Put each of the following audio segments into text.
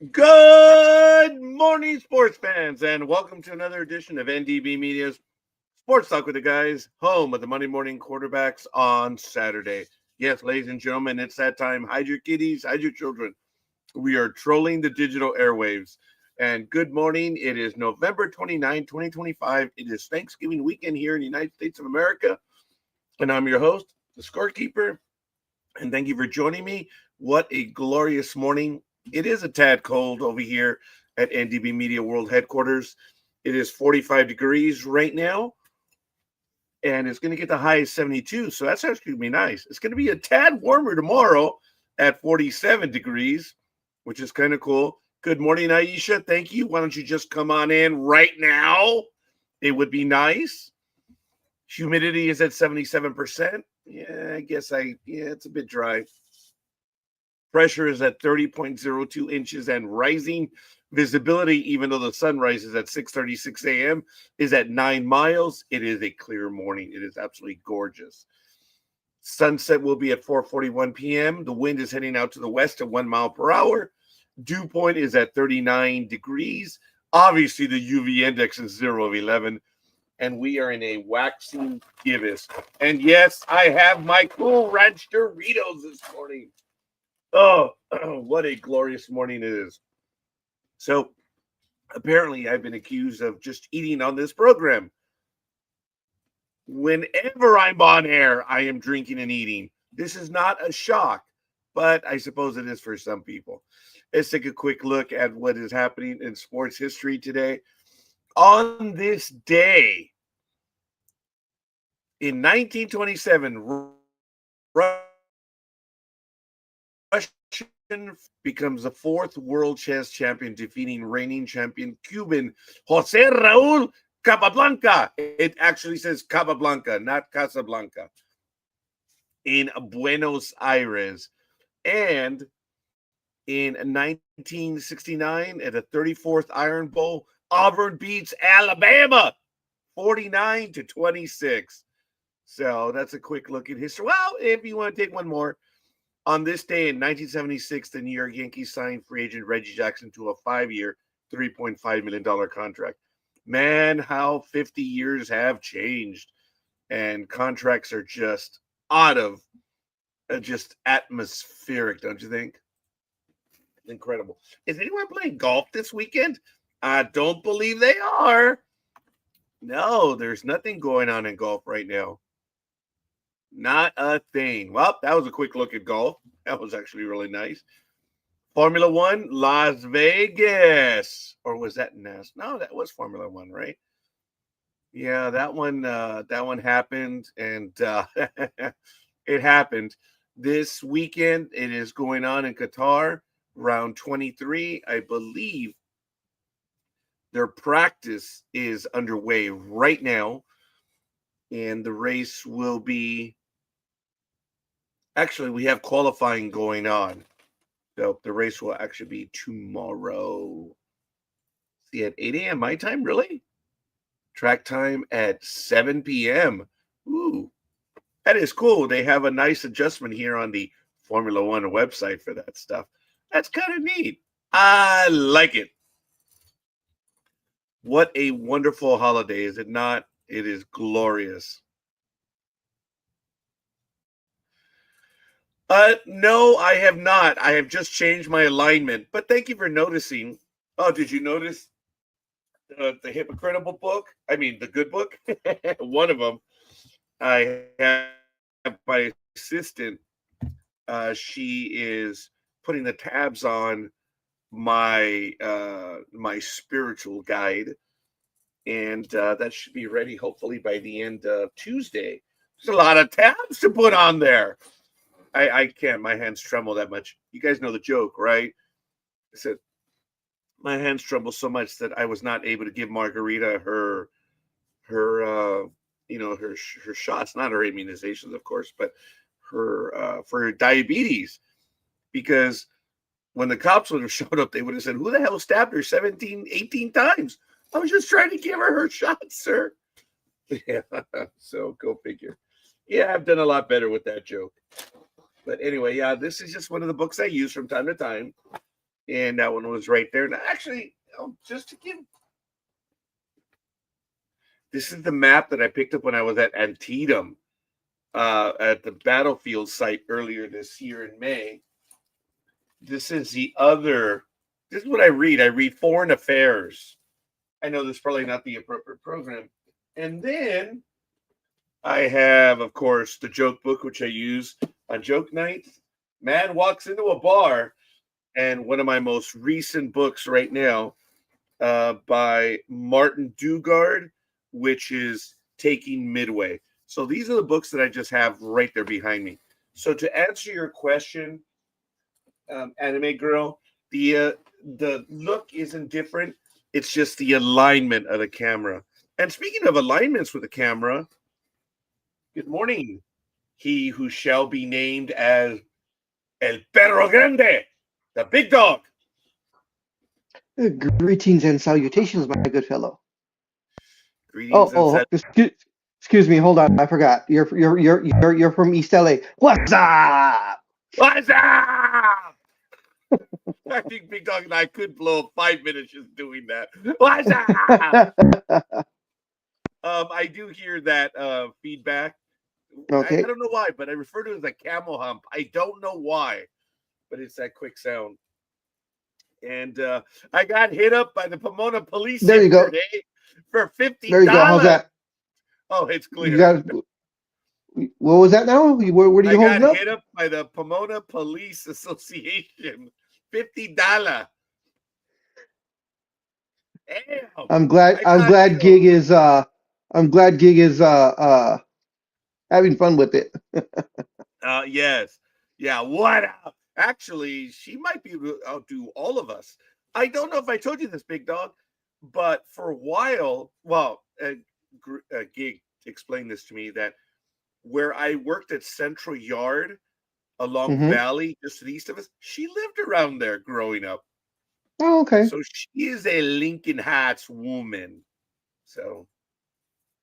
Good morning, sports fans, and welcome to another edition of NDB Media's Sports Talk with the Guys, home of the Monday morning quarterbacks on Saturday. Yes, ladies and gentlemen, it's that time. Hide your kiddies, hide your children. We are trolling the digital airwaves. And good morning. It is November 29, 2025. It is Thanksgiving weekend here in the United States of America. And I'm your host, the scorekeeper. And thank you for joining me. What a glorious morning. It is a tad cold over here at NDB Media World Headquarters. It is 45 degrees right now, and it's going to get the high of 72, so that's actually going to be nice. It's going to be a tad warmer tomorrow at 47 degrees, which is kind of cool. Good morning, Aisha. Thank you. Why don't you just come on in right now? It would be nice. Humidity is at 77%. Yeah, it's a bit dry. Pressure is at 30.02 inches and rising. Visibility, even though the sun rises at 6:36 a.m., is at 9 miles. It is a clear morning. It is absolutely gorgeous. Sunset will be at 4:41 p.m. The wind is heading out to the west at 1 mile per hour. Dew point is at 39 degrees. Obviously, the UV index is 0 of 11. And we are in a waxing gibbous. And yes, I have my Cool Ranch Doritos this morning. Oh, what a glorious morning it is. So apparently I've been accused of just eating on this program. Whenever I'm on air, I am drinking and eating. This is not a shock, but I suppose it is for some people. Let's take a quick look at what is happening in sports history today. On this day, in 1927, Russian becomes the fourth world chess champion, defeating reigning champion Cuban Jose Raul Capablanca. It actually says Capablanca, not Casablanca, in Buenos Aires. And in 1969, at the 34th Iron Bowl, Auburn beats Alabama 49-26. So that's a quick look at history. Well, if you want to take one more, on this day in 1976, the New York Yankees signed free agent Reggie Jackson to a 5-year, $3.5 million contract. Man, how 50 years have changed. And contracts are just out of, just atmospheric, don't you think? Incredible. Is anyone playing golf this weekend? I don't believe they are. No, there's nothing going on in golf right now. Not a thing. Well, that was a quick look at golf. That was actually really nice. Formula One, Las Vegas. Or was that NASCAR? No, that was Formula One, right? Yeah, that one happened, and it happened. This weekend, it is going on in Qatar, round 23. I believe their practice is underway right now, and the race will be... Actually, we have qualifying going on. So the race will actually be tomorrow. See, at 8 a.m. my time, really? Track time at 7 p.m. Ooh, that is cool. They have a nice adjustment here on the Formula One website for that stuff. That's kind of neat. I like it. What a wonderful holiday, is it not? It is glorious. No, I have not. I have just changed my alignment. But thank you for noticing. Oh, did you notice the hypocritical book? I mean, the good book. One of them. I have my assistant. She is putting the tabs on my my spiritual guide, and that should be ready hopefully by the end of Tuesday. There's a lot of tabs to put on there. I can't. My hands tremble that much. You guys know the joke, right? I said my hands tremble so much that I was not able to give Margarita her her shots, not her immunizations, of course, but her for her diabetes, because when the cops would have showed up, they would have said, "Who the hell stabbed her 17, 18 times? I was just trying to give her shots, sir." Yeah, so go figure. Yeah, I've done a lot better with that joke. But anyway, yeah, this is just one of the books I use from time to time. And that one was right there. And actually, just to give, this is the map that I picked up when I was at Antietam, at the battlefield site earlier this year in May. This is the other. This is what I read. I read Foreign Affairs. I know this is probably not the appropriate program. And then I have, of course, the joke book, which I use on joke nights. Man walks into a bar, and one of my most recent books right now, by Martin Dugard, which is Taking Midway. So these are the books that I just have right there behind me. So to answer your question, Anime Girl, the look isn't different. It's just the alignment of the camera. And speaking of alignments with the camera, good morning. He who shall be named as El Perro Grande, the big dog. Greetings and salutations, my good fellow. Greetings and excuse me, hold on, I forgot. You're from East LA. What's up? What's up? I think Big Dog and I could blow 5 minutes just doing that. What's up? I do hear that feedback. Okay. I don't know why, but I refer to it as a camel hump. I don't know why, but it's that quick sound. And I got hit up by the Pomona police there you yesterday for $50. There you go. How's that? Oh, it's clear. You got, what was that now? Where do you hold it up? I got hit up by the Pomona Police Association. $50. Damn. I'm glad Gig is having fun with it. Yes. Yeah, what up? Actually, she might be able to outdo all of us. I don't know if I told you this, Big Dog, but for a while, Gig explained this to me, that where I worked at Central Yard along Valley, just to the east of us, she lived around there growing up. Oh, okay. So she is a Lincoln Heights woman. So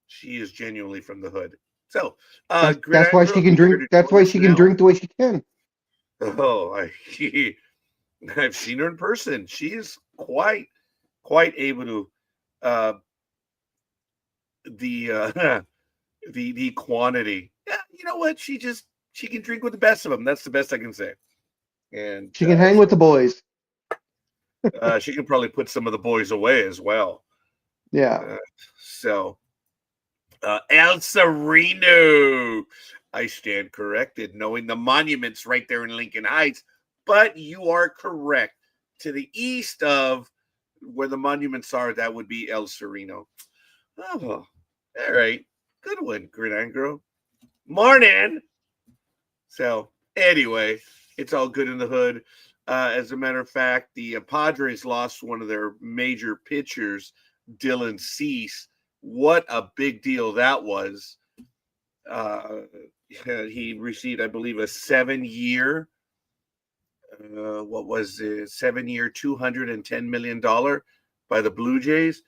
she is genuinely from the hood. So that's why she can drink. That's why she can drink the way she can. Oh, I've seen her in person. She is quite able to the quantity. Yeah, you know what? She can drink with the best of them. That's the best I can say. And she can hang with the boys. She can probably put some of the boys away as well. Yeah. El Sereno. I stand corrected, knowing the monument's right there in Lincoln Heights, but you are correct. To the east of where the monuments are, that would be El Sereno. Oh, all right. Good one, Gridiron Girl. Morning. So, anyway, it's all good in the hood. As a matter of fact, the Padres lost one of their major pitchers, Dylan Cease. What a big deal that was. He received, I believe, a 7-year, what was it? 7-year, $210 million by the Blue Jays.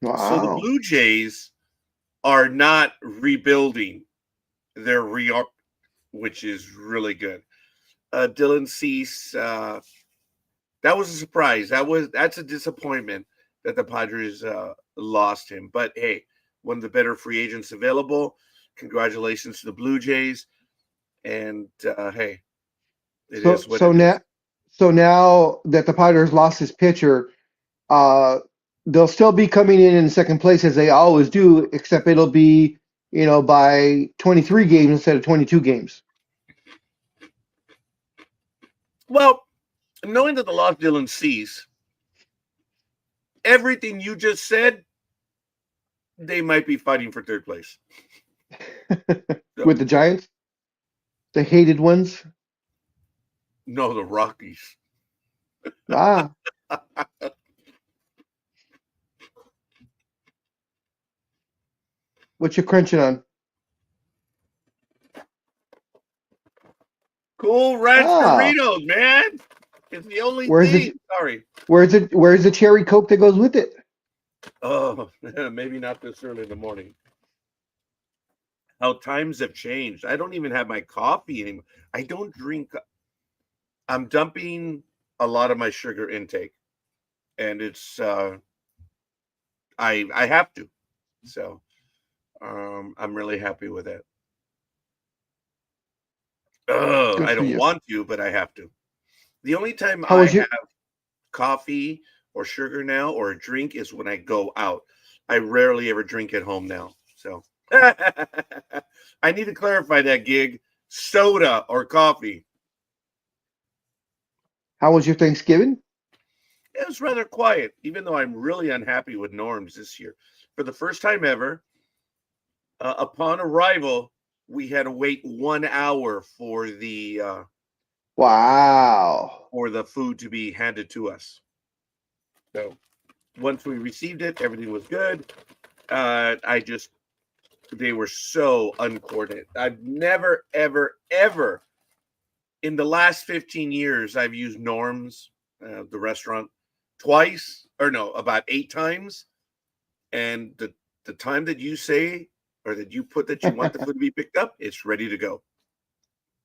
Wow. So the Blue Jays are not rebuilding. They're which is really good. Dylan Cease, that was a surprise. That's a disappointment that the Padres lost him. But hey, one of the better free agents available. Congratulations to the Blue Jays. And hey, it is what it is. So now that the Padres lost his pitcher, they'll still be coming in second place as they always do, except it'll be, by 23 games instead of 22 games. Well, knowing that the lost Dylan Cease, everything you just said, they might be fighting for third place. With the Giants? The hated ones? No, the Rockies. Ah. What you crunching on? Cool Ranch Doritos, man. It's the only thing. Sorry. Where's the cherry Coke that goes with it? Oh, maybe not this early in the morning. How times have changed. I don't even have my coffee anymore. I don't drink. I'm dumping a lot of my sugar intake, and it's I have to. So I'm really happy with it. Good I for don't you. want to, but I have to. The only time How I was your have coffee or sugar now or a drink is when I go out. I rarely ever drink at home now. So I need to clarify that, gig. Soda or coffee. how was your Thanksgiving? It was rather quiet, even though I'm really unhappy with norms this year. For the first time ever, upon arrival, we had to wait 1 hour Wow. for the food to be handed to us. So once we received it, everything was good. I just they were so uncoordinated. I've never, ever, ever in the last 15 years I've used Norms, the restaurant, twice or no, about 8 times. And the time that you say or that you put that you want the food to be picked up, it's ready to go.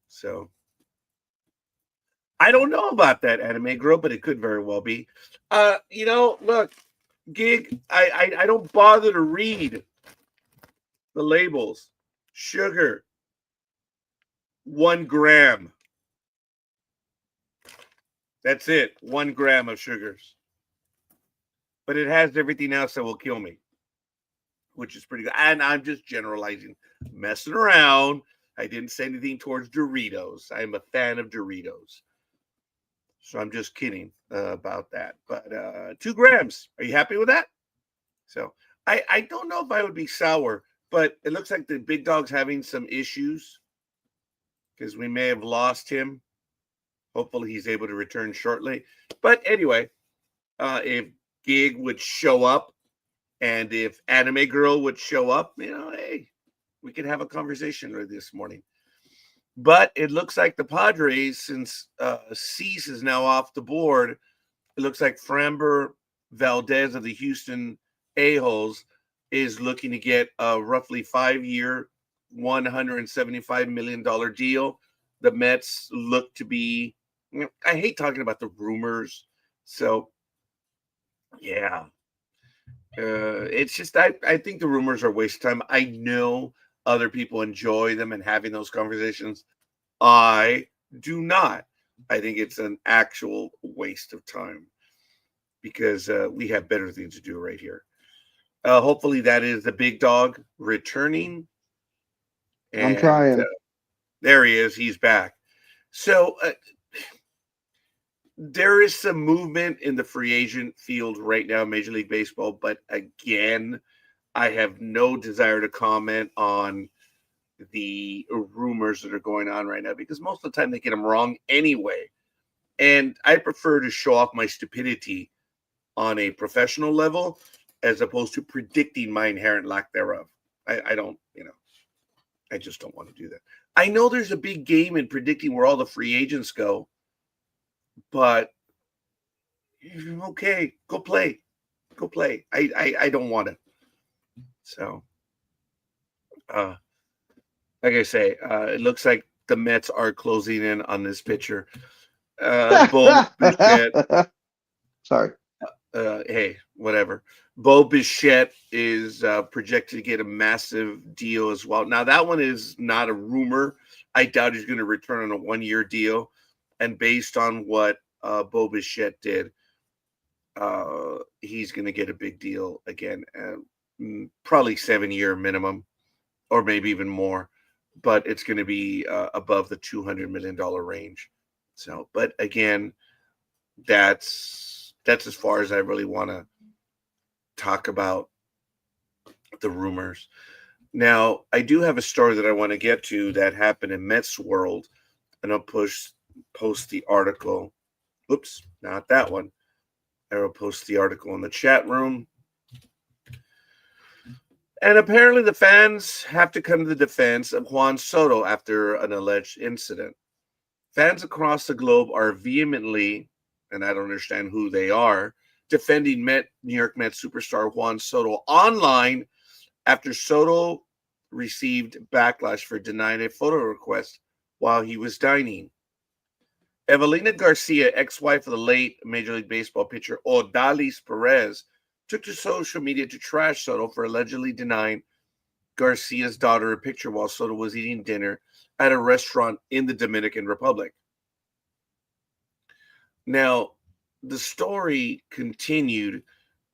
So I don't know about that anime girl, but it could very well be. Look, gig. I don't bother to read the labels. Sugar, 1 gram. That's it. 1 gram of sugars. But it has everything else that will kill me, which is pretty good. And I'm just generalizing, messing around. I didn't say anything towards Doritos. I'm a fan of Doritos. So I'm just kidding about that. But 2 grams. Are you happy with that? So I don't know if I would be sour, but it looks like the big dog's having some issues because we may have lost him. Hopefully he's able to return shortly. But anyway, if Gig would show up and if Anime Girl would show up, hey, we could have a conversation this morning. But it looks like the Padres, since Cease is now off the board, it looks like Framber Valdez of the Houston A-holes is looking to get a roughly 5-year, $175 million deal. The Mets look to be, I hate talking about the rumors. So, yeah. It's just, I think the rumors are a waste of time. I know other people enjoy them and having those conversations. I do not. I think it's an actual waste of time because we have better things to do right here. Hopefully, that is the big dog returning. I'm And trying. there he is. He's back. So there is some movement in the free agent field right now, Major League Baseball. But again, I have no desire to comment on the rumors that are going on right now because most of the time they get them wrong anyway. And I prefer to show off my stupidity on a professional level as opposed to predicting my inherent lack thereof. I don't, I just don't want to do that. I know there's a big game in predicting where all the free agents go, but okay, go play. Go play. I don't want to. So, like I say, it looks like the Mets are closing in on this pitcher. Bo Bichette, Sorry. hey, whatever. Bo Bichette is projected to get a massive deal as well. Now, that one is not a rumor. I doubt he's going to return on a 1-year deal. And based on what Bo Bichette did, he's going to get a big deal again. Probably 7-year minimum or maybe even more. But it's going to be above the $200 million range. So, but again, that's as far as I really want to talk about the rumors. Now, I do have a story that I want to get to that happened in Mets world, and I'll post the article. Oops, not that one. I will post the article in the chat room. And apparently the fans have to come to the defense of Juan Soto after an alleged incident. Fans across the globe are vehemently, and I don't understand who they are, defending New York Mets superstar Juan Soto online after Soto received backlash for denying a photo request while he was dining. Evelina Garcia, ex-wife of the late Major League Baseball pitcher Odalis Perez, took to social media to trash Soto for allegedly denying Garcia's daughter a picture while Soto was eating dinner at a restaurant in the Dominican Republic. Now, the story continued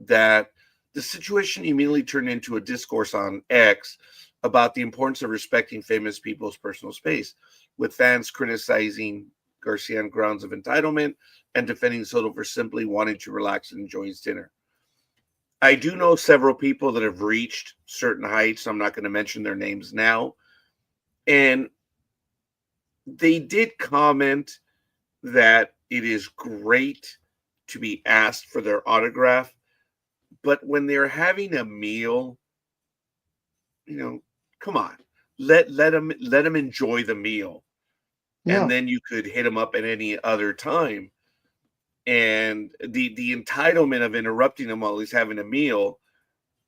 that the situation immediately turned into a discourse on X about the importance of respecting famous people's personal space, with fans criticizing Garcia on grounds of entitlement and defending Soto for simply wanting to relax and enjoy his dinner. I do know several people that have reached certain heights. I'm not going to mention their names now. And they did comment that it is great to be asked for their autograph, but when they're having a meal, come on, let them enjoy the meal, and then you could hit them up at any other time. And the entitlement of interrupting him while he's having a meal,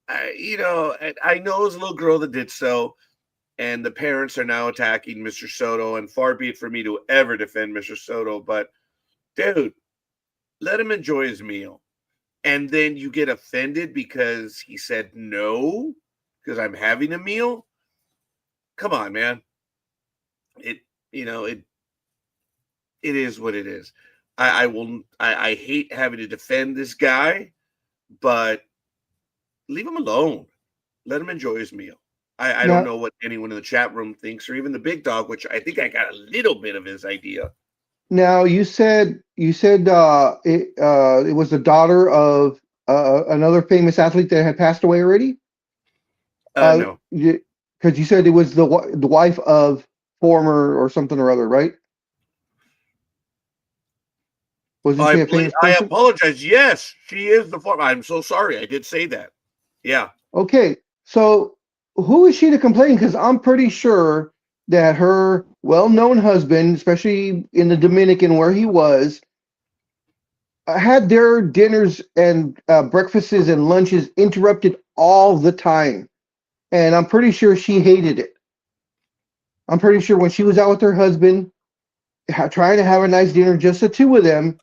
I know it was a little girl that did so, and the parents are now attacking Mr. Soto, and far be it for me to ever defend Mr. Soto, but dude, let him enjoy his meal. And then you get offended because he said no, because I'm having a meal. Come on, man. It is what it is. I hate having to defend this guy, but leave him alone. Let him enjoy his meal. I don't know what anyone in the chat room thinks, or even the big dog, which I think I got a little bit of his idea. Now you said it was the daughter of another famous athlete that had passed away already. No, because you said it was the wife of former or something or other, right? Wasn't she a famous I person? apologize. Yes, she is the former. I'm so sorry. I did say that. Yeah. Okay, so who is she to complain? Because I'm pretty sure that her well-known husband, especially in the Dominican where he was, had their dinners and breakfasts and lunches interrupted all the time. And I'm pretty sure she hated it. I'm pretty sure when she was out with her husband, trying to have a nice dinner, just the two of them,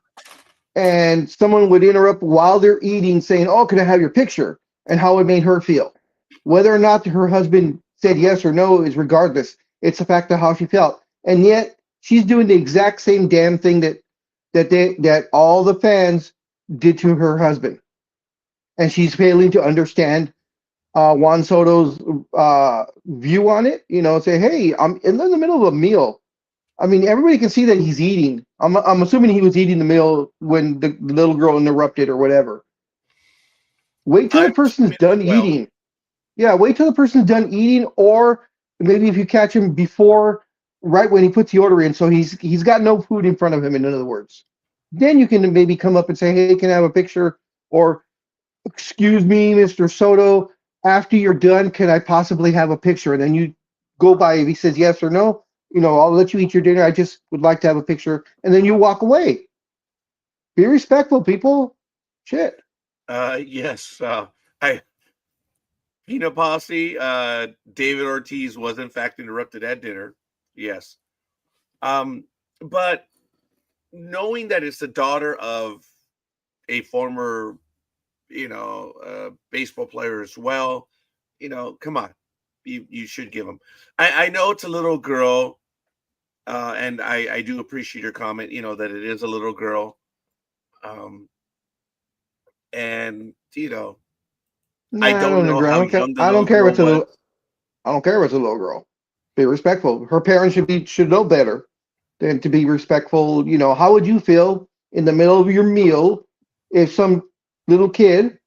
and someone would interrupt while they're eating, saying, "Oh, can I have your picture?" and how it made her feel. Whether or not her husband said yes or no is regardless. It's the fact of how she felt. And yet she's doing the exact same damn thing that all the fans did to her husband. And she's failing to understand Juan Soto's view on it. Say, hey, I'm in the middle of a meal. I mean, everybody can see that he's eating. I'm assuming he was eating the meal when the little girl interrupted or whatever. Wait till the person's done eating. Yeah, wait till the person's done eating, or maybe if you catch him before, right when he puts the order in, so he's got no food in front of him. In other words, then you can maybe come up and say, "Hey, can I have a picture?" Or, "Excuse me, Mr. Soto, after you're done, can I possibly have a picture?" And then you go by. If he says yes or no, I'll let you eat your dinner. I just would like to have a picture, and then you walk away. Be respectful, people. Shit. Yes. Peanut Posse, David Ortiz was in fact interrupted at dinner. Yes. But knowing that it's the daughter of a former, baseball player as well, come on, you should give them. I know it's a little girl, and I do appreciate your comment. That it is a little girl, and I don't know how young the I little don't care if girl it's a was. little. I don't care if it's a little girl. Be respectful. Her parents should know better than to be respectful. How would you feel in the middle of your meal if some little kid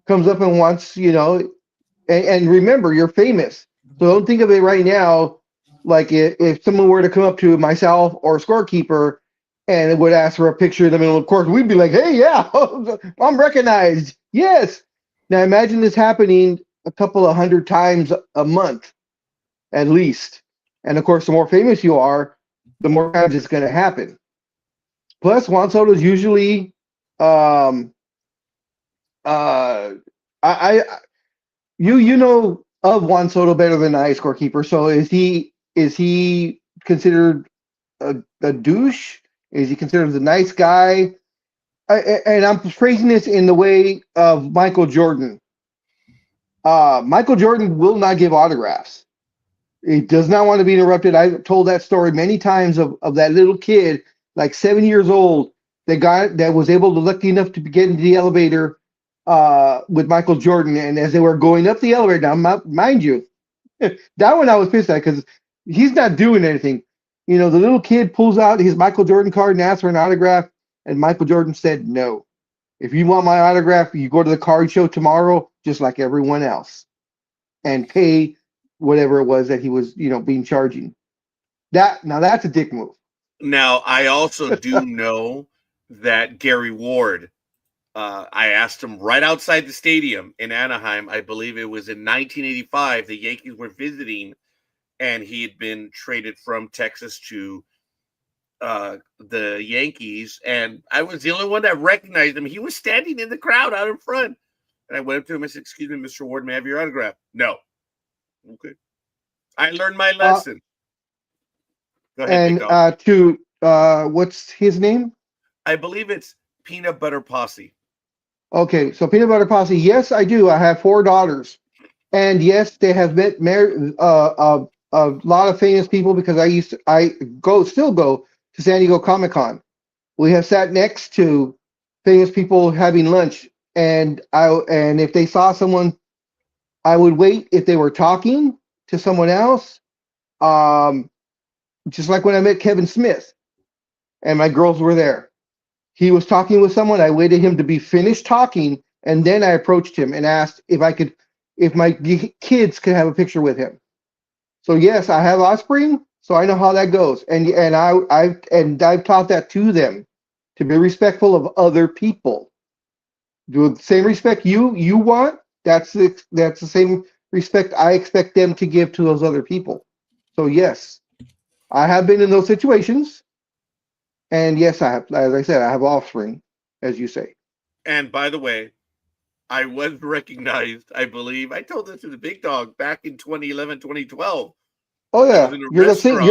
comes up and wants, and remember, you're famous. So don't think of it right now like if someone were to come up to myself or a scorekeeper and would ask for a picture in the middle of court, we'd be like, "Hey, yeah, I'm recognized." Yes. Now imagine this happening a couple of hundred times a month at least. And of course, the more famous you are, the more times it's going to happen. Plus, Juan Soto is usually, um, uh, I you know of Juan Soto better than I, scorekeeper. So is he considered a douche Is he considered a nice guy? And I'm phrasing this in the way of Michael Jordan. Michael Jordan will not give autographs. He does not want to be interrupted. I've told that story many times of that little kid, like 7 years old, that was able to lucky enough to get into the elevator with Michael Jordan. And as they were going up the elevator, now mind you, that one I was pissed at because he's not doing anything. You know, the little kid pulls out his Michael Jordan card and asks for an autograph, and Michael Jordan said no. If you want my autograph, you go to the card show tomorrow, just like everyone else, and pay whatever it was that he was, being charging. That's a dick move. Now, I also do know that Gary Ward, I asked him right outside the stadium in Anaheim. I believe it was in 1985. The Yankees were visiting, and he had been traded from Texas to the Yankees, and I was the only one that recognized him. He was standing in the crowd out in front, and I went up to him and said, "Excuse me, Mr. Ward, may I have your autograph?" No. Okay. I learned my lesson. Go ahead, And what's his name? I believe it's Peanut Butter Posse. Okay, so Peanut Butter Posse. Yes, I do. I have 4 daughters, and yes, they have met a lot of famous people because I still go to San Diego Comic-Con. We have sat next to famous people having lunch, and if they saw someone, I would wait if they were talking to someone else. Just like when I met Kevin Smith, and my girls were there. He was talking with someone. I waited him to be finished talking, and then I approached him and asked if my kids could have a picture with him. So yes, I have offspring, so I know how that goes, and I've taught that to them, to be respectful of other people. Do the same respect you want. That's the same respect I expect them to give to those other people. So yes, I have been in those situations, and yes, I have. As I said, I have offspring, as you say. And by the way, I was recognized, I believe. I told this to the big dog back in 2011, 2012. Oh yeah, you're the singer.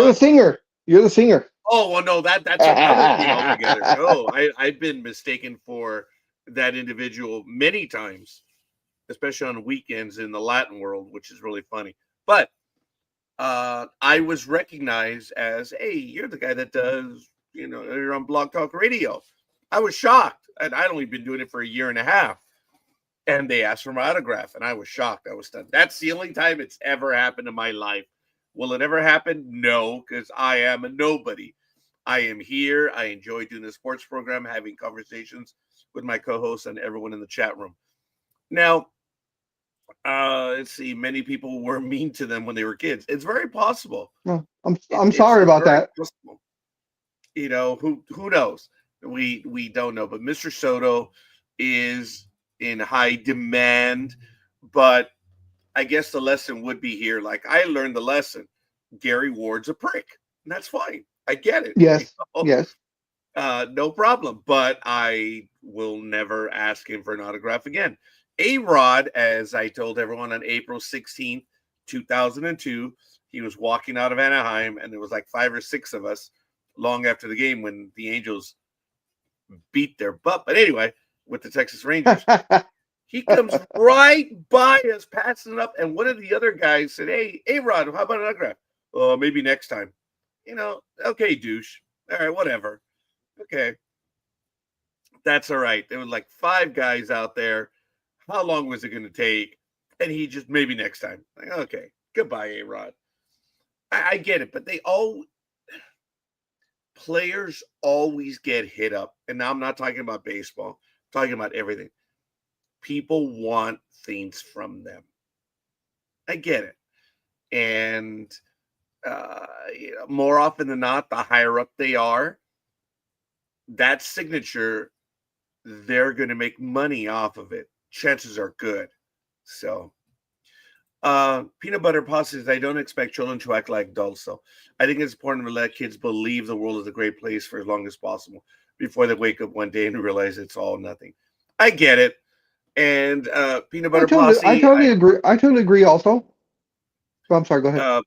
You're the singer. Oh well, no, that's another thing altogether. No, I've been mistaken for that individual many times, especially on weekends in the Latin world, which is really funny. But I was recognized as, hey, you're the guy that does, you're on Blog Talk Radio. I was shocked, and I'd only been doing it for a year and a half. And they asked for my autograph, and I was shocked. I was stunned. That's the only time it's ever happened in my life. Will it ever happen? No, because I am a nobody. I am here. I enjoy doing the sports program, having conversations with my co-hosts and everyone in the chat room. Now, let's see. Many people were mean to them when they were kids. It's very possible. No, I'm sorry about that. Possible. Who knows? We don't know. But Mr. Soto is in high demand, but I guess the lesson would be here. Like, I learned the lesson. Gary Ward's a prick. And that's fine. I get it. Yes. Yes. No problem. But I will never ask him for an autograph again. A-Rod, as I told everyone on April 16th, 2002, he was walking out of Anaheim, and there was like 5 or 6 of us long after the game when the Angels beat their butt. But anyway, with the Texas Rangers. He comes right by us, passing it up, and one of the other guys said, "Hey, A-Rod, how about an autograph?" "Oh, maybe next time." Okay, douche. All right, whatever. Okay. That's all right. There were like 5 guys out there. How long was it going to take? And he just, maybe next time. Like, okay, goodbye, A-Rod. I get it, but players always get hit up. And now I'm not talking about baseball. I'm talking about everything. People want things from them. I get it. And more often than not, the higher up they are, that signature, they're going to make money off of it. Chances are good. So, Peanut Butter Posse says, I don't expect children to act like adults, though. I think it's important to let kids believe the world is a great place for as long as possible before they wake up one day and realize it's all nothing. I get it. And Peanut Butter Posse. I totally agree. I totally agree also. So I'm sorry, go ahead.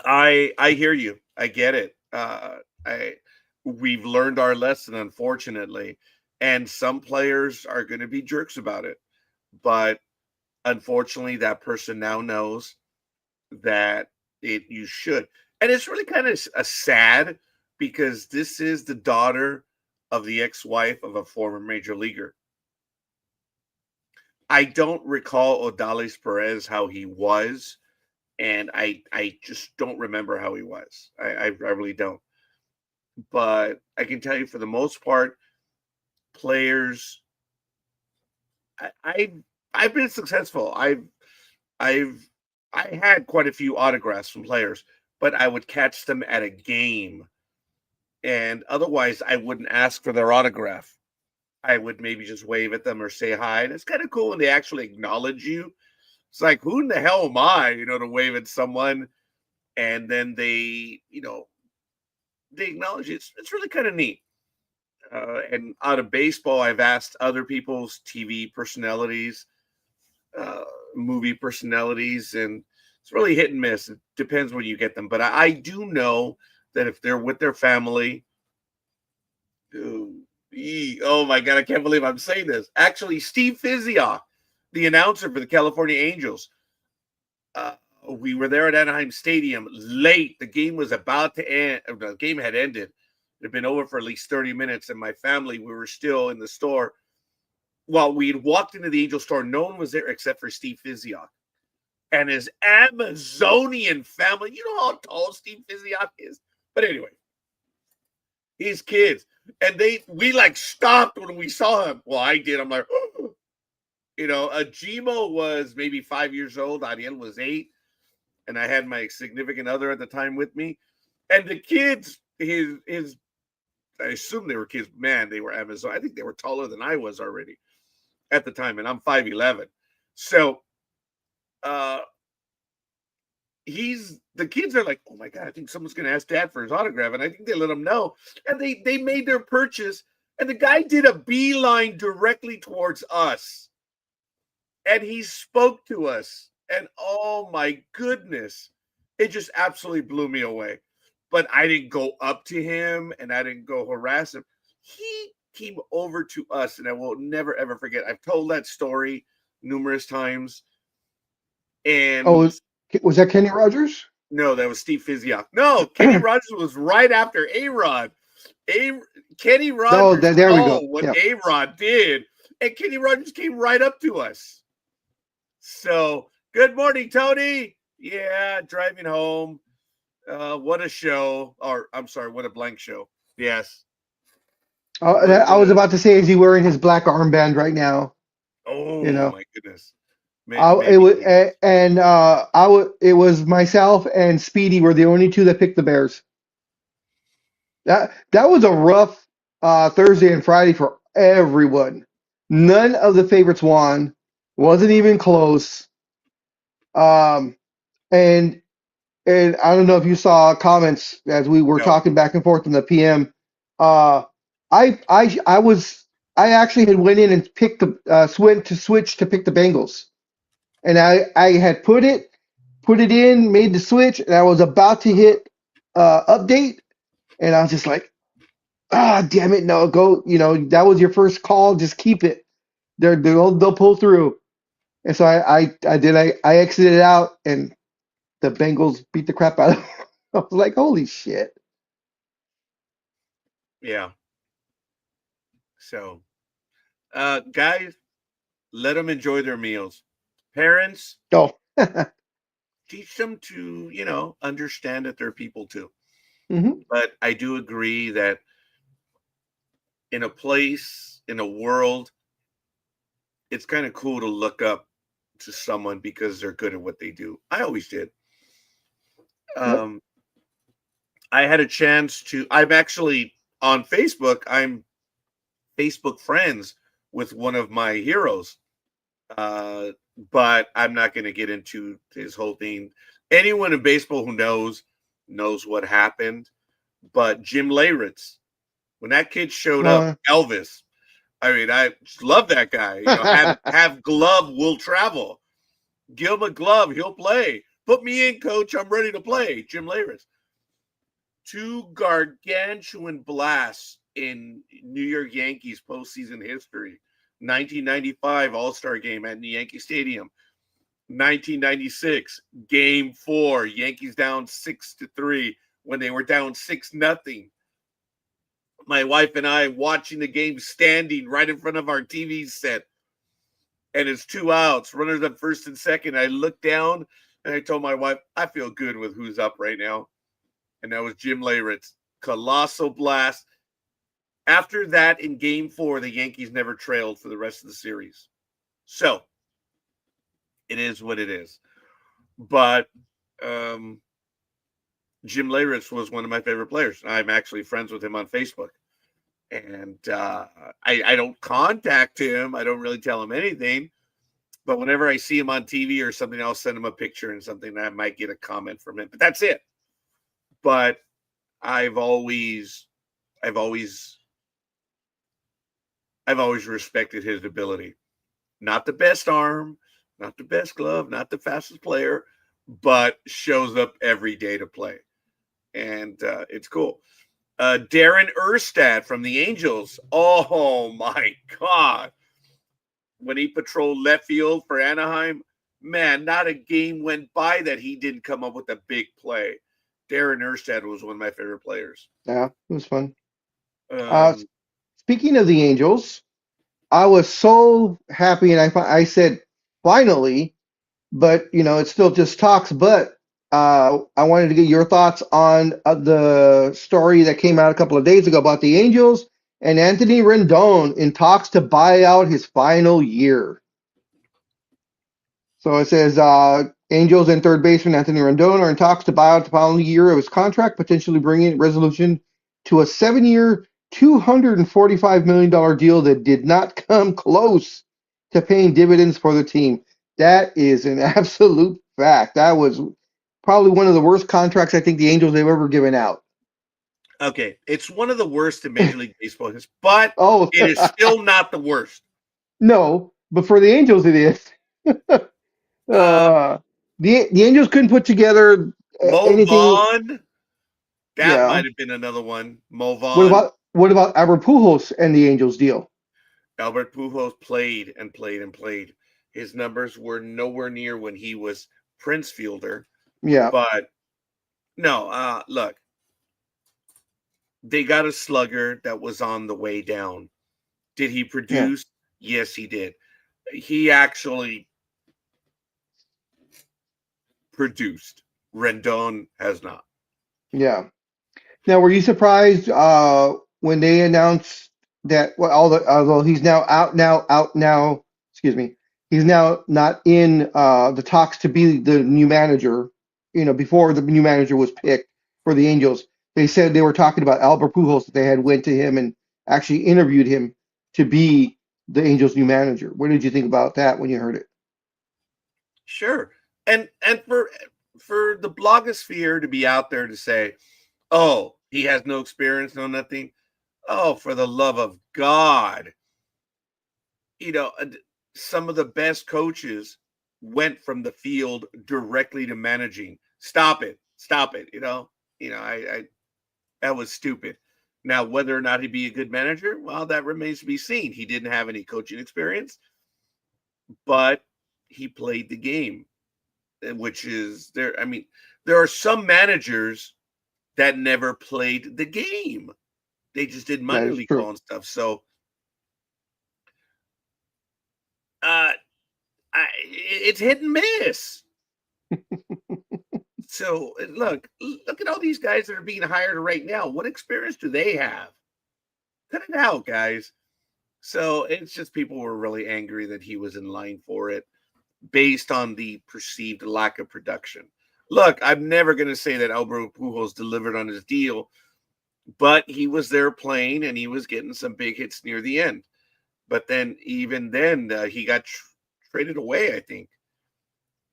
I hear you. I get it. we've learned our lesson, unfortunately. And some players are going to be jerks about it. But unfortunately, that person now knows that you should. And it's really kind of a sad because this is the daughter of the ex-wife of a former major leaguer. I don't recall Odalis Perez how he was, and I just don't remember how he was. I really don't. But I can tell you for the most part, players I've been successful. I've I had quite a few autographs from players, but I would catch them at a game, and otherwise I wouldn't ask for their autograph. I would maybe just wave at them or say hi, and it's kind of cool when they actually acknowledge you. It's like, who in the hell am I, to wave at someone, and then they acknowledge you. It's really kind of neat. And out of baseball, I've asked other people's TV personalities, movie personalities, and it's really hit and miss. It depends when you get them. But I do know that if they're with their family, oh my God, I can't believe I'm saying this. Actually, Steve Fizioc, the announcer for the California Angels, we were there at Anaheim Stadium late. The game was about to end. The game had ended. It had been over for at least 30 minutes, and my family, we were still in the store. Well, we had walked into the Angel store. No one was there except for Steve Fizioc and his Amazonian family. You know how tall Steve Fizioc is? But anyway, his kids. And we like stopped when we saw him. Well, I did. I'm like, oh. Ajimo was maybe 5 years old. Ariel was 8. And I had my significant other at the time with me. And the kids, his I assume they were kids. Man, they were Amazon. I think they were taller than I was already at the time, and I'm 5'11". So the kids are like, oh my God, I think someone's gonna ask Dad for his autograph. And I think they let him know. And they made their purchase, and the guy did a beeline directly towards us. And he spoke to us. And oh my goodness, it just absolutely blew me away. But I didn't go up to him and I didn't go harass him. He came over to us, and I will never, ever forget. I've told that story numerous times. And was that Kenny Rogers? No, that was Steve Fizioc. No, Kenny Rogers was right after A-Rod. Kenny Rogers there we go. What A-Rod did, and Kenny Rogers came right up to us. So, good morning, Tony. Yeah, driving home. What a show. Or, I'm sorry, what a blank show. Yes. I was about to say, is he wearing his black armband right now? Oh, my goodness. It was myself and Speedy were the only two that picked the Bears. That was a rough Thursday and Friday for everyone. None of the favorites won. Wasn't even close. And I don't know if you saw comments as we were talking back and forth in the PM. I actually had went in and picked the switch to pick the Bengals, and I had put it in, made the switch, and I was about to hit update, and I was just like, damn it, no, go, that was your first call, just keep it. They'll pull through. And so I exited out, and the Bengals beat the crap out of them. I was like, holy shit. Yeah. So, guys, let them enjoy their meals. Parents, teach them to, understand that they're people too. Mm-hmm. But I do agree that in a place, in a world, it's kind of cool to look up to someone because they're good at what they do. I always did. I had a chance I'm actually on Facebook. I'm Facebook friends with one of my heroes. But I'm not going to get into his whole thing. Anyone in baseball who knows what happened. But Jim Leyritz, when that kid showed up, Elvis, I mean, I just love that guy. Have glove, will travel. Give him a glove, he'll play. Put me in, coach. I'm ready to play. Jim Leyritz. two gargantuan blasts in New York Yankees postseason history. 1995 All-Star game at Yankee Stadium. 1996 Game 4, Yankees down 6-3 when they were down 6-0. My wife and I watching the game standing right in front of our TV set, and it's 2 outs, runners up first and second. I looked down and I told my wife, I feel good with who's up right now. And that was Jim Leyritz. Colossal blast. After that, in Game 4, the Yankees never trailed for the rest of the series. So, it is what it is. But Jim Leyritz was one of my favorite players. I'm actually friends with him on Facebook. And I don't contact him. I don't really tell him anything. But whenever I see him on TV or something, I'll send him a picture and something. I might get a comment from him. But that's it. But I've always respected his ability. Not the best arm, not the best glove, not the fastest player, but shows up every day to play. And it's cool. Darren Erstad from the Angels. Oh, my God. When he patrolled left field for Anaheim, man, not a game went by that he didn't come up with a big play. Darren Erstad was one of my favorite players. Yeah, it was fun. Speaking of the Angels, I was so happy, and I said finally, but it's still just talks. But I wanted to get your thoughts on the story that came out a couple of days ago about the Angels and Anthony Rendon in talks to buy out his final year. So it says Angels and third baseman Anthony Rendon are in talks to buy out the final year of his contract, potentially bringing resolution to a 7-year, $245 million deal that did not come close to paying dividends for the team. That is an absolute fact. That was probably one of the worst contracts I think the Angels have ever given out. Okay, it's one of the worst in Major League Baseball, but Oh, it is still not the worst. No, but for the Angels it is. The Angels couldn't put together Mo anything. Vaughn, that Yeah. might have been another one. Mo Vaughn. What about Albert Pujols and the Angels deal? Albert Pujols played and played and played. His numbers were nowhere near when he was Prince Fielder. Yeah. But no, look, they got a slugger that was on the way down. Did he produce? Yeah. Yes, he did. He actually produced. Rendon has not. Yeah. Now, were you surprised when they announced that? Well, although he's now out now. Excuse me. He's now not in the talks to be the new manager. Before the new manager was picked for the Angels, they said they were talking about Albert Pujols. That they had went to him and actually interviewed him to be the Angels' new manager. What did you think about that when you heard it? Sure, and for the blogosphere to be out there to say, oh, he has no experience, no nothing. Oh, for the love of God. Some of the best coaches went from the field directly to managing. Stop it. I that was stupid. Now, whether or not he'd be a good manager, well, that remains to be seen. He didn't have any coaching experience, but he played the game, which is there. I mean, there are some managers that never played the game. They just did minor league ball and stuff. So it's hit and miss. So look at all these guys that are being hired right now. What experience do they have? Cut it out, guys. So it's just people were really angry that he was in line for it based on the perceived lack of production. Look, I'm never going to say that Albert Pujols delivered on his deal, but he was there playing and he was getting some big hits near the end. But then, even then, he got traded away, I think.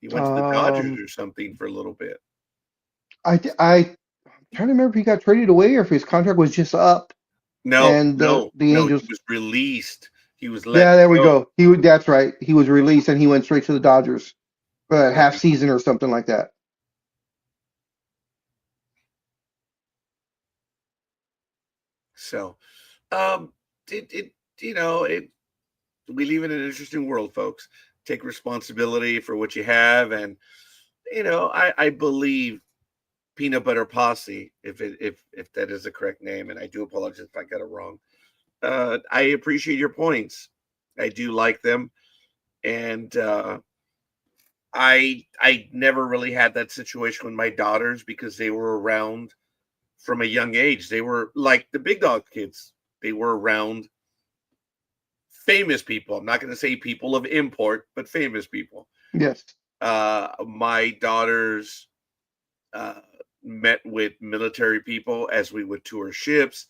He went to the Dodgers or something for a little bit. I'm trying to remember if he got traded away or if his contract was just up. No, and the Angels. He was released. He was let. Yeah, there we go. That's right. He was released and he went straight to the Dodgers for a half season or something like that. So, um, it you know it we live in an interesting world, folks. Take responsibility for what you have, and I believe Peanut Butter Posse, if that is the correct name, and I do apologize if I got it wrong. I appreciate your points. I do like them, and I never really had that situation with my daughters because they were around from a young age. They were like the big dog kids. They were around famous people. I'm not going to say people of import, but famous people. Yes. My daughters uh, met with military people as we would tour ships,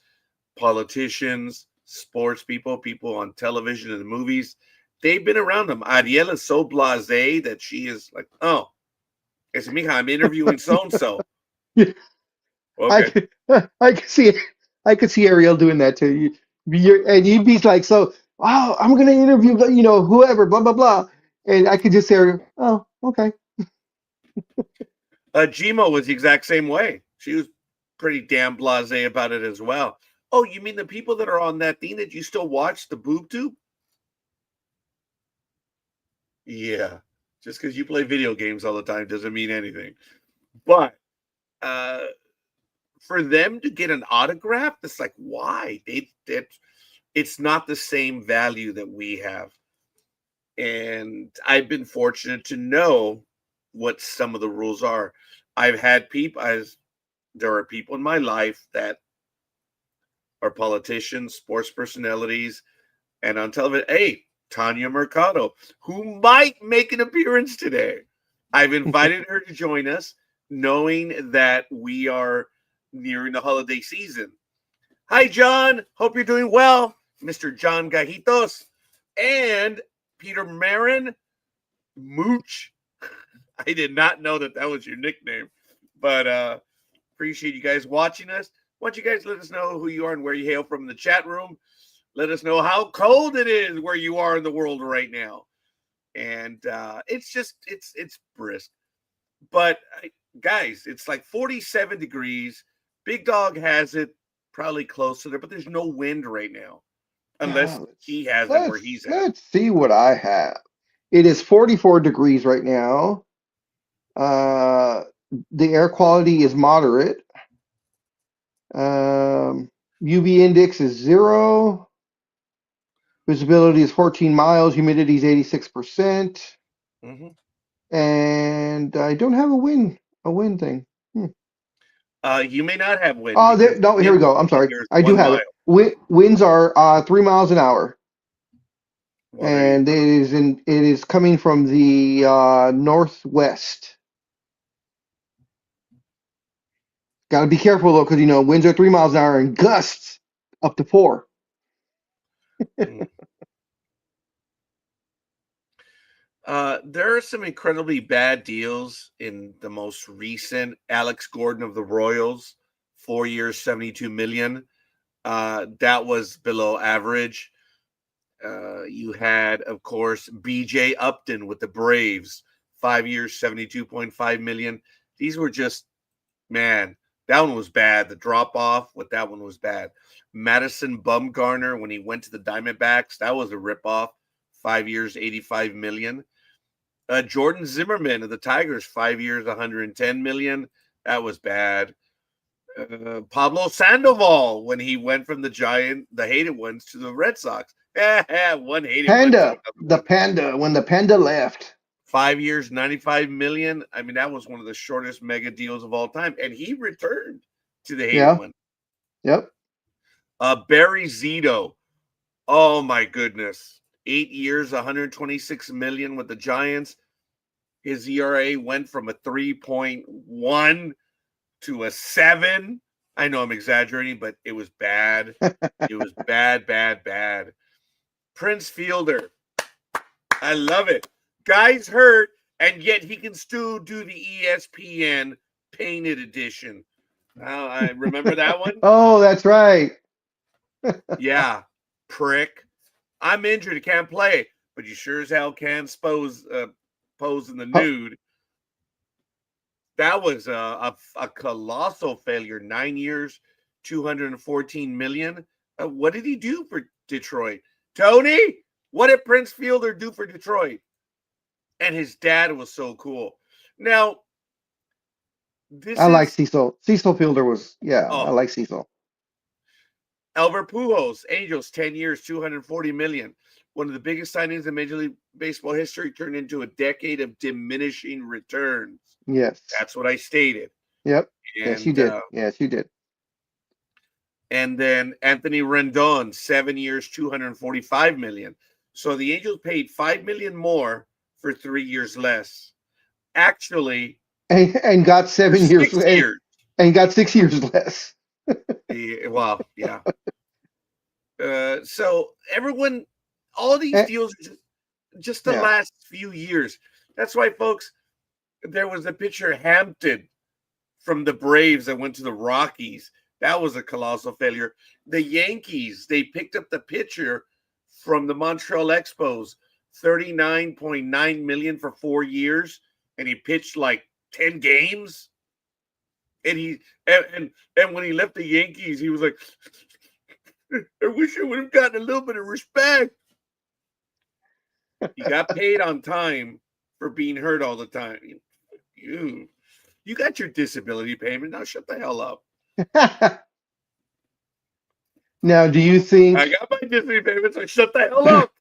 politicians, sports people, people on television and movies. They've been around them. Ariel is so blasé that she is like, oh, it's mija, I'm interviewing so and so. Yeah, I Okay. could, I could see I could see Ariel doing that to you. And you'd be like, so, oh, I'm gonna interview, whoever, blah blah blah, and I could just say, oh, okay. Gmo was the exact same way. She was pretty damn blasé about it as well. Oh, you mean the people that are on that thing that you still watch, the boob tube? Yeah. Just because you play video games all the time doesn't mean anything. But uh, for them to get an autograph, it's like, why? It's not the same value that we have. And I've been fortunate to know what some of the rules are. I've had people, as there are people in my life that are politicians, sports personalities, and on television. Hey, Tanya Mercado, who might make an appearance today. I've invited her to join us, knowing that we are nearing the holiday season. Hi, John. Hope you're doing well, Mr. John Gajitos and Peter Marin Mooch. I did not know that was your nickname, but appreciate you guys watching us. Why don't you guys let us know who you are and where you hail from in the chat room? Let us know how cold it is where you are in the world right now. And it's brisk. But guys, it's like 47 degrees. Big Dog has it probably close to there, but there's no wind right now. Unless he has it where he's at. Let's see what I have. It is 44 degrees right now. The air quality is moderate. UV index is 0. Visibility is 14 miles. Humidity is 86%. Mm-hmm. And I don't have a wind thing. You may not have wind. Oh, no, here we go. I'm sorry. I do have it. Winds are 3 miles an hour. Well, And it is coming from the northwest. Got to be careful though, because winds are 3 miles an hour and gusts up to 4. There are some incredibly bad deals in the most recent. Alex Gordon of the Royals, 4 years, 72 million. That was below average. You had, of course, BJ Upton with the Braves, 5 years, 72.5 million. These were just, man, that one was bad. The drop off with that one was bad. Madison Bumgarner, when he went to the Diamondbacks, that was a ripoff. 5 years, 85 million. Jordan Zimmerman of the Tigers, 5 years, 110 million. That was bad. Pablo Sandoval, when he went from the hated ones, to the Red Sox. One hated Panda, one. Panda, when the Panda left. 5 years, 95 million. I mean, that was one of the shortest mega deals of all time. And he returned to the hated one. Yep. Barry Zito. Oh my goodness. 8 years, 126 million with the Giants. His ERA went from a 3.1 to a 7. I know I'm exaggerating, but it was bad. It was bad, bad, bad. Prince Fielder. I love it. Guy's hurt, and yet he can still do the ESPN painted edition. I remember that one. Oh, that's right. Yeah, prick. I'm injured. I can't play, but you sure as hell can pose in the nude. That was a colossal failure. 9 years, 214 million. What did he do for Detroit? Tony, what did Prince Fielder do for Detroit? And his dad was so cool. Now, I like Cecil. Cecil Fielder was, I like Cecil. Albert Pujols, Angels, 10 years, 240 million. One of the biggest signings in Major League Baseball history, turned into a decade of diminishing returns. Yes. That's what I stated. Yep. And, yes, you did. Yes, you did. And then Anthony Rendon, 7 years, 245 million. So the Angels paid $5 million more for 3 years less. Actually, and got 7 years, 6 years. And got 6 years less. Well, yeah. So everyone, all these deals are just the last few years. That's why, folks, there was a pitcher, Hampton, from the Braves that went to the Rockies. That was a colossal failure. The Yankees, they picked up the pitcher from the Montreal Expos, $39.9 million for 4 years, and he pitched like 10 games. And when he left the Yankees, he was like, I wish I would have gotten a little bit of respect. He got paid on time for being hurt all the time. You got your disability payment. Now shut the hell up. Now, do you think I got my disability payment, so shut the hell up?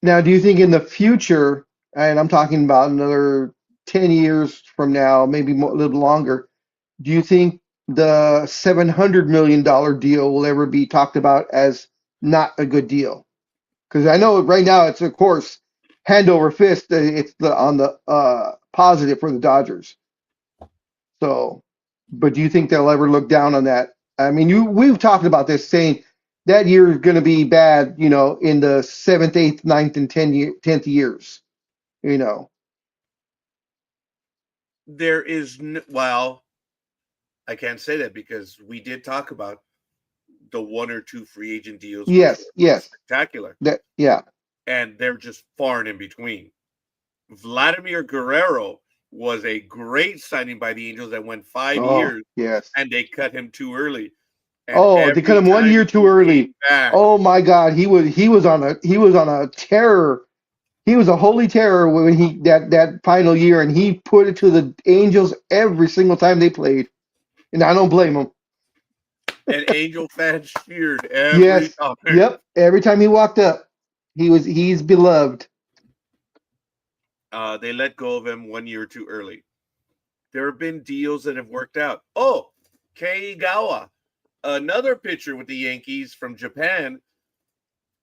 now, do you think in the future, and I'm talking about another 10 years from now, maybe a little longer, do you think the $700 million deal will ever be talked about as not a good deal? Because I know right now it's, of course, hand over fist. It's on the positive for the Dodgers. So, but do you think they'll ever look down on that? I mean, we've talked about this, saying that year is going to be bad, in the 7th, 8th, 9th, and 10th years, There is well, I can't say that because we did talk about the 1 or 2 free agent deals. Yes. Spectacular. Yeah. And they're just far and in between. Vladimir Guerrero was a great signing by the Angels that went 5 years. Yes. And they cut him too early. And they cut him 1 year too early. Oh my God, he was on a terror. He was a holy terror when that final year, and he put it to the Angels every single time they played. And I don't blame him. And Angel fans cheered every time. Yep. Every time he walked up, he's beloved. They let go of him 1 year too early. There have been deals that have worked out. Oh, Keigawa, another pitcher with the Yankees from Japan,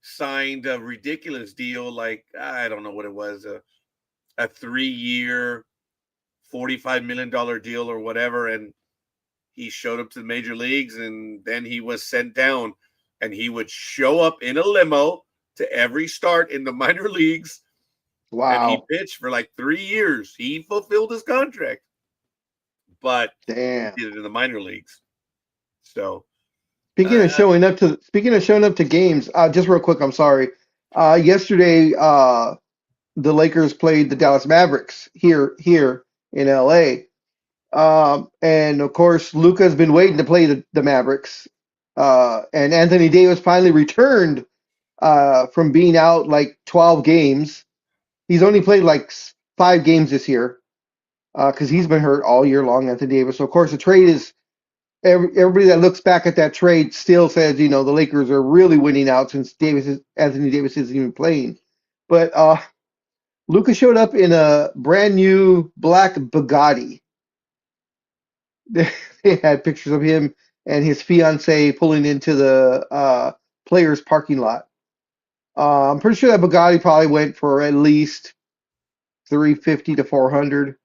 signed a ridiculous deal, like I don't know what it was, a 3-year, $45 million deal or whatever, and he showed up to the major leagues, and then he was sent down, and he would show up in a limo to every start in the minor leagues. Wow. And he pitched for like 3 years. He fulfilled his contract, but he did it in the minor leagues. So Speaking of showing up to games, just real quick, I'm sorry. Yesterday, the Lakers played the Dallas Mavericks here in LA. And of course, Luka's been waiting to play the Mavericks. And Anthony Davis finally returned from being out like 12 games. He's only played like 5 games this year because he's been hurt all year long, Anthony Davis. So of course, the trade is. Everybody that looks back at that trade still says, the Lakers are really winning out since Anthony Davis isn't even playing. But Luka showed up in a brand new black Bugatti. They had pictures of him and his fiance pulling into the players' parking lot. I'm pretty sure that Bugatti probably went for at least $350 to $400.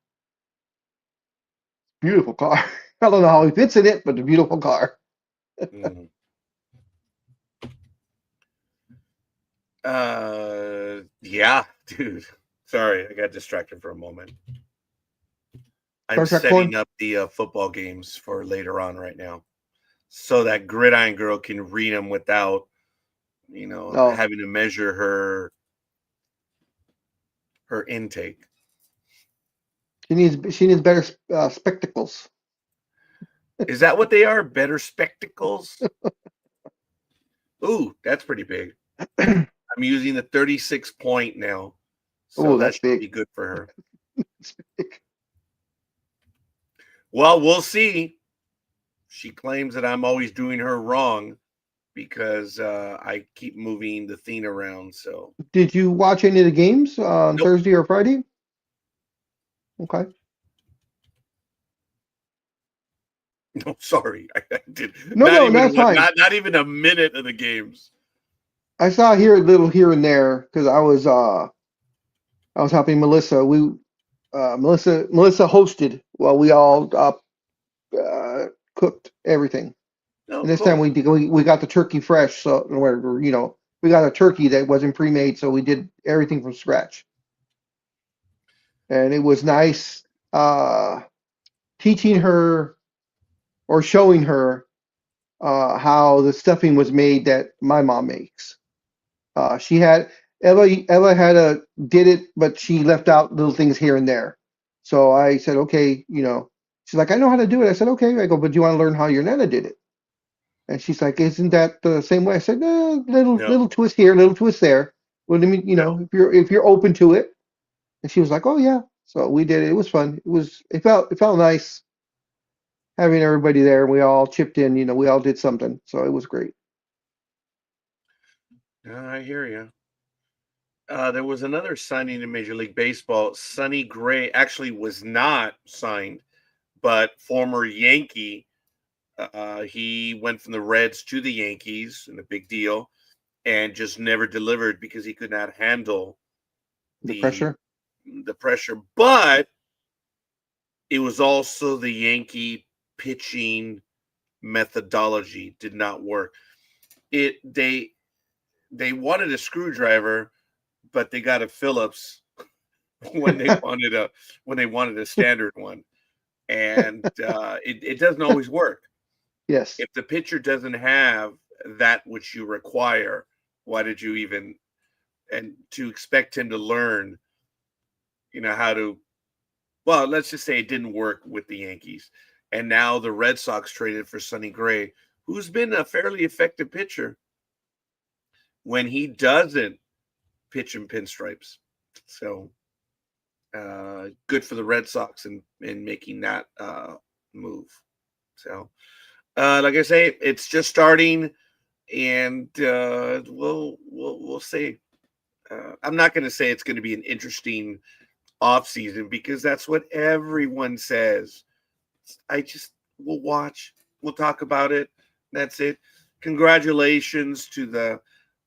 Beautiful car. I don't know how he fits in it, but a beautiful car. Yeah, dude. Sorry, I got distracted for a moment. I'm Star Trek setting porn? up the football games for later on right now, so that Gridiron Girl can read them without, having to measure her intake. She needs better spectacles. Is that what they are? Better spectacles? Ooh, that's pretty big. I'm using the 36 point now, so Oh, that that's should big. be good for her. Well, we'll see. She claims that I'm always doing her wrong because I keep moving the thing around. So, Did you watch any of the games on nope. Thursday or Friday? Okay. No, sorry, I did No, no, that's fine. not even a minute of the games. I saw here a little here and there because I was helping Melissa. Melissa hosted while we all cooked everything. Oh, And this time cool. we got the turkey fresh, so whatever, we got a turkey that wasn't pre-made, so we did everything from scratch. And it was nice teaching her or showing her how the stuffing was made that my mom makes. She had Ella had did it, but she left out little things here and there. So I said, okay, she's like, I know how to do it. I said, okay. I go, but do you want to learn how your nana did it? And she's like, isn't that the same way? I said, no, No, little twist here, little twist there. Well, I mean, no. if you're open to it. And she was like, oh yeah. So we did it. It was fun. It felt nice having everybody there. We all chipped in. We all did something. So it was great. I hear you. There was another signing in Major League Baseball. Sonny Gray actually was not signed, but former Yankee. He went from the Reds to the Yankees, and a big deal, and just never delivered because he could not handle The the pressure. the pressure. But it was also the Yankee pitching methodology did not work. It they wanted a screwdriver, but they got a Phillips when they wanted a standard one, and it doesn't always work. Yes. If the pitcher doesn't have that which you require, why did you even and to expect him to learn, how to well, let's just say it didn't work with the Yankees. And now the Red Sox traded for Sonny Gray, who's been a fairly effective pitcher when he doesn't pitch in pinstripes. So good for the Red Sox in making that move. So like I say, it's just starting, and we'll see. I'm not going to say it's going to be an interesting off season because that's what everyone says. I just we'll watch, we'll talk about it. That's it. Congratulations to the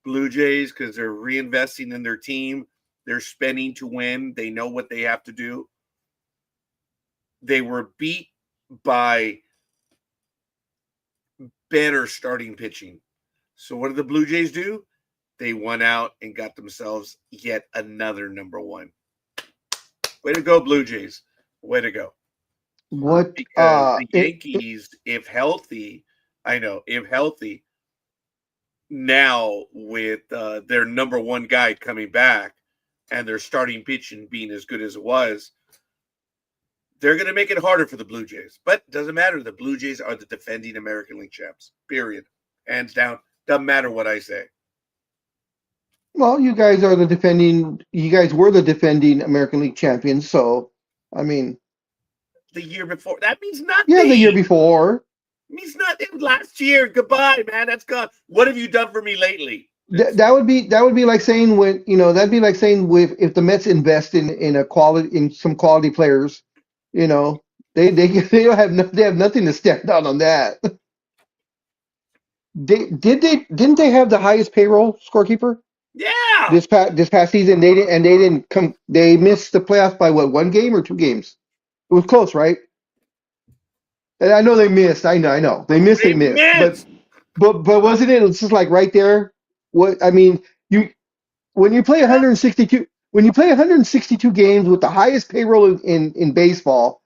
Blue Jays because they're reinvesting in their team. They're spending to win. They know what they have to do. They were beat by better starting pitching. So what did the Blue Jays do? They went out and got themselves yet another number one. Way to go, Blue Jays. Way to go. What Because the Yankees, if healthy, now with their number one guy coming back and their starting pitching being as good as it was, they're going to make it harder for the Blue Jays. But it doesn't matter. The Blue Jays are the defending American League champs, period. Hands down. Doesn't matter what I say. Well, you guys were the defending American League champions, so I mean, The year before, that means yeah, the year nothing. before. It means nothing. Last year, goodbye, man. That's gone. What have you done for me lately? That would be like saying that'd be like saying with if the Mets invest in some quality players, you know, they don't have they have nothing to stand out on that. Didn't they have the highest payroll scorekeeper Yeah. this past season? They didn't come. They missed the playoffs by what, one game or two games? It was close, right? And I know they missed. I know they They missed, but missed. wasn't it? It's just like right there. What I mean, you when you play 162 when you play 162 games with the highest payroll in baseball,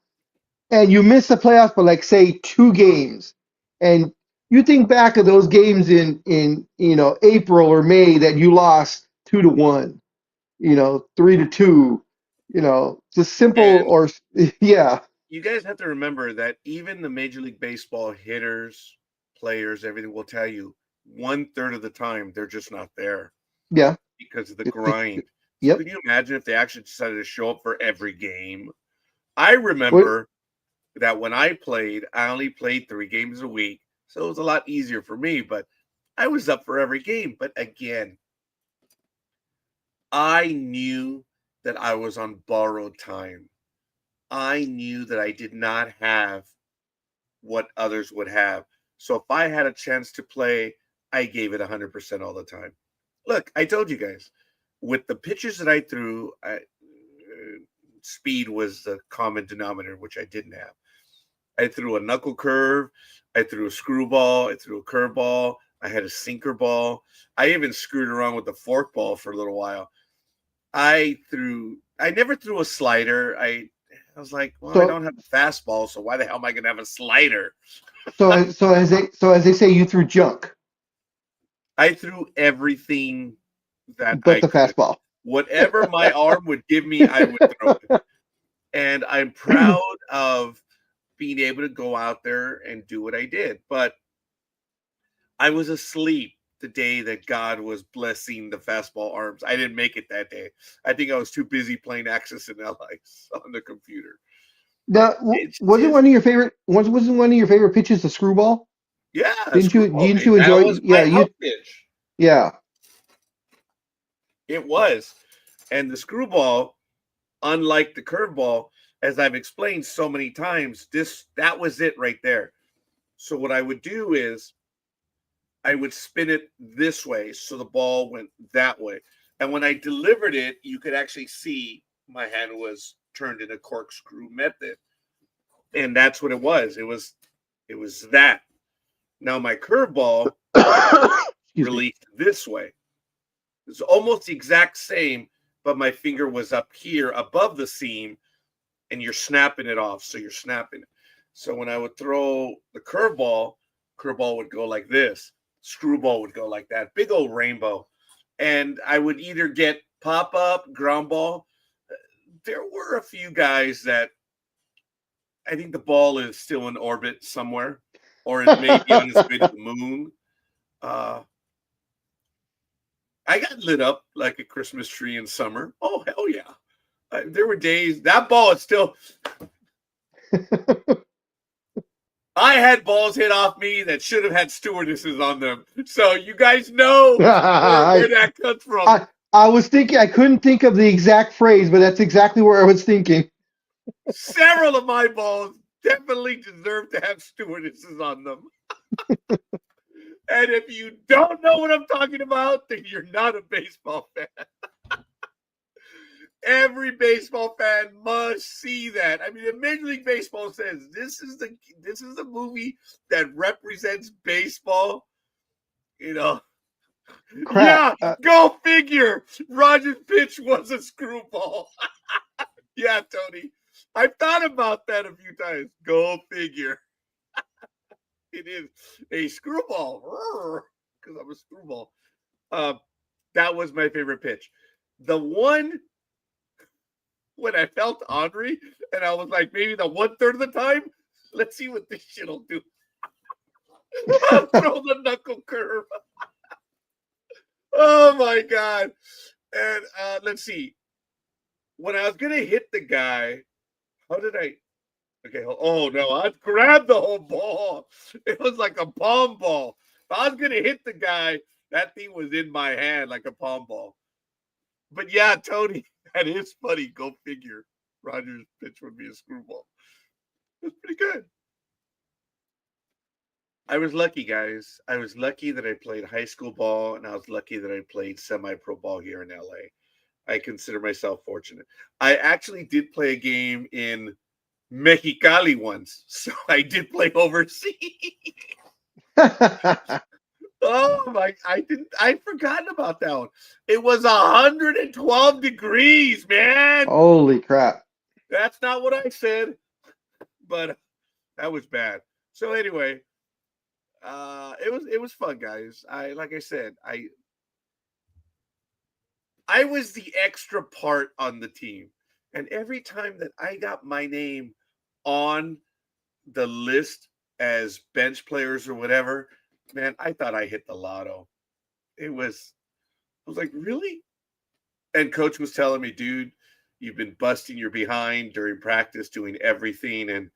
and you miss the playoffs by like say two games, and you think back of those games in April or May that you lost 2-1, 3-2, just simple And or yeah. you guys have to remember that even the Major League Baseball hitters, players, everything will tell you 1/3 of the time they're just not there Yeah. because of the It- it- grind. So yep. could you imagine if they actually decided to show up for every game? I What? remember that when I played, I only played 3 games a week. So it was a lot easier for me, but I was up for every game. But again, I knew that I was on borrowed time. I knew that I did not have what others would have. So if I had a chance to play, I gave it 100% all the time. Look, I told you guys, with the pitches that I threw, speed was the common denominator, which I didn't have. I threw a knuckle curve, I threw a screwball, I threw a curveball, I had a sinker ball. I even screwed around with the fork ball for a little while. I never threw a slider. I was like, well, I So don't have a fastball, so why the hell am I gonna have a slider? so as they say, you threw junk, I threw everything that but I the could. fastball. Whatever my arm would give me, I would throw it. And I'm proud of being able to go out there and do what I did. But I was asleep the day that God was blessing the fastball arms. I didn't make it that day. I think I was too busy playing Access and Allies on the computer. Now, It's wasn't just, one of your favorite wasn't one of your favorite pitches the screwball? yeah, a Didn't you screwball. didn't you That enjoy? was Yeah, my out you pitch. yeah. It was. And the screwball, unlike the curveball, as I've explained so many times, that was it right there. So what I would do is I would spin it this way so the ball went that way. And when I delivered it, you could actually see my hand was turned in a corkscrew method. And that's what it was. It was that. Now my curveball Excuse me. released this way. It's almost the exact same, but my finger was up here above the seam and you're snapping it off. So you're snapping it. So when I would throw the curveball would go like this. Screwball would go like that. Big old rainbow. And I would either get pop up, ground ball. There were a few guys that I think the ball is still in orbit somewhere, or it may be on its way to the moon. Uh, I got lit up like a Christmas tree in summer. Oh, hell yeah. There were days that ball is still. I had balls hit off me that should have had stewardesses on them. So you guys know where I, that comes from. I was thinking I couldn't think of the exact phrase, but that's exactly where I was thinking. Several of my balls definitely deserve to have stewardesses on them. And if you don't know what I'm talking about, then you're not a baseball fan. Every baseball fan must see that. I mean, if Major League Baseball says this is the movie that represents baseball, you know. Crap. Yeah, go figure. Roger's pitch was a screwball. Yeah, Tony. I've thought about that a few times. Go figure. It is a screwball. Because I'm a screwball. Uh, that was my favorite pitch. The one when I felt ornery and I was like, maybe the 1/3 of the time, let's see what this shit will do. I'll throw the knuckle curve. Oh my God. And let's see. When I was going to hit the guy, how did I? Okay. Oh no, I grabbed the whole ball. It was like a palm ball. If I was going to hit the guy, that thing was in my hand like a palm ball. But yeah, Tony, that is funny. Go figure. Rogers' pitch would be a screwball. It was pretty good. I was lucky, guys. I was lucky that I played high school ball, and I was lucky that I played semi-pro ball here in LA. I consider myself fortunate. I actually did play a game in Mexicali once, so I did play overseas. Oh my! I'd forgotten about that one. It was 112 degrees, man. Holy crap. That's not what I said, but that was bad. So anyway, it was fun, guys. Like I said, I was the extra part on the team, and every time that I got my name on the list as bench players or whatever, man, I thought I hit the lotto. I was like, really? And coach was telling me, dude, you've been busting your behind during practice, doing everything. And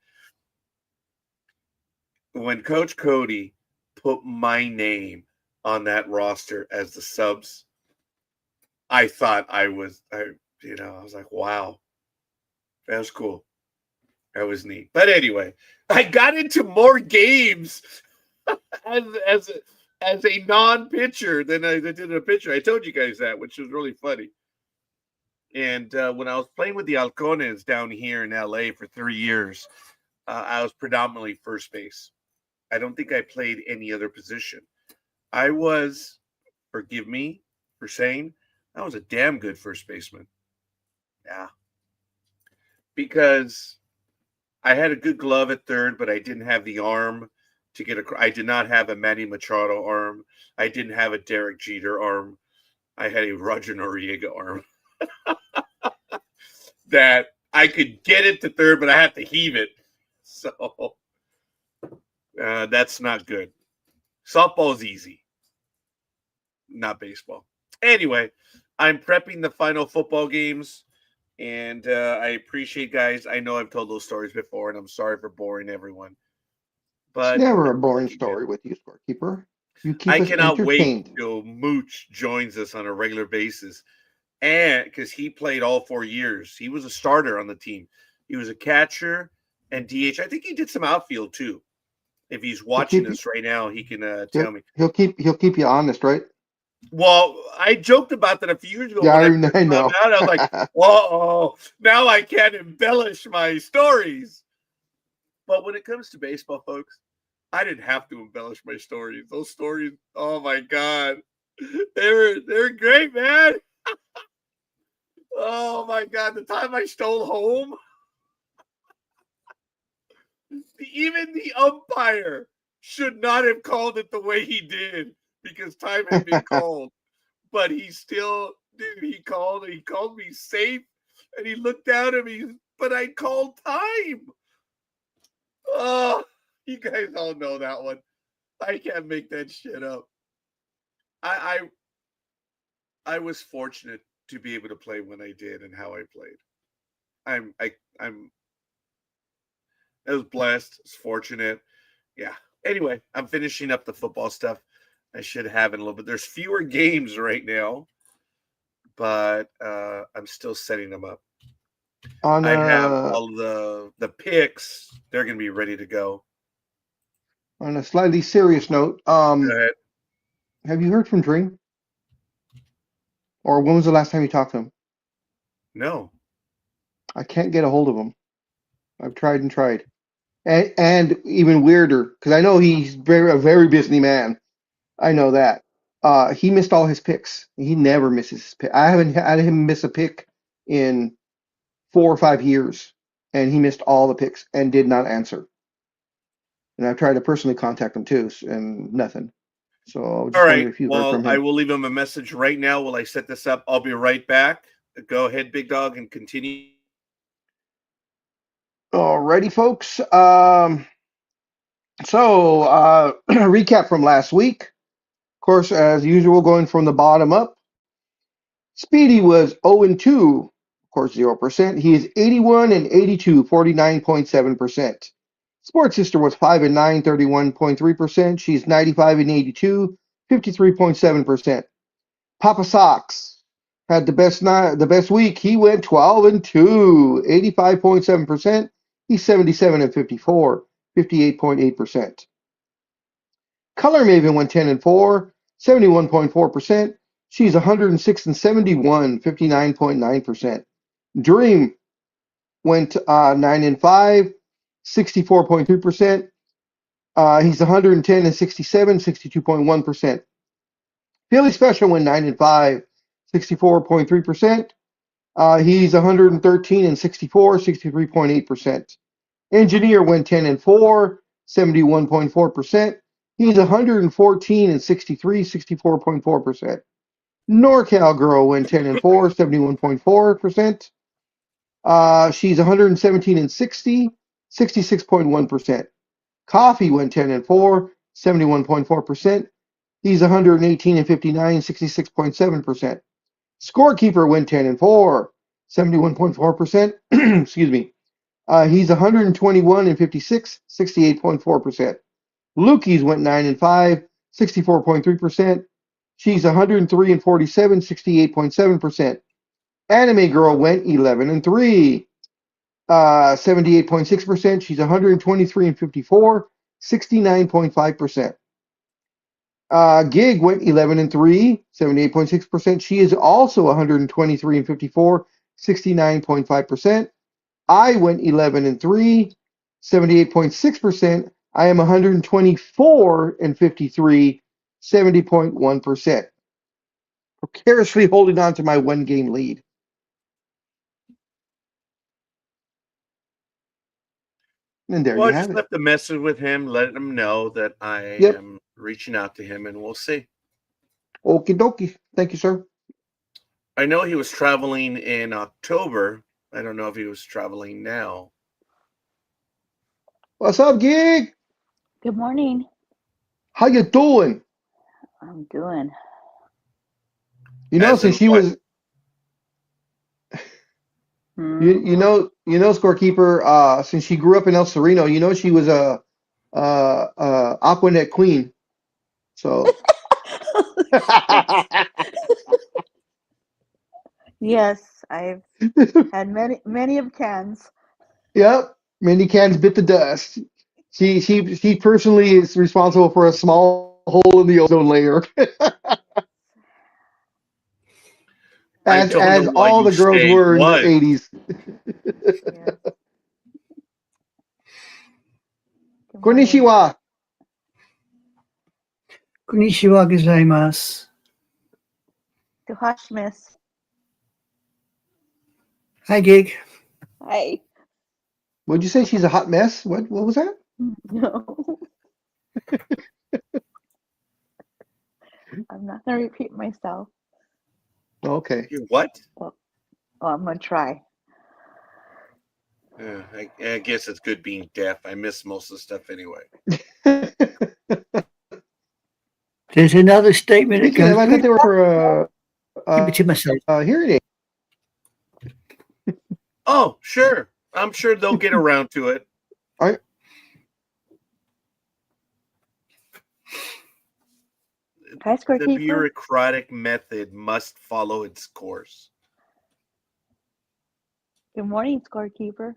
when Coach Cody put my name on that roster as the subs, I thought I was like, wow, that was cool. That was neat. But anyway, I got into more games as a non-pitcher than I did a pitcher. I told you guys that, which was really funny. And when I was playing with the Halcones down here in LA for 3 years, I was predominantly first base. I don't think I played any other position. I was, forgive me for saying, I was a damn good first baseman. Yeah. Because I had a good glove at third, but I didn't have the arm to get across. I did not have a Manny Machado arm. I didn't have a Derek Jeter arm. I had a Roger Noriega arm. That I could get it to third, but I had to heave it. So that's not good. Softball's easy, not baseball. Anyway, I'm prepping the final football games, and I appreciate guys. I know I've told those stories before, and I'm sorry for boring everyone. But It's never a boring story with you, scorekeeper. You keep I us cannot wait entertained. till Mooch joins us on a regular basis. And because he played all 4 years, he was a starter on the team. He was a catcher and DH. I think he did some outfield too. If he's watching us right now, he can tell me. He'll keep you honest, right? Well, I joked about that a few years ago. Yeah, when I know. Out, I was like, "Whoa!" Now I can't embellish my stories. But when it comes to baseball, folks, I didn't have to embellish my stories. Those stories, oh my god, they're great, man. Oh my god, the time I stole home. Even the umpire should not have called it the way he did because time had been called. But he still, dude, he called me safe, and he looked down at me, but I called time. Oh, you guys all know that one. I can't make that shit up. I was fortunate to be able to play when I did and how I played. I was blessed. It's fortunate. Yeah. Anyway, I'm finishing up the football stuff. I should have in a little bit. There's fewer games right now, but I'm still setting them up. On I have all the picks. They're going to be ready to go. On a slightly serious note, Go ahead. have you heard from Dream? Or when was the last time you talked to him? No. I can't get a hold of him. I've tried and tried. And even weirder, because I know he's a very busy man. I know that. He missed all his picks. He never misses his pick. I haven't had him miss a pick in 4 or 5 years, and he missed all the picks and did not answer. And I've tried to personally contact him too, and nothing. So I was just wondering if you heard from him. I will leave him a message right now while I set this up. I'll be right back. Go ahead, Big Dog, and continue. Alrighty, folks. Recap from last week. Of course, as usual, going from the bottom up. Speedy was 0-2, of course, 0%. He is 81-82, 49.7%. Sports Sister was 5-9, 31.3%. She's 95-82, 53.7%. Papa Sox had the best week. He went 12-2, 85.7%. He's 77-54, 58.8%. Color Maven went 10-4, 71.4%. She's 106-71, 59.9%. Dream went 9-5, 64.3%. He's 110-67, 62.1%. Philly Special went 9-5, 64.3%. He's 113-64, 63.8%. Engineer went 10-4, 71.4%. He's 114-63, 64.4%. NorCal Girl went 10-4, 71.4%. She's 117-60, 66.1%. Coffee went 10 and 4, 71.4%. He's 118 and 59, 66.7%. Scorekeeper went 10 and 4, 71.4%. Excuse me. He's 121 and 56, 68.4%. Lukey's went 9 and 5, 64.3%. She's 103 and 47, 68.7%. Anime Girl went 11 and 3, 78.6%. She's 123 and 54, 69.5%. Gig went 11 and 3, 78.6%. She is also 123 and 54, 69.5%. I went 11 and 3, 78.6%. I am 124 and 53, 70.1%. Precariously holding on to my one game lead. And there Well, you I have just it. left a message with him, letting him know that I Yep. am reaching out to him, and we'll see. Okie dokie. Thank you, sir. I know he was traveling in October. I don't know if he was traveling now. What's up, Gig? Good morning. How you doing? I'm doing. You know, As in since she what? was, Hmm. you know, scorekeeper. Since she grew up in El Sereno, you know, she was a Aquanet queen. So, Yes, I've had many of cans. yep. Many cans bit the dust. She personally is responsible for a small hole in the ozone layer, I as don't know why all you the girls say were in the was. 80s. Yes. Good morning. Konnichiwa. こんにちはございます。 To Hush Miss. Hi, Gig. Hi. Would you say she's a hot mess? What was that? No. I'm not gonna repeat myself. Okay. You what? Well, I'm gonna try. I guess it's good being deaf. I miss most of the stuff anyway. There's another statement that Speaking of, goes I thought they were for keep it to myself. hearing aid. Oh, sure. I'm sure they'll get around to it. Hi, The Scorekeeper. bureaucratic method must follow its course. Good morning, Scorekeeper.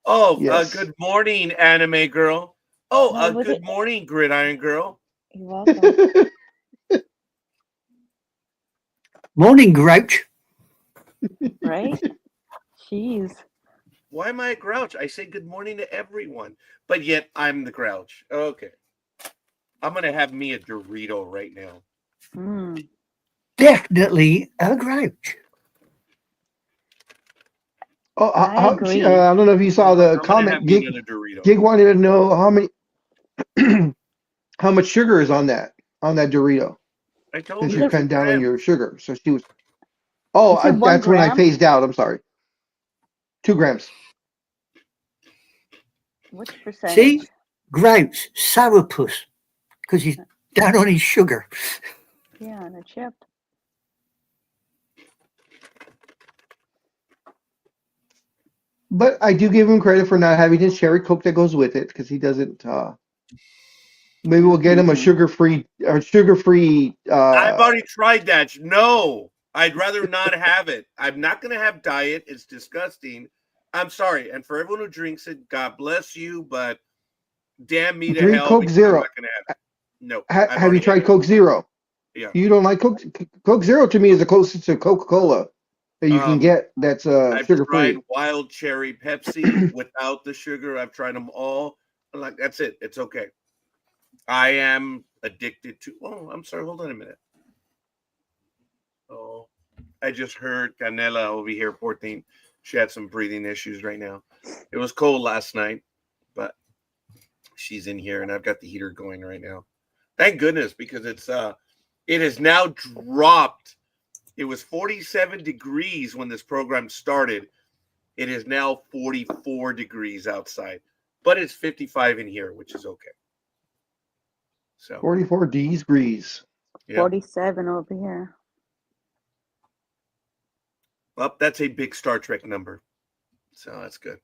Oh, Yes. good morning, anime girl. Oh, No, was good it- morning, gridiron girl. You're welcome. Morning, Grouch. Right? Jeez. Why am I a grouch? I say good morning to everyone, but yet I'm the grouch. Okay. I'm going to have me a Dorito right now. Mm. Definitely a Grouch. Oh, I agree. I don't know if you saw the I'm going to comment. have me another Dorito. Gig wanted to know how much sugar is on that Dorito. I told Since you. you're 2 cutting down on grams. your sugar, so she was. Oh, You said 1 that's when I gram? phased out. I'm sorry. 2 grams. What's the percentage? See? Grouch, sourpuss, because he's down on his sugar. Yeah, on a chip. But I do give him credit for not having his cherry coke that goes with it because he doesn't. Maybe we'll get him a sugar-free. I've already tried that. No, I'd rather not have it. I'm not going to have diet. It's disgusting. I'm sorry. And for everyone who drinks it, God bless you, but damn me to Drink hell. Coke because Zero. I'm not going to have it. No. I've Have you already tried had it. Coke Zero? Yeah. You don't like Coke? Coke Zero to me is the closest to Coca-Cola that you can get that's I've sugar-free. tried wild cherry Pepsi without the sugar. I've tried them all. I'm like, that's it. It's okay. I am addicted to. Oh, I'm sorry. Hold on a minute. Oh, I just heard Canela over here, 14. She had some breathing issues right now. It was cold last night, but she's in here and I've got the heater going right now. Thank goodness, because it has now dropped. It was 47 degrees when this program started. It is now 44 degrees outside. but it's 55 in here, which is okay. So 44 degrees. yeah. 47 over here. Well, that's a big Star Trek number. So that's good.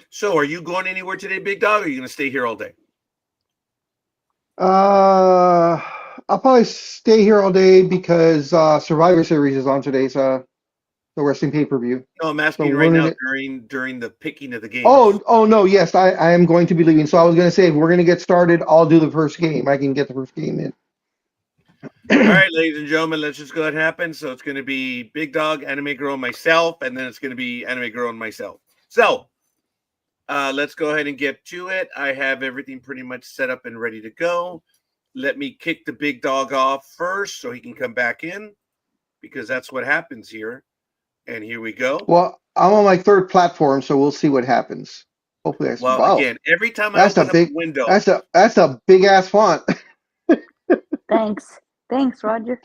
So are you going anywhere today, Big Dog, or are you going to stay here all day? I'll probably stay here all day because Survivor Series is on today's the wrestling pay-per-view. No, I'm asking So right now we're during the picking of the games. Oh no, yes, I am going to be leaving. So I was going to say, if we're going to get started, I'll do the first game. I can get the first game in. All right, ladies and gentlemen, let's just go ahead and happen. So it's going to be Big Dog, Anime Girl, and myself, and then it's going to be Anime Girl and myself. So let's go ahead and get to it. I have everything pretty much set up and ready to go. Let me kick the Big Dog off first so he can come back in, because that's what happens here. And here we go. Well, I'm on my third platform, so we'll see what happens. Hopefully, Again, every time I open up a window, that's a big ass font. Thanks, Roger.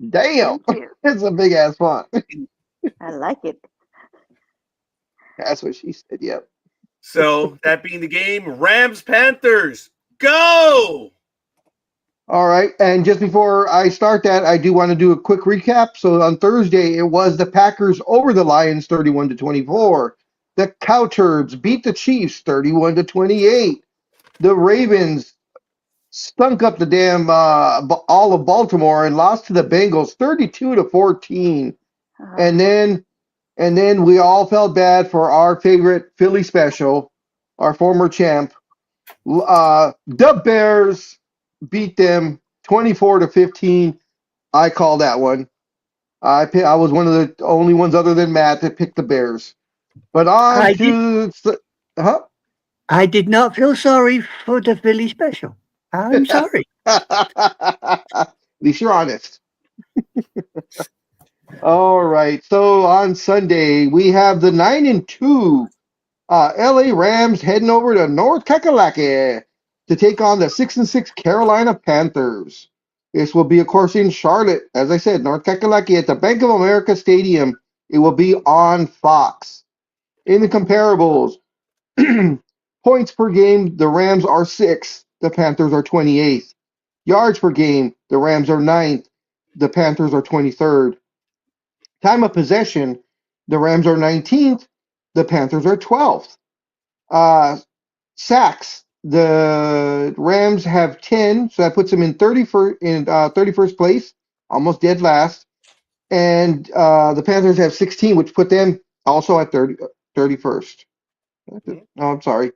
Damn, Thank you. it's a big ass font. I like it. That's what she said. Yep. So that being the game, Rams Panthers, go! All right, and just before I start that, I do want to do a quick recap. So on Thursday, it was the Packers over the Lions, 31-24. The Cowturds beat the Chiefs, 31-28. The Ravens stunk up the damn all of Baltimore and lost to the Bengals, 32-14. And then we all felt bad for our favorite Philly special, our former champ. The Bears beat them 24-15. I call that one. I was one of the only ones other than Matt that picked the Bears. But I did not feel sorry for the Philly special. I'm sorry. At least you're honest. All right. So on Sunday, we have the 9-2 LA Rams heading over to North Kakalaki to take on the 6-6 Carolina Panthers. This will be, of course, in Charlotte. As I said, North Kakalaki at the Bank of America Stadium. It will be on Fox. In the comparables, points per game, the Rams are 6th. The Panthers are 28th. Yards per game, the Rams are 9th. The Panthers are 23rd. Time of possession, the Rams are 19th. The Panthers are 12th. Sacks, the Rams have 10, so that puts them in 31st place, almost dead last. And the Panthers have 16, which put them also at 31st. Oh, I'm sorry.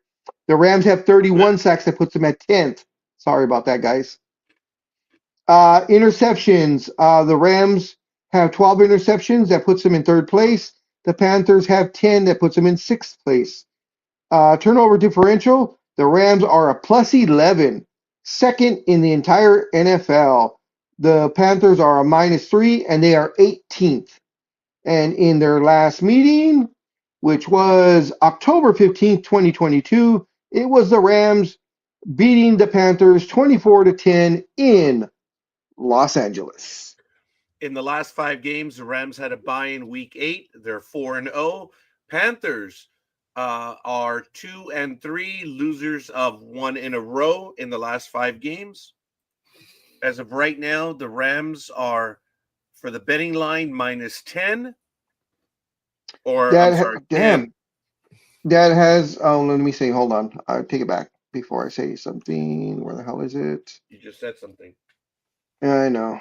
The Rams have 31 sacks, that puts them at 10th. Sorry about that, guys. Interceptions, the Rams have 12 interceptions, that puts them in 3rd place. The Panthers have 10, that puts them in 6th place. Turnover differential, the Rams are a +11, 2nd in the entire NFL. The Panthers are a -3, and they are 18th. And in their last meeting, which was October 15th, 2022, it was the Rams beating the Panthers 24-10 in Los Angeles. In the last 5 games, the Rams had a bye in week 8. They're 4-0. Panthers are 2-3, losers of 1 in a row in the last 5 games. As of right now, the Rams are, for the betting line, -10. Or That, I'm sorry, damn. 10. That has, let me see. Hold on. I'll take it back before I say something. Where the hell is it? You just said something. Yeah, I know.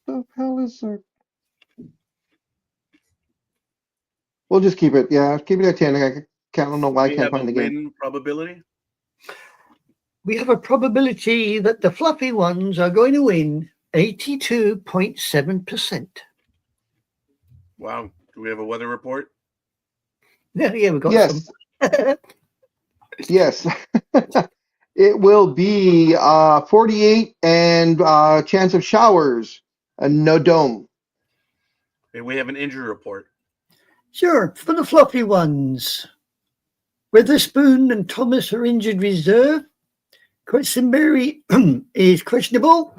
The hell is it? We'll just keep it. Yeah, keep it at 10. I don't know why I can't find the game. Win probability? We have a probability that the fluffy ones are going to win 82.7%. Wow. Do we have a weather report? Yeah, we got Yes. some. Yes. It will be 48 and chance of showers. No dome. And we have an injury report. Sure, for the fluffy ones. Witherspoon and Thomas are injured reserve. Questenberry is questionable.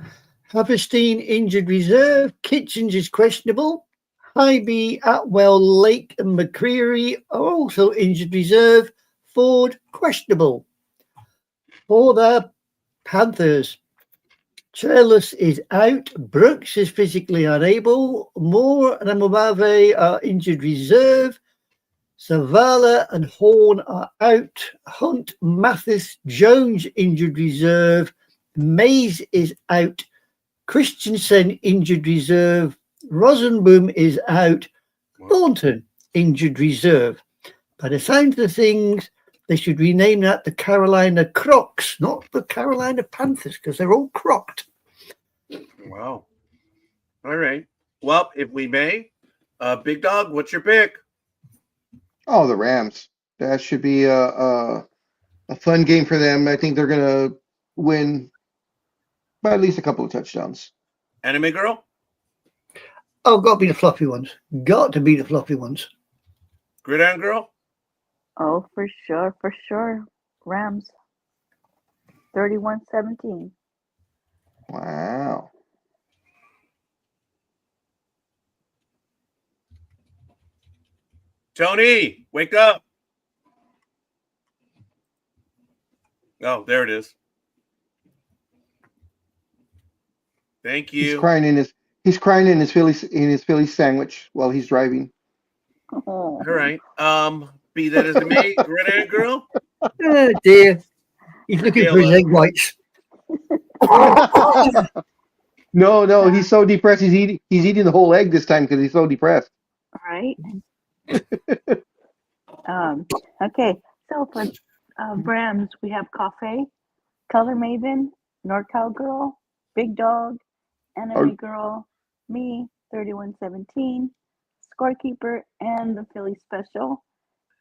Haverstein injured reserve. Kitchens is questionable. Hybe, Atwell, Lake and McCreary are also injured reserve. Ford questionable. For the Panthers, Trellis is out. Brooks is physically unable. Moore and Amobave are injured reserve. Zavala and Horn are out. Hunt, Mathis, Jones injured reserve. Mays is out. Christensen injured reserve. Rosenboom is out. Thornton injured reserve. By the sound of things, they should rename that the Carolina Crocs, not the Carolina Panthers, because they're all crocked. Wow. All right. Well, if we may, Big Dog, what's your pick? Oh, the Rams. That should be a fun game for them. I think they're gonna win by at least a couple of touchdowns. Anime Girl? Oh, got to be the fluffy ones. Got to be the fluffy ones. Gridiron Girl? Oh, for sure. Rams. 31-17. Wow. Tony, wake up. Oh, there it is. Thank you. He's crying in his Philly sandwich while he's driving. Oh. All right. Be that as it may, Gridiron Girl? Oh, dear. He's looking for his egg whites. No, he's so depressed. He's eating the whole egg this time because he's so depressed. Right. Okay. So for Rams, we have Cafe, Color Maven, NorCal Girl, Big Dog, Anime Girl, me, 31-17, Scorekeeper, and the Philly Special.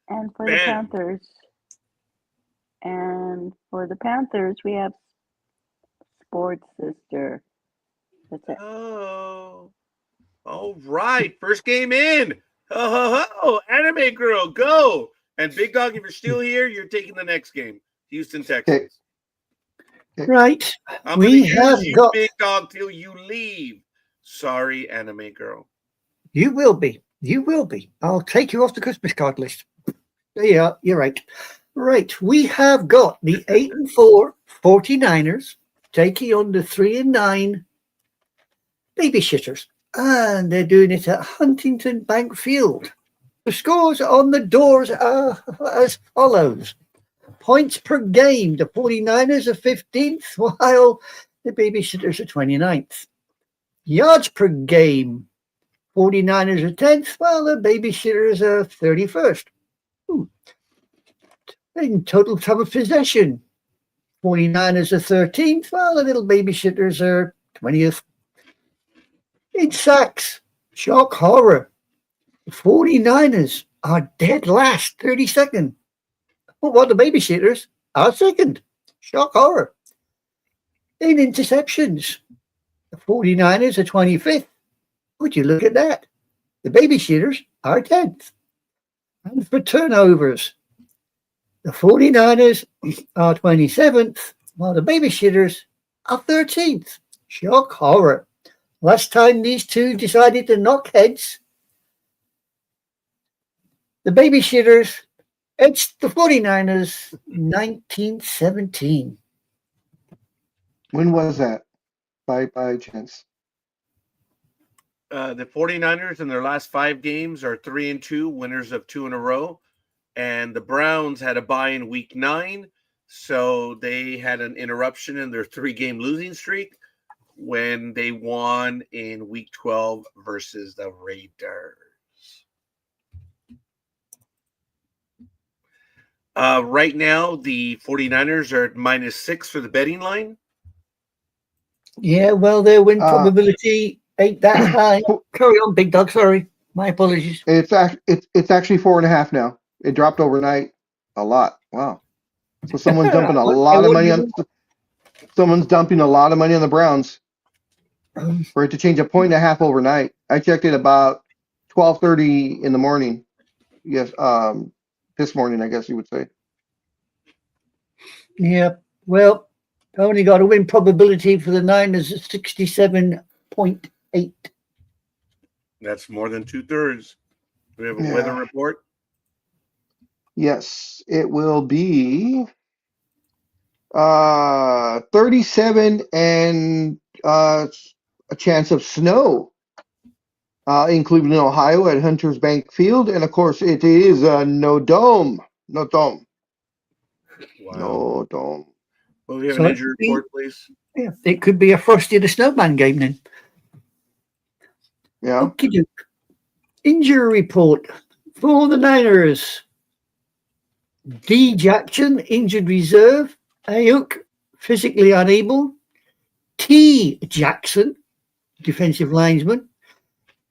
And for the Panthers, we have Sports Sister. That's it. Oh, all right. First game in. Oh, Anime Girl, go. And Big Dog, if you're still here, you're taking the next game. Houston, Texans. Okay. Right. I'm going to use you, Big Dog, till you leave. Sorry, Anime Girl. You will be. I'll take you off the Christmas card list. Yeah, you're right. Right. We have got the 8-4 49ers taking on the 3-9 Babyshitters. And they're doing it at Huntington Bank Field. The scores on the doors are as follows. Points per game, the 49ers are 15th, while the Babyshitters are 29th. Yards per game, 49ers are 10th, while the Babyshitters are 31st. In total time of possession, 49ers are 13th, while the little Babyshitters are 20th. In sacks, shock horror, the 49ers are dead last, 32nd. While the Babyshitters are second. Shock horror. In interceptions, the 49ers are 25th. Would you look at that? The Babyshitters are 10th. And for turnovers, the 49ers are 27th, while the Babyshitters are 13th. Shock horror. Last time these two decided to knock heads, the Babyshitters edged the 49ers 1917. When was that? By chance? The 49ers in their last 5 games are 3-2, winners of 2 in a row. And the Browns had a bye in week 9, so they had an interruption in their 3-game losing streak when they won in week 12 versus the Raiders. Right now, the 49ers are at -6 for the betting line. Yeah, well, their win probability ain't that high. Carry on, Big Dog. Sorry. My apologies. It's actually 4.5 now. It dropped overnight a lot. Wow. So someone's dumping a lot of money on. Someone's dumping a lot of money on the Browns for it to change 1.5 overnight. I checked it about 12:30 in the morning. Yes, this morning, I guess you would say. Yeah. Well, Only got a win probability for the Niners at 67.8. That's more than 2/3. We have a Yeah. weather report. Yes, it will be 37 and a chance of snow in Cleveland, Ohio at Hunters Bank Field. And of course, it is no dome. No dome. Wow. No dome. Well, we have So an it injury could be- report, please. Yeah, it could be a Frosty the Snowman game then. Yeah. Okie doke. Injury report for the Niners. D. Jackson, injured reserve. Ayuk, physically unable. T. Jackson, defensive linesman,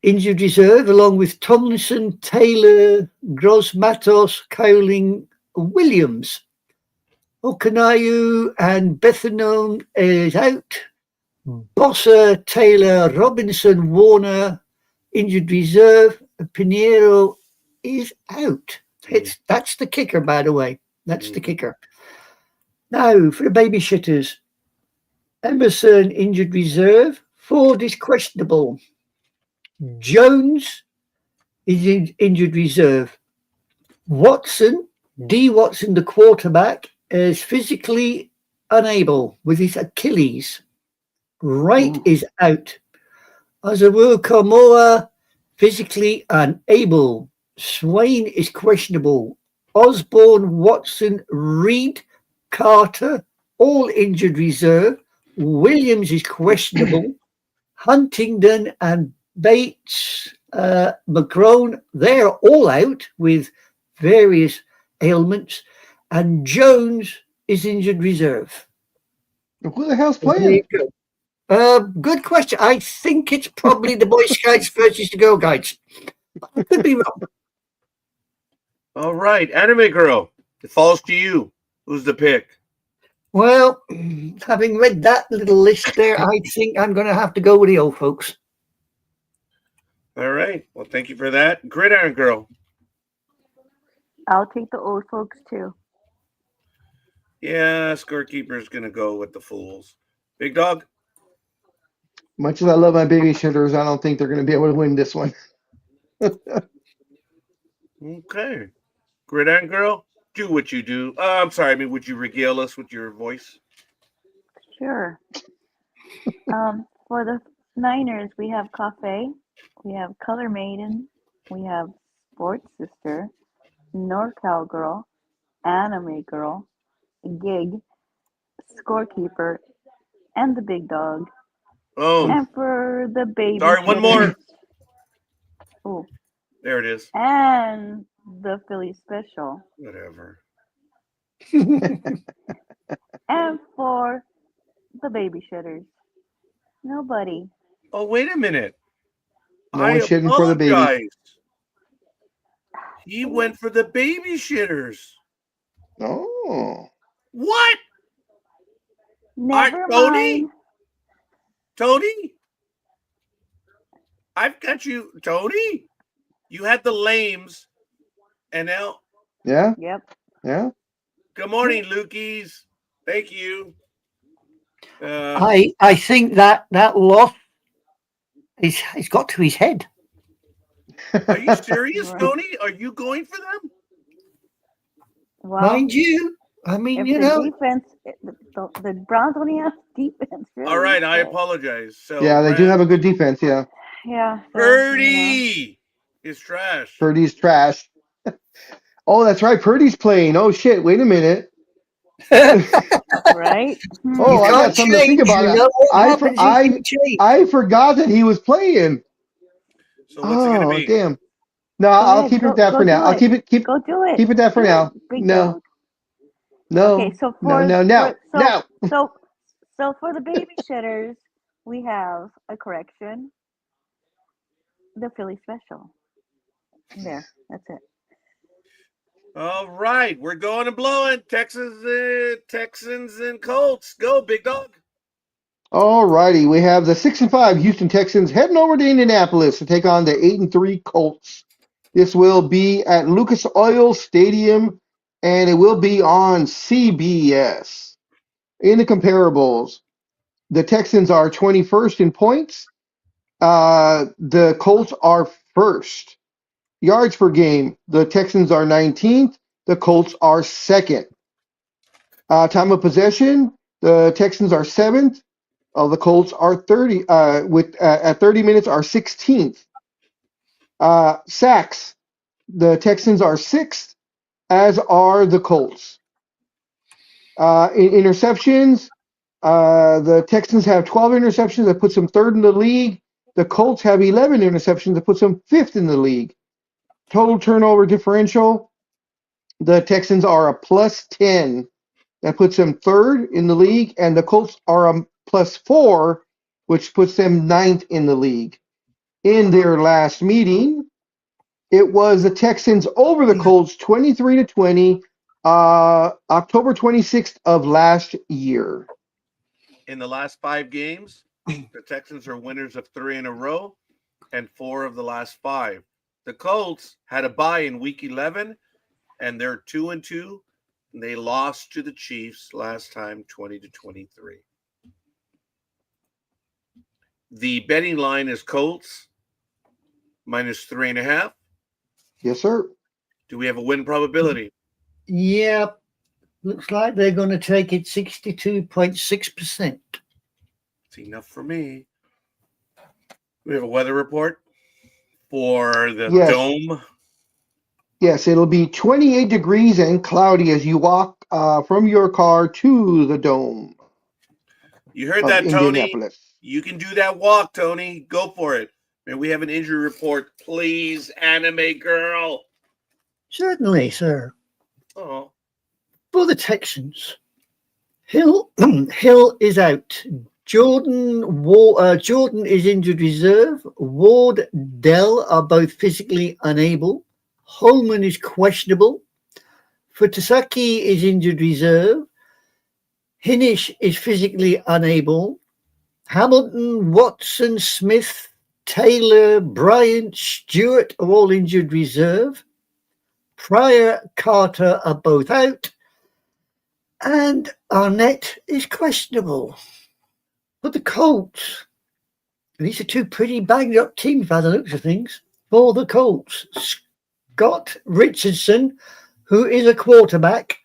injured reserve, along with Tomlinson, Taylor, Gross Matos, Cowling, Williams. Okanayu and Bethanon is out. Bossa, Taylor, Robinson, Warner, injured reserve. Pinheiro is out. That's the kicker, by the way. That's the kicker. Now, for the babysitters. Emerson, injured reserve. Ford is questionable. Jones is in injured reserve. Watson, D. Watson, the quarterback, is physically unable with his Achilles. Wright is out. Azawu Kamoa, physically unable. Swain is questionable. Osborne, Watson, Reed, Carter, all injured reserve. Williams is questionable. Huntington and Bates, McCrone, they're all out with various ailments. And Jones is injured reserve. Who the hell's There playing? you go. Good question. I think it's probably the Boy Scouts versus the Girl Guides. I could be wrong. All right, Anime Girl, it falls to you. Who's the pick? Well, having read that little list there, I think I'm going to have to go with the old folks. All right. Well, thank you for that. Gridiron Girl. I'll take the old folks too. Yeah, scorekeeper's going to go with the Fools. Big Dog? Much as I love my babysitters, I don't think they're going to be able to win this one. Okay. Gridiron Girl, do what you do. I'm sorry. I mean, would you regale us with your voice? Sure. For the Niners, we have Cafe, we have Color Maiden, we have Sports Sister, NorCal Girl, Anime Girl, Gig, Scorekeeper, and the Big Dog. Oh, And for the baby. sorry, one more. Oh, There it is. and the Philly Special. Whatever. And for the babysitters, nobody. Oh, wait a minute. No one's shitting for the baby. apologize. He went for the babysitters. Oh. What? Never Tony? mind. Tony? I've got you, Tony. You had the lames, and now. Yeah? Yep. Yeah? Good morning, Lukies. Thank you. I think that loss it's got to his head. Are you serious, Right. Tony? Are you going for them? Well, Mind you, I mean, if you the know, defense, the Browns only have defense. Really, All right, I so, apologize. So Yeah, they do have a good defense, yeah. Yeah. So, Purdy is trash. Purdy's trash. Oh, that's right. Purdy's playing. Oh, shit. Wait a minute. right? Oh, I got something to think about. You know what happens if you change. I forgot that he was playing. So what's it going to Oh, be? damn. No, Go I'll ahead, keep go- it that go for now. do I'll it. keep Go do it. keep it that for Do now. it, Big No. Dog. No. Okay, so for No. So for the babysitters, we have a correction. The Philly Special. There, that's it. All right, we're going and blowing. Texans and Colts. Go, Big Dog. All righty. We have the 6-5 Houston Texans heading over to Indianapolis to take on the 8-3 Colts. This will be at Lucas Oil Stadium, and it will be on CBS. In the comparables, the Texans are 21st in points. The Colts are first. Yards per game, the Texans are 19th. The Colts are second. Time of possession, the Texans are seventh. The Colts are 30 at 30 minutes are 16th. Sacks, the Texans are sixth, as are the Colts. In interceptions, the Texans have 12 interceptions. That puts them third in the league. The Colts have 11 interceptions. That puts them fifth in the league. Total turnover differential, the Texans are a plus 10. That puts them third in the league. And the Colts are a plus 4, which puts them ninth in the league. In their last meeting, it was the Texans over the Colts 23-20, October 26th of last year. In the last 5 games, the Texans are winners of 3 in a row and 4 of the last 5. The Colts had a bye in week 11, and they're 2-2. And they lost to the Chiefs last time, 20-23. The betting line is Colts minus 3.5. Yes, sir. Do we have a win probability? Yep. Looks like they're going to take it 62.6%. It's enough for me. We have a weather report for the dome. Yes, it'll be 28 degrees and cloudy as you walk from your car to the dome. You heard that, Tony? You can do that walk, Tony. Go for it. May we have an injury report, please, anime girl? Certainly, sir. Oh. For the Texans, Hill is out. Jordan is injured reserve. Ward, Dell are both physically unable. Holman is questionable. Futasaki is injured reserve. Hinish is physically unable. Hamilton, Watson, Smith, Taylor, Bryant, Stewart are all injured reserve. Pryor, Carter are both out. And Arnett is questionable. But the Colts, these are 2 pretty banged up teams by the looks of things. For the Colts, Scott Richardson, who is a quarterback,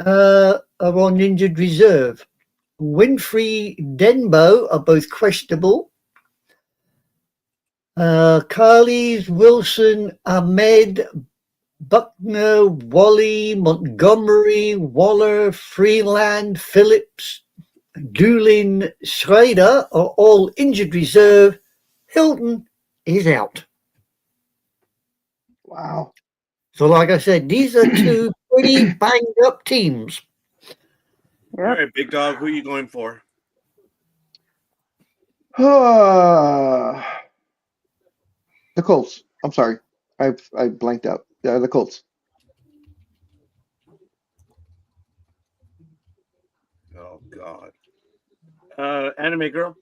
are on injured reserve. Winfrey, Denbo are both questionable. Carles, Wilson, Ahmed, Buckner, Wally, Montgomery, Waller, Freeland, Phillips, Doolin, Schrader are all injured reserve. Hilton is out. Wow. So like I said, these are 2 pretty banged up teams. All right, big dog, who are you going for? The Colts. I'm sorry. I blanked out. The Colts. Oh, God. Anime girl?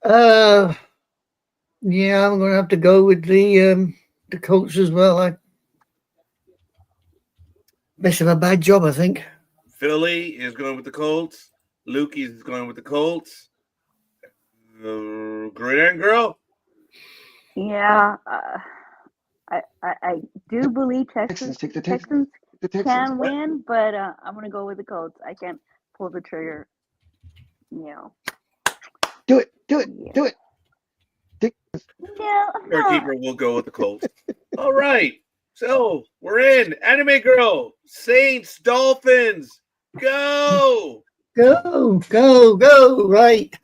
Yeah, I'm going to have to go with the Colts as well. Best of a bad job, I think. Philly is going with the Colts. Lukey is going with the Colts. Gridiron girl? Yeah, I do believe Texans can win, but I'm going to go with the Colts. I can't pull the trigger. Do it. Yeah. Keeper will go with the Colts. All right. So we're in. Anime girl. Saints, Dolphins. Go. Go. Right.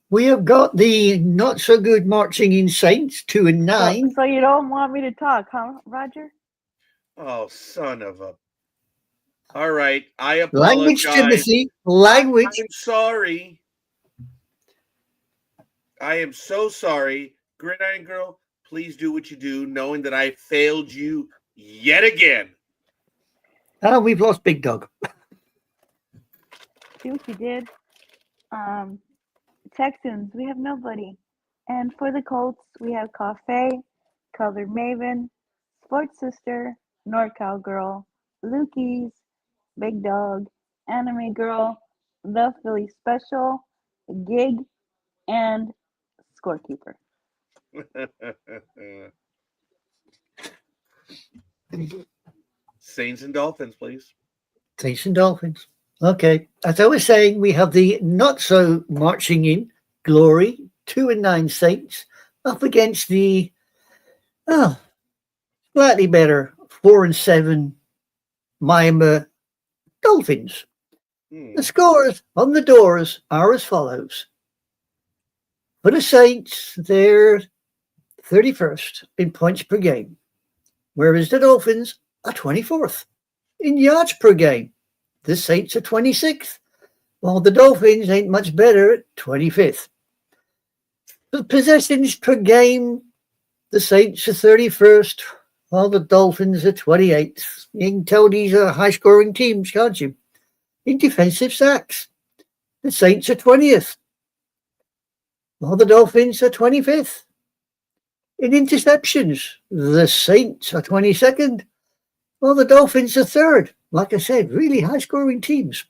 We have got the not so good marching in Saints 2-9. So you don't want me to talk, huh, Roger? Oh, son of a. All right. I apologize. Language, Timothy. Language. I'm sorry. I am so sorry. Gridiron girl, please do what you do, knowing that I failed you yet again. We've lost Big Dog. See what you did? Texans, we have nobody. And for the Colts, we have Cafe, Color Maven, Sports Sister, NorCal Girl, Lukey's, Big Dog, Anime Girl, the Philly Special, Gig, and Scorekeeper. Saints and Dolphins, please. Saints and Dolphins. Okay. As I was saying, we have the not so marching in glory, 2-9 Saints, up against the slightly better 4-7 Miami Dolphins. The scores on the doors are as follows. For the Saints, they're 31st in points per game, whereas the Dolphins are 24th in yards per game. The Saints are 26th, while the Dolphins ain't much better at 25th. The possessions per game, the Saints are 31st, while the Dolphins are 28th. You can tell these are high-scoring teams, can't you? In defensive sacks, the Saints are 20th, while the Dolphins are 25th. In interceptions, the Saints are 22nd, while the Dolphins are 3rd. Like I said, really high-scoring teams.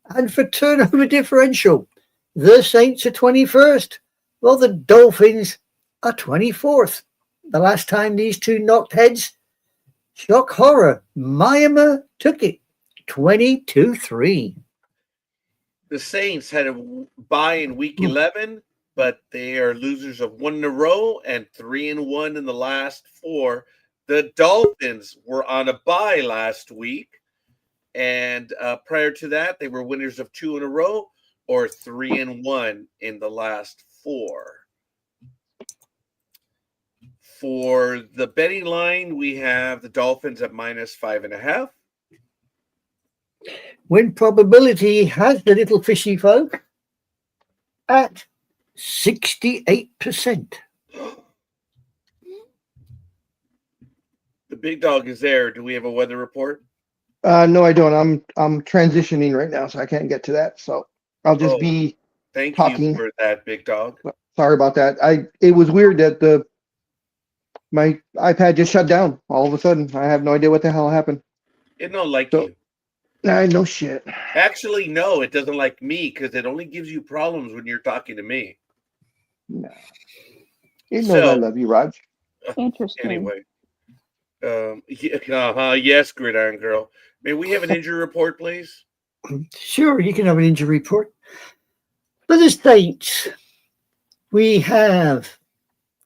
And for turnover differential, the Saints are 21st, while the Dolphins are 24th. The last time these two knocked heads, shock horror, Miami took it 22-3. The Saints had a bye in week 11, but they are losers of 1 in a row and 3-1 in the last 4. The Dolphins were on a bye last week, and prior to that, they were winners of 2 in a row or 3-1 in the last 4. For the betting line, we have the Dolphins at -5.5. Win probability has the little fishy folk at 68%. The big dog is there. Do we have a weather report? No, I don't. I'm transitioning right now, so I can't get to that. So I'll just be Thank talking. you for that, big dog. Sorry about that. It was weird that my iPad just shut down all of a sudden. I have no idea what the hell happened. It don't like So- you. No shit. Actually, no, it doesn't like me because it only gives you problems when you're talking to me. No. It knows I love you, Raj. Interesting. Anyway, yes, Gridiron Girl. May we have an injury report, please? Sure, you can have an injury report. For the Saints, we have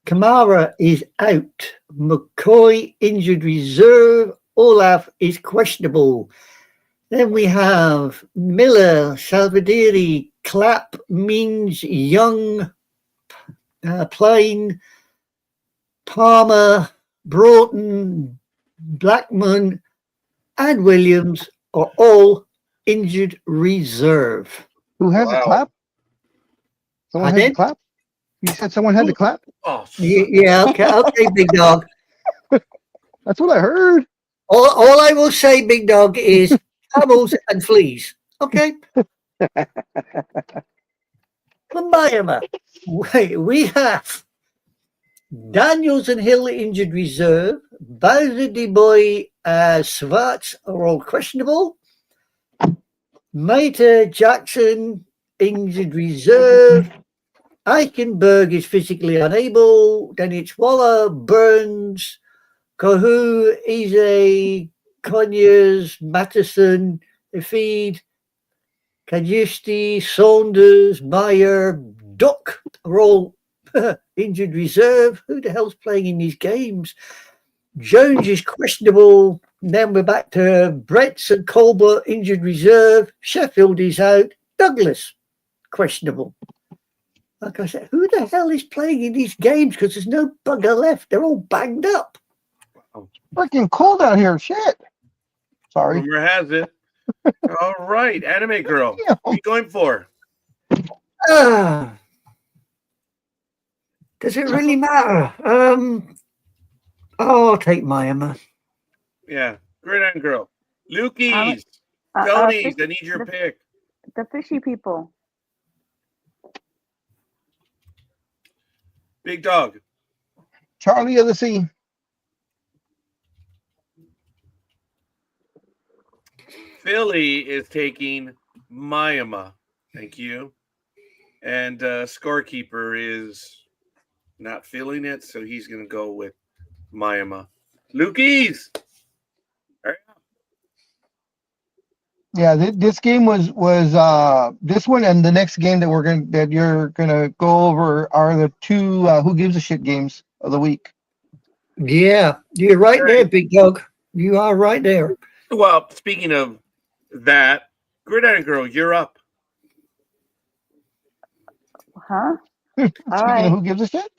Kamara is out. McCoy injured reserve. Olaf is questionable. Then we have Miller, Salvadiri, Clapp, Means, Young, Plain, Palmer, Broughton, Blackman, and Williams are all injured reserve. Who has a Wow. clap? Someone has a Pardon? clap? You said someone had to clap? Oh, Yeah, okay, big dog. That's what I heard. All I will say, big dog, is camels and fleas. Okay? For Miami, we have Daniels and Hill injured reserve. Bowser, DeBoy, Schwartz are all questionable. Mater, Jackson, injured reserve. Eichenberg is physically unable. Then it's Waller, Burns, Kahu, Eze, Conyers, Mattison, Feed, Kajusti, Saunders, Meyer, Duck are all injured reserve. Who the hell's playing in these games? Jones is questionable. Then we're back to Bretts and Colbert, injured reserve. Sheffield is out. Douglas, questionable. Like I said, who the hell is playing in these games? Because there's no bugger left. They're all banged up. Freaking cold out here. Shit. Sorry. rumor has it. All right, Anime Girl. What are you going for? Does it really matter? I'll take Miami. Yeah, Gridiron Girl. Lukey's. Uh, Tony's, fish- I need your the- pick. The fishy people. Big dog. Charlie of the Sea. Philly is taking Miami. Thank you. And scorekeeper is not feeling it, so he's going to go with Miami. Lukey's. Yeah, this game was this one and the next game that you're gonna go over are the two who gives a shit games of the week. Yeah, you're right there, big dog. You are right there. Well, speaking of that, Gridiron Girl, you're up. Huh? Speaking right. of who gives a shit.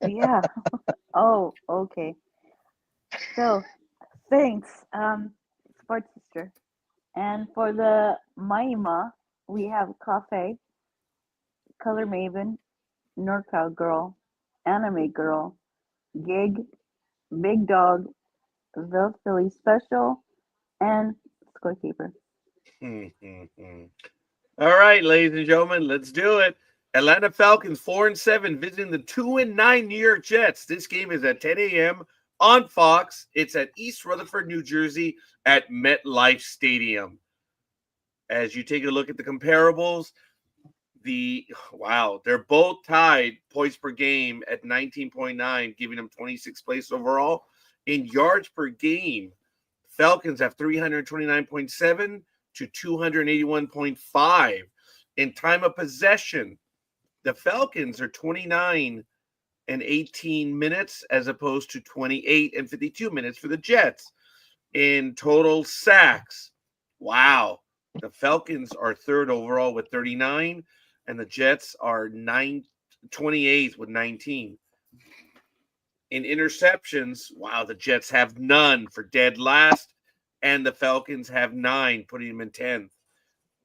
Yeah. Oh, okay. So, thanks, Sports Sister. And for the Maima, we have Cafe, Color Maven, NorCal Girl, Anime Girl, Gig, Big Dog, The Philly Special, and Scorekeeper. All right, ladies and gentlemen, let's do it. Atlanta Falcons 4-7 visiting the 2-9 New York Jets. This game is at 10 a.m. on Fox. It's at East Rutherford, New Jersey at MetLife Stadium. As you take a look at the comparables, they're both tied points per game at 19.9, giving them 26th place overall. In yards per game, Falcons have 329.7 to 281.5. In time of possession, the Falcons are 29 and 18 minutes as opposed to 28 and 52 minutes for the Jets. In total sacks, wow, the Falcons are third overall with 39, and the Jets are 28th with 19. In interceptions, wow, the Jets have none for dead last, and the Falcons have 9, putting them in 10th.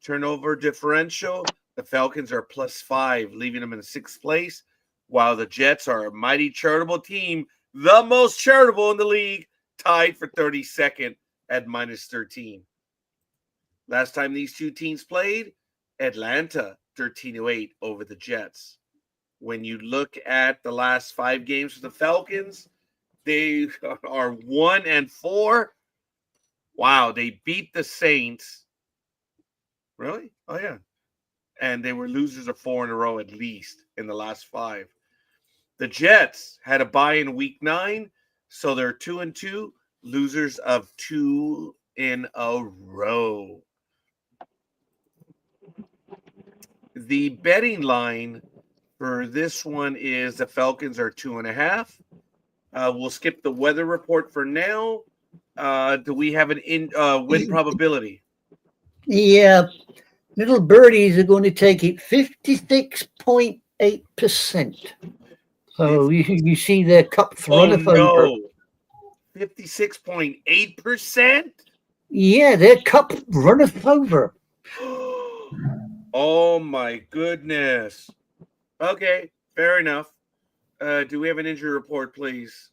Turnover differential, the Falcons are +5, leaving them in 6th place, while the Jets are a mighty charitable team, the most charitable in the league, tied for 32nd at -13. Last time these two teams played, Atlanta 13-8 over the Jets. When you look at the last 5 games for the Falcons, they are 1-4. Wow, they beat the Saints. Really? Oh, yeah. And they were losers of 4 in a row at least in the last 5. The Jets had a bye in week 9, so they're 2-2, losers of 2 in a row. The betting line for this one is the Falcons are 2.5. We'll skip the weather report for now. Do we have an win probability? Yeah, little birdies are going to take it 56.8%. So you see their cup runneth over. No. 56.8%? Yeah, their cup runneth over. Oh my goodness. Okay, fair enough. Do we have an injury report, please?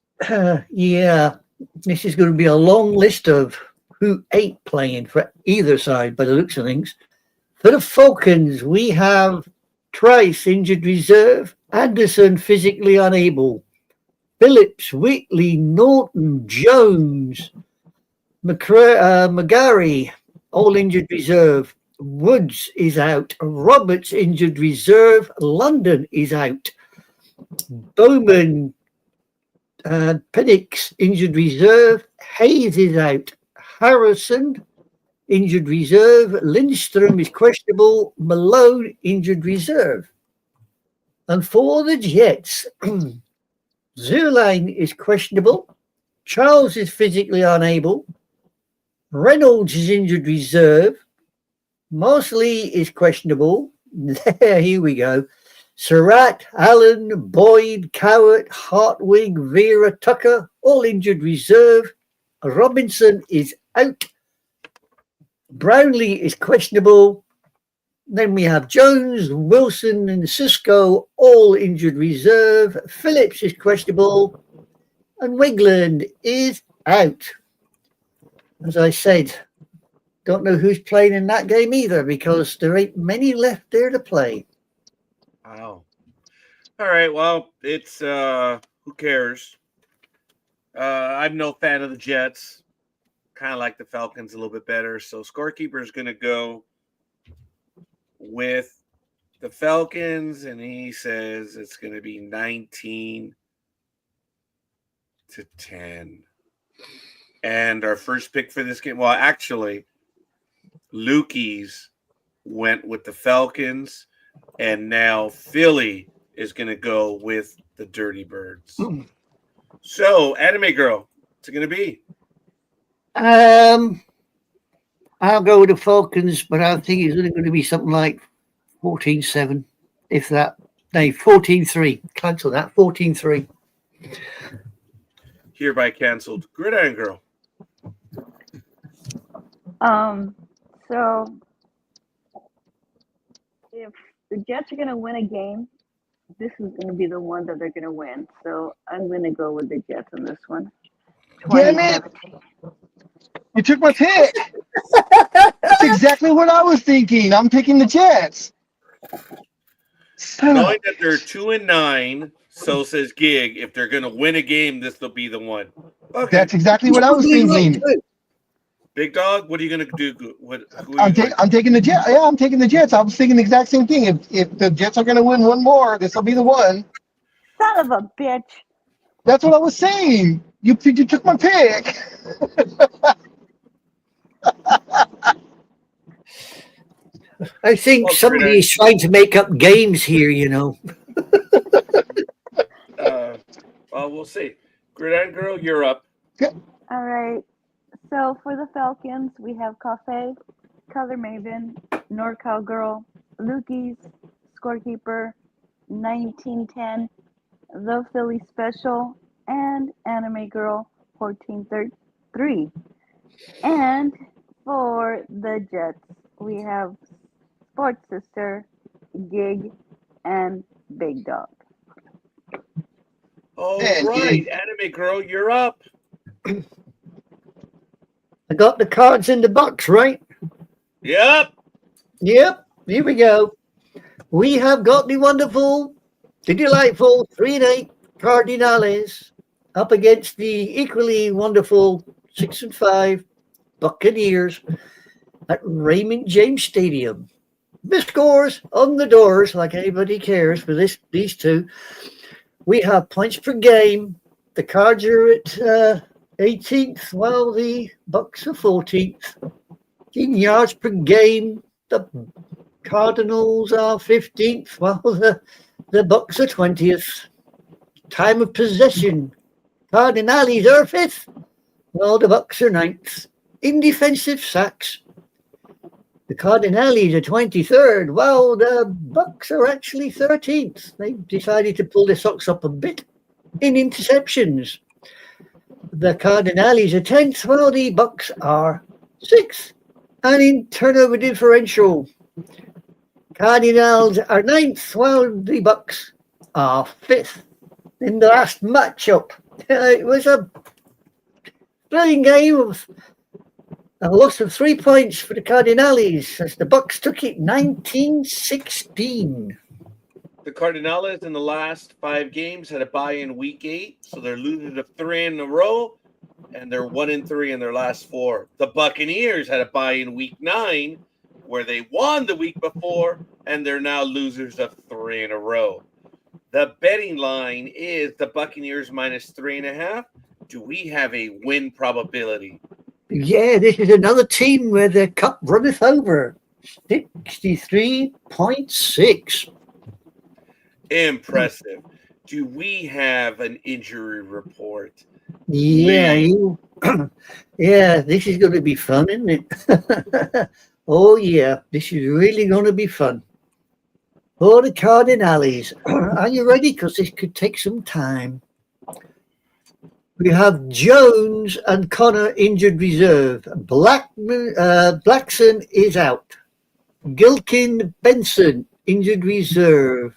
Yeah, this is going to be a long list of who ain't playing for either side by the looks of things. For the Falcons, we have Trice, injured reserve, Anderson, physically unable, Phillips, Whitley, Norton, Jones, McGarry, all injured reserve. Woods is out. Roberts, injured reserve. London is out. Bowman, Penix, injured reserve. Hayes is out. Harrison, injured reserve. Lindstrom is questionable. Malone, injured reserve. And for the Jets, Zerline is questionable. Charles is physically unable. Reynolds is injured reserve. Mosley is questionable. Here we go. Surratt, Allen, Boyd, Cowart, Hartwig, Vera, Tucker, all injured reserve. Robinson is out. Brownlee is questionable. Then we have Jones, Wilson, and Cisco, all injured reserve. Phillips is questionable. And Wigland is out. As I said, don't know who's playing in that game either because there ain't many left there to play. Wow. All right. Well, it's who cares? I'm no fan of the Jets. Kind of like the Falcons a little bit better. So scorekeeper is going to go with the Falcons, and he says it's going to be 19-10. And our first pick for this game, well, actually, Lukey's went with the Falcons, and now Philly is going to go with the Dirty Birds. So, Anime Girl, what's it going to be? I'll go with the Falcons, but I think it's only going to be something like 14-7, if that. No, 14-3. Cancel that. 14-3. Hereby canceled. Gridiron Girl. So if the Jets are going to win a game, this is going to be the one that they're going to win. So I'm going to go with the Jets on this one. Damn it! You took my pick. That's exactly what I was thinking. I'm picking the Jets. Knowing that they're 2-9, so says Gig. If they're going to win a game, this will be the one. Okay. That's exactly what I was thinking. Big Dog, what are you going to do? I'm taking the Jets. Yeah, I'm taking the Jets. I was thinking the exact same thing. If the Jets are going to win one more, this will be the one. Son of a bitch. That's what I was saying. You took my pick. I think somebody is trying to make up games here, you know. Well, we'll see. Gridiron Girl, you're up. All right. So for the Falcons, we have Cafe, Color Maven, NorCal Girl, Lukey's, Scorekeeper, 1910, The Philly Special, and Anime Girl, 14-3. And for the Jets, we have Sports Sister, Gig, and Big Dog. All right, Anime Girl, you're up. I got the cards in the box, right? Yep. Yep. Here we go. We have got the wonderful, the delightful 3-8 Cardinals up against the equally wonderful 6-5 Buccaneers at Raymond James Stadium. The scores on the doors, like anybody cares for these two. We have points per game. The Cards are at 18th, while the Bucks are 14th. In yards per game, the Cardinals are 15th, while the Bucks are 20th. Time of possession, Cardinals are 5th, while the Bucks are 9th. In defensive sacks, the Cardinals are 23rd, while the Bucks are actually 13th. They've decided to pull their socks up a bit. In interceptions, the Cardinals are 10th, while the Bucks are 6th. And in turnover differential, Cardinals are 9th, while the Bucks are 5th. In the last matchup, it was a thrilling game of a loss of 3 points for the Cardinals as the Bucks took it 19-16. The Cardinals in the last 5 games had a bye in week 8, so they're losing to 3 in a row, and they're 1-3 in their last 4. The Buccaneers had a bye in week 9, where they won the week before, and they're now losers of 3 in a row. The betting line is the Buccaneers minus 3.5. Do we have a win probability? Yeah, this is another team where the cup runneth over. 63.6. Impressive. Do we have an injury report? Yeah, yeah, this is going to be fun, isn't it? Oh, yeah, this is really going to be fun. For the Cardinals, are you ready? Because this could take some time. We have Jones and Connor injured reserve. Blackson is out. Gilkin Benson injured reserve.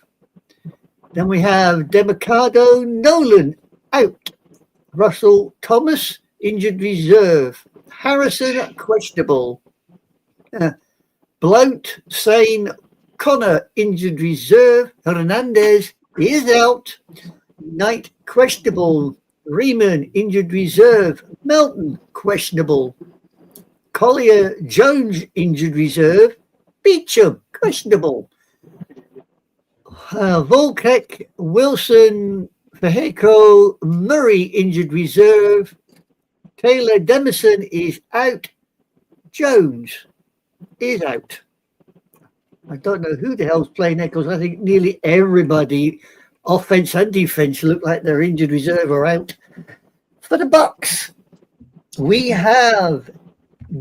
Then we have Demicado Nolan out. Russell Thomas injured reserve. Harrison questionable. Blount Sane Connor injured reserve. Hernandez is out. Knight questionable. Riemann injured reserve. Melton questionable. Collier Jones injured reserve. Beecham questionable. Volkek, Wilson, Faheco, Murray injured reserve. Taylor Demison is out. Jones is out. I don't know who the hell's playing there because I think nearly everybody, offense and defense, look like they're injured reserve or out. For the Bucks, we have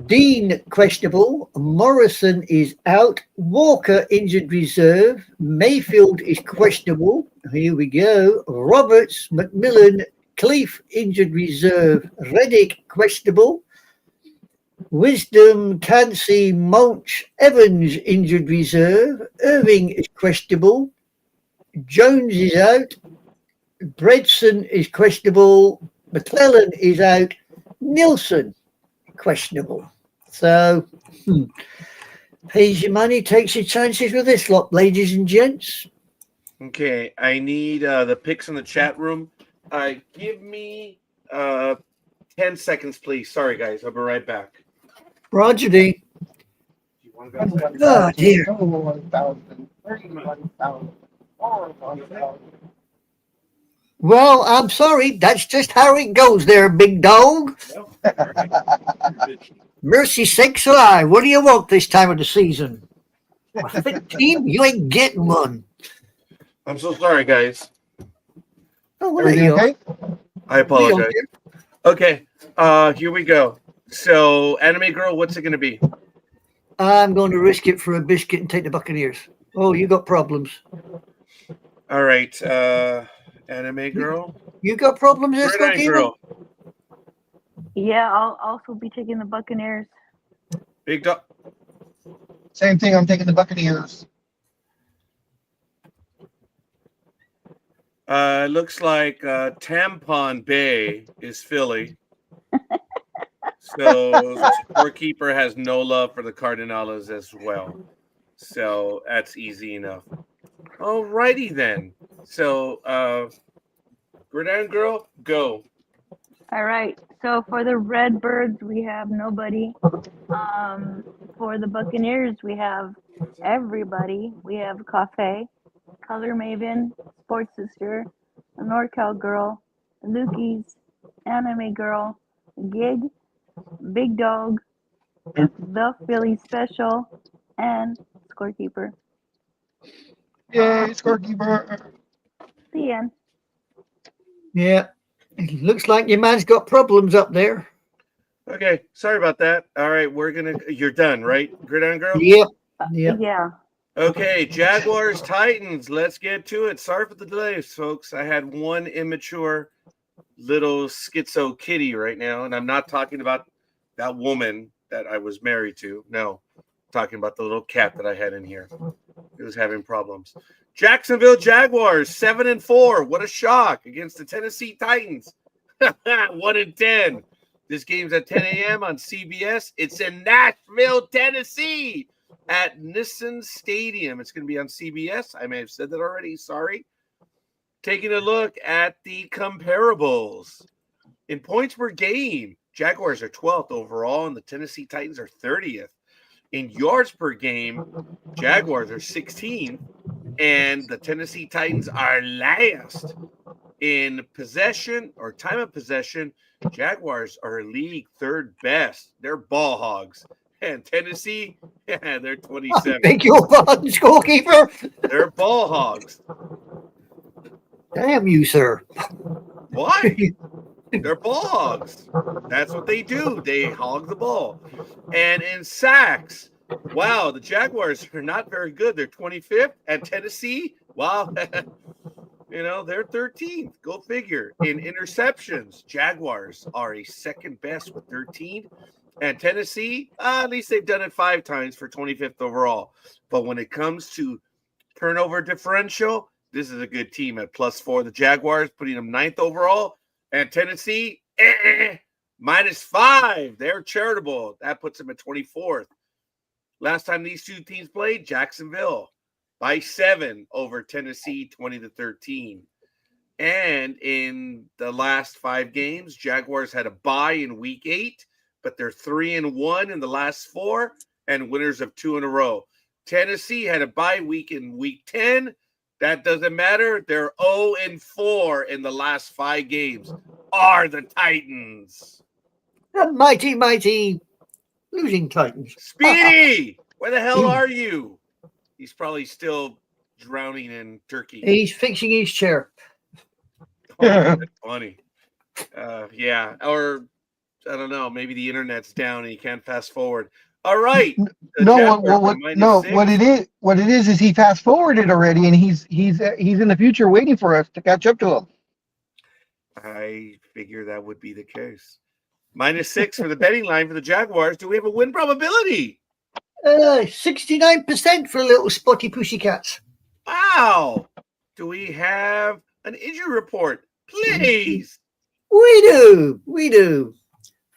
Dean questionable, Morrison is out, Walker injured reserve, Mayfield is questionable. Here we go. Roberts, McMillan, Cleef injured reserve, Reddick questionable. Wisdom, Cansey, Mulch, Evans injured reserve, Irving is questionable, Jones is out, Bredson is questionable, McClellan is out, Nilsson questionable. So, pays your money, takes your chances with this lot, ladies and gents. Okay, I need the picks in the chat room. Give me 10 seconds, please. Sorry, guys. I'll be right back. Roger D. Oh, dear. Well, I'm sorry. That's just how it goes there, big dog. Mercy sakes alive. What do you want this time of the season? A fit team? You ain't getting one. I'm so sorry, guys. Oh, what Everything okay? I apologize. Okay, here we go. So, Anime Girl, what's it going to be? I'm going to risk it for a biscuit and take the Buccaneers. Oh, you got problems. All right, Anime Girl. You got problems, Gridiron Esco Girl. Yeah, I'll also be taking the Buccaneers. Big Dog. Same thing. I'm taking the Buccaneers. Looks like Tampon Bay is Philly. So scorekeeper has no love for the Cardinals as well. So that's easy enough. Alrighty then. So Gridiron Girl, go. All right. So for the Redbirds, we have nobody. For the Buccaneers, we have everybody. We have Cafe, Color Maven, Sports Sister, NorCal Girl, Lukey's, Anime Girl, Gig, Big Dog, The Philly Special, and Scorekeeper. Yay, scorekeeper. The end. Yeah. It looks like your man's got problems up there. Okay, sorry about that. All right, you're done, right, Gridiron Girl? Yep. Yep. Yeah. Okay, Jaguars, Titans. Let's get to it. Sorry for the delays, folks. I had one immature little schizo kitty right now, and I'm not talking about that woman that I was married to. No, I'm talking about the little cat that I had in here. It was having problems. Jacksonville Jaguars, 7-4. What a shock against the Tennessee Titans. 1-10. This game's at 10 a.m. on CBS. It's in Nashville, Tennessee, at Nissan Stadium. It's going to be on CBS. I may have said that already. Sorry. Taking a look at the comparables. In points per game, Jaguars are 12th overall, and the Tennessee Titans are 30th. In yards per game, Jaguars are 16th, and the Tennessee Titans are last. In possession or time of possession, Jaguars are league third best. They're ball hogs. And Tennessee, they're 27. Beg your pardon, scorekeeper. They're ball hogs. Damn you, sir. What? They're ball hogs. That's what they do. They hog the ball. And in sacks, wow, the Jaguars are not very good. They're 25th. And Tennessee, wow, they're 13th. Go figure. In interceptions, Jaguars are a second best with 13. And Tennessee, at least they've done it 5 times for 25th overall. But when it comes to turnover differential, this is a good team at +4. The Jaguars putting them 9th overall. And Tennessee, -5. They're charitable. That puts them at 24th. Last time these two teams played, Jacksonville by 7 over Tennessee, 20-13. And in the last 5 games, Jaguars had a bye in week 8, but they're 3-1 in the last 4 and winners of 2 in a row. Tennessee had a bye week in week 10, That doesn't matter. They're 0-4 in the last 5 games. Are the Titans. The mighty, mighty losing Titans. Speedy, where the hell are you? He's probably still drowning in turkey. He's fixing his chair. Oh, that's funny. Yeah, or I don't know. Maybe the internet's down and you can't fast forward. All right. What it is he fast forwarded already, and he's in the future waiting for us to catch up to him. I figure that would be the case. -6 for the betting line for the Jaguars. Do we have a win probability? 69% for little spotty pussycats. Wow. Do we have an injury report? Please. We do.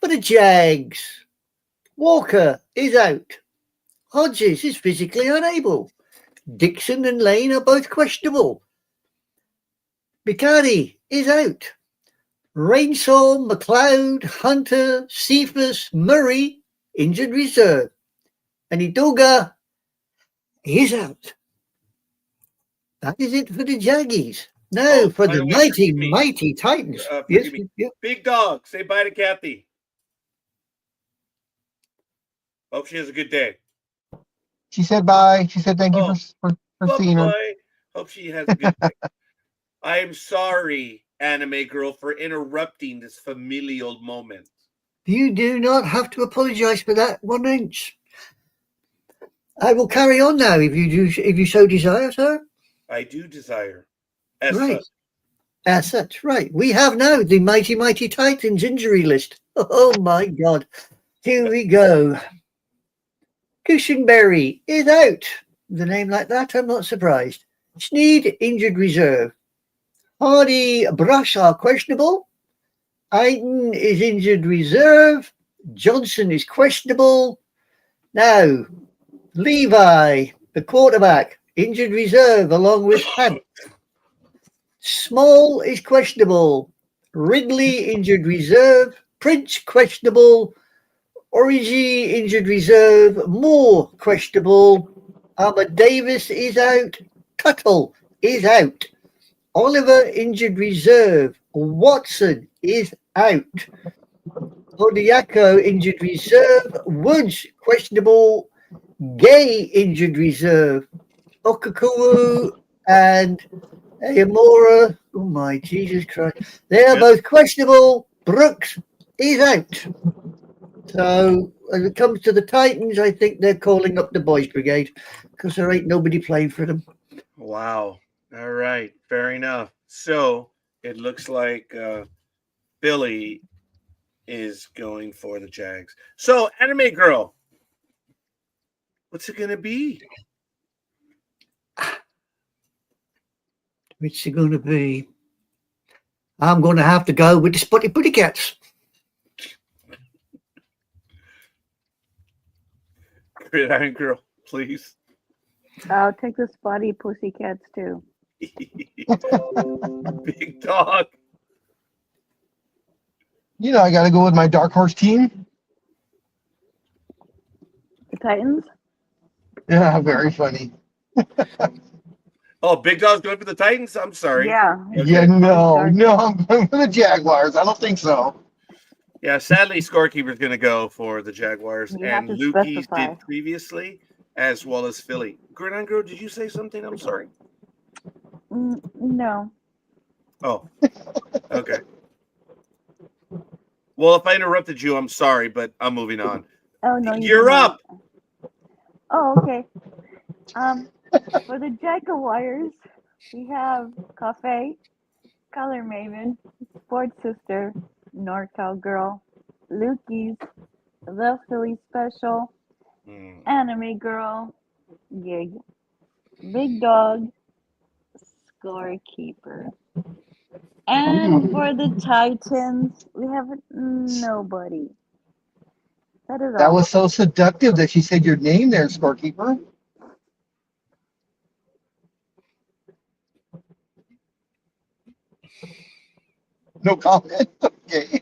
For the Jags, Walker is out. Hodges is physically unable. Dixon and Lane are both questionable. Bicardi is out. Rainsall, McLeod, Hunter, Cephas, Murray, injured reserve. And Idoga is out. That is it for the Jaggies. Now for the mighty Titans. Yes. Big Dog, say bye to Kathy. Hope she has a good day. She said bye. She said thank you for seeing her. Hope she has a good day. I am sorry, anime girl, for interrupting this familial moment. You do not have to apologize for that 1 inch. I will carry on now if you so desire, sir. I do desire. As such, right. We have now the mighty Titans injury list. Oh my God. Here we go. Cushenberry is out. With a name like that, I'm not surprised. Sneed, injured reserve. Hardy, Brush are questionable. Ayton is injured reserve. Johnson is questionable. Now, Levi, the quarterback, injured reserve along with Hunt. Small is questionable. Ridley, injured reserve. Prince, questionable. Origi, injured reserve. Moore, questionable. Ahmad Davis is out. Tuttle is out. Oliver, injured reserve. Watson is out. Odiako, injured reserve. Woods, questionable. Gay, injured reserve. Okakuru and Ayamura. Oh my Jesus Christ. They are both questionable. Brooks is out. So when it comes to the Titans, I think they're calling up the boys brigade because there ain't nobody playing for them. Wow. All right. Fair enough. So it looks like Billy is going for the Jags. So, anime girl, what's it going to be? What's it going to be? I'm going to have to go with the Spotty Putty Cats. Gridiron girl, please. I'll take the spotty pussycats too. Big Dog. I got to go with my dark horse team. The Titans? Yeah, very funny. Oh, Big Dog's going for the Titans? I'm sorry. Yeah. Okay. Yeah, no, I'm going for the Jaguars. I don't think so. Yeah, sadly, Scorekeeper's going to go for the Jaguars. You have And to Lukey's specify. did previously, as well as Philly. Gridiron girl, did you say something? I'm sorry. No. Oh, okay. Well, if I interrupted you, I'm sorry, but I'm moving on. Oh no. You're up. Oh, okay. For the Jaguars, we have Cafe, Color Maven, Sports Sister, NorCal Girl, Lukey's, The Philly Special, Anime Girl, Gig, Big Dog, Scorekeeper. And for the Titans, we have nobody. That is That all. was so seductive that she said your name there, Scorekeeper. No comment. Okay.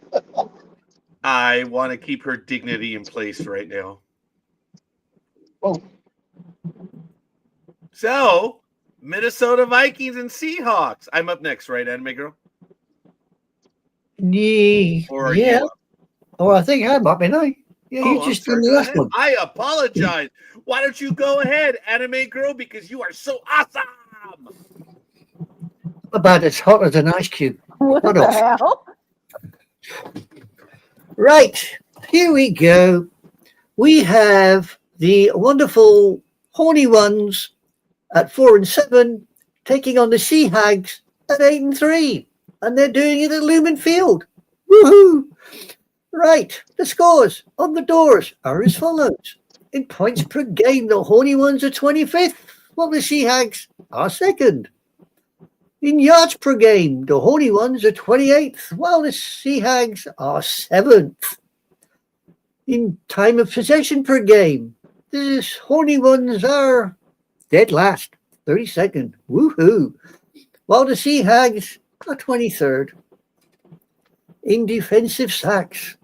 I want to keep her dignity in place right now. Oh. So, Minnesota Vikings and Seahawks. I'm up next, right, Anime Girl? Or are Yeah. you up? Oh, I think I'm up, ain't I? Yeah, you I'm just sorry, done the go last ahead. one. I apologize. Why don't you go ahead, Anime Girl, because you are so awesome. About as hot as an ice cube. What Hot the off. hell? Right, here we go. We have the wonderful Horny Ones at 4 and 7 taking on the Sea Hags at 8 and 3. And they're doing it at Lumen Field. Woohoo! Right, the scores on the doors are as follows. In points per game, the Horny Ones are 25th, while the Sea Hags are second. In yards per game, the Horny Ones are 28th, while the Sea Hags are 7th. In time of possession per game, the Horny Ones are dead last, 32nd. Woohoo! While the Sea Hags are 23rd. In defensive sacks,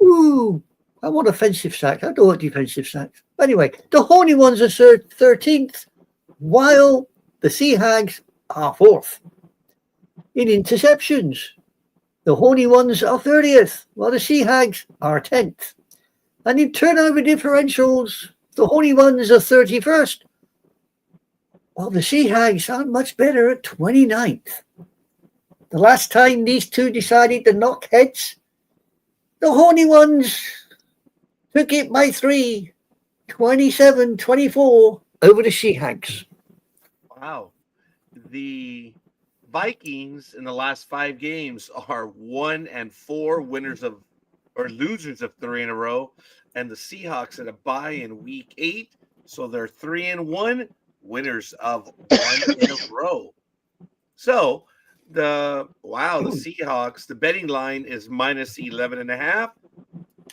ooh, I want offensive sacks. I don't want defensive sacks. Anyway, the Horny Ones are 13th, while the Sea Hags are 4th. In interceptions, the Horny Ones are 30th, while the Sea Hags are 10th. And in turnover differentials, the Horny Ones are 31st, while the Sea Hags aren't much better at 29th. The last time these two decided to knock heads, the Horny Ones took it by 3, 27-24 over the Sea Hags. Wow. The Vikings in the last 5 games are 1-4, winners of or losers of 3 in a row, and the Seahawks had a bye in week 8, so they're 3-1, winners of 1 in a row. So the Seahawks, the betting line is minus 11.5.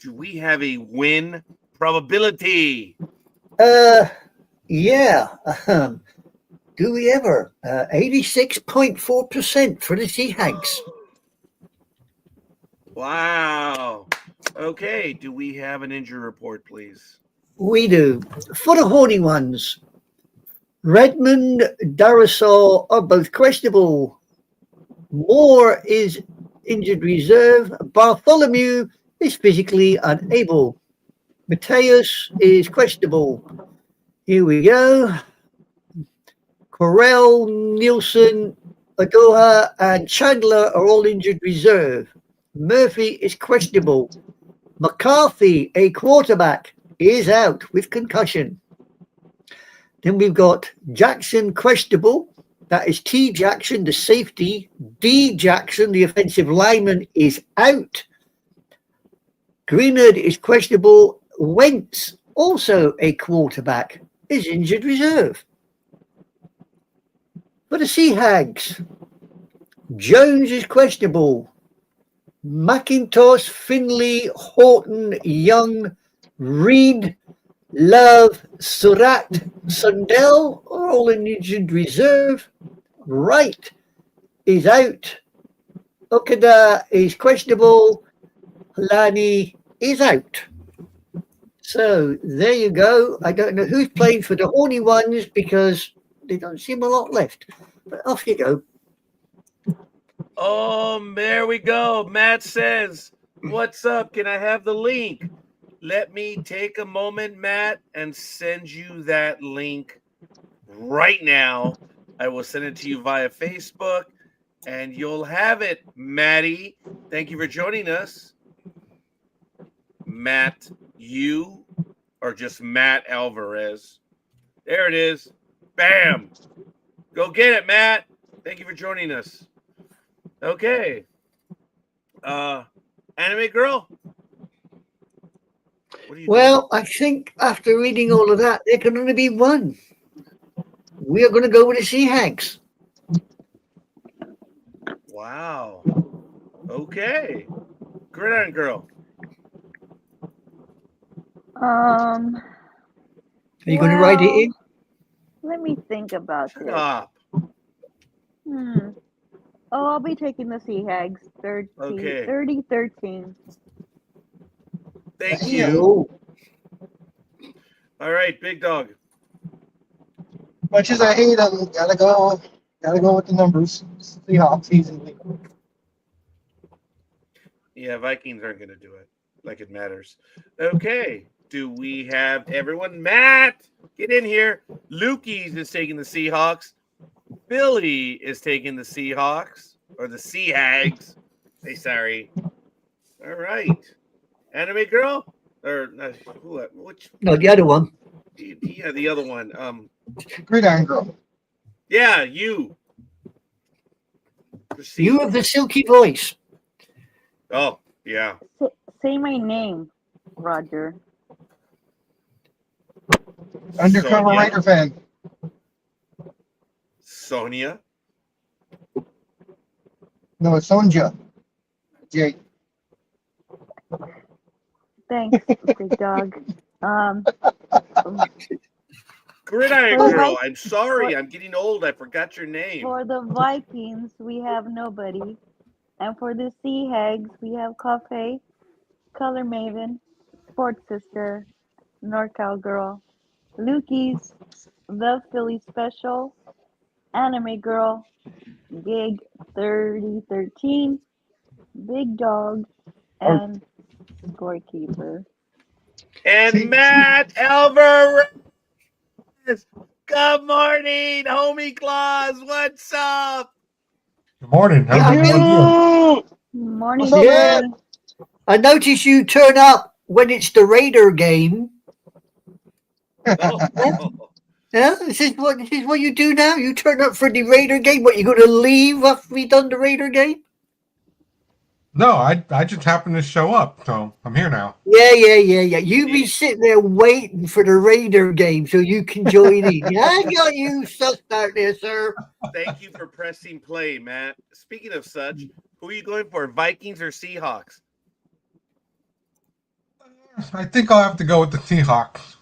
Do we have a win probability? Yeah. Do we ever? 86.4% for the Sea Hags. Wow. Okay. Do we have an injury report, please? We do. For the Horny Ones, Redmond, Darasol are both questionable. Moore is injured reserve. Bartholomew is physically unable. Mateus is questionable. Here we go. Corell, Nielsen, Adoha, and Chandler are all injured reserve. Murphy is questionable. McCarthy, a quarterback, is out with concussion. Then we've got Jackson questionable. That is T. Jackson, the safety. D. Jackson, the offensive lineman, is out. Greenard is questionable. Wentz, also a quarterback, is injured reserve. For the Sea Hags, Jones is questionable. McIntosh, Finley, Horton, Young, Reed, Love, Surratt, Sundell are all in injured reserve. Wright is out. Okada is questionable. Lani is out. So there you go. I don't know who's playing for the Horny Ones because there don't seem a lot left. But off you go. Oh, there we go. Matt says, "What's up? Can I have the link?" Let me take a moment, Matt, and send you that link right now. I will send it to you via Facebook, and you'll have it, Maddie. Thank you for joining us. Matt, you or just Matt Alvarez? There it is. Bam. Go get it, Matt. Thank you for joining us. Okay. Anime Girl? What are you Well, I think after reading all of that, there can only be one. We are going to go with the Sea Hags. Wow. Okay. Gridiron Girl. Are you going to write it in? Let me think about Shut this. up. Oh, I'll be taking the Sea Hags. Okay. 30-13. Thank you. All right, Big Dog. Much as I hate them, gotta go with the numbers. Seahawks easily. Yeah, Vikings aren't going to do it like it matters. Okay. Do we have everyone? Matt, get in here. Lukey's is taking the Seahawks. Billy is taking the Seahawks or the Sea Hags. Hey, sorry. All right. Anime girl or which? No, the other one. Yeah, the other one. Gridiron girl. Yeah, you. Proceed. You have the silky voice. Oh, yeah. Say my name, Roger. Undercover Sonia. Raider fan. Sonia. No, it's Sonja. Jake. Thanks, big dog. Gridiron For girl. Vi- I'm sorry. for- I'm getting old. I forgot your name. For the Vikings, we have nobody. And for the Sea Hags, we have Coffee, Color Maven, Sports Sister, NorCal Girl, Lukey's, The Philly Special, Anime Girl, Gig 3013, Big Dog, and Scorekeeper. And Matt Alvarez. Good morning, homie Claus. What's up? Good morning. How's everyone doing? Morning, What's up, Yeah. man? I notice you turn up when it's the Raider game. Oh. Yeah, this is what you do now. You turn up for the Raider game. What, you going to leave after we done the Raider game? No, I just happened to show up, so I'm here now. Yeah. You be sitting there waiting for the Raider game so you can join in. I got you sussed out there, sir. Thank you for pressing play, Matt. Speaking of such, who are you going for, Vikings or Seahawks? I think I'll have to go with the Seahawks.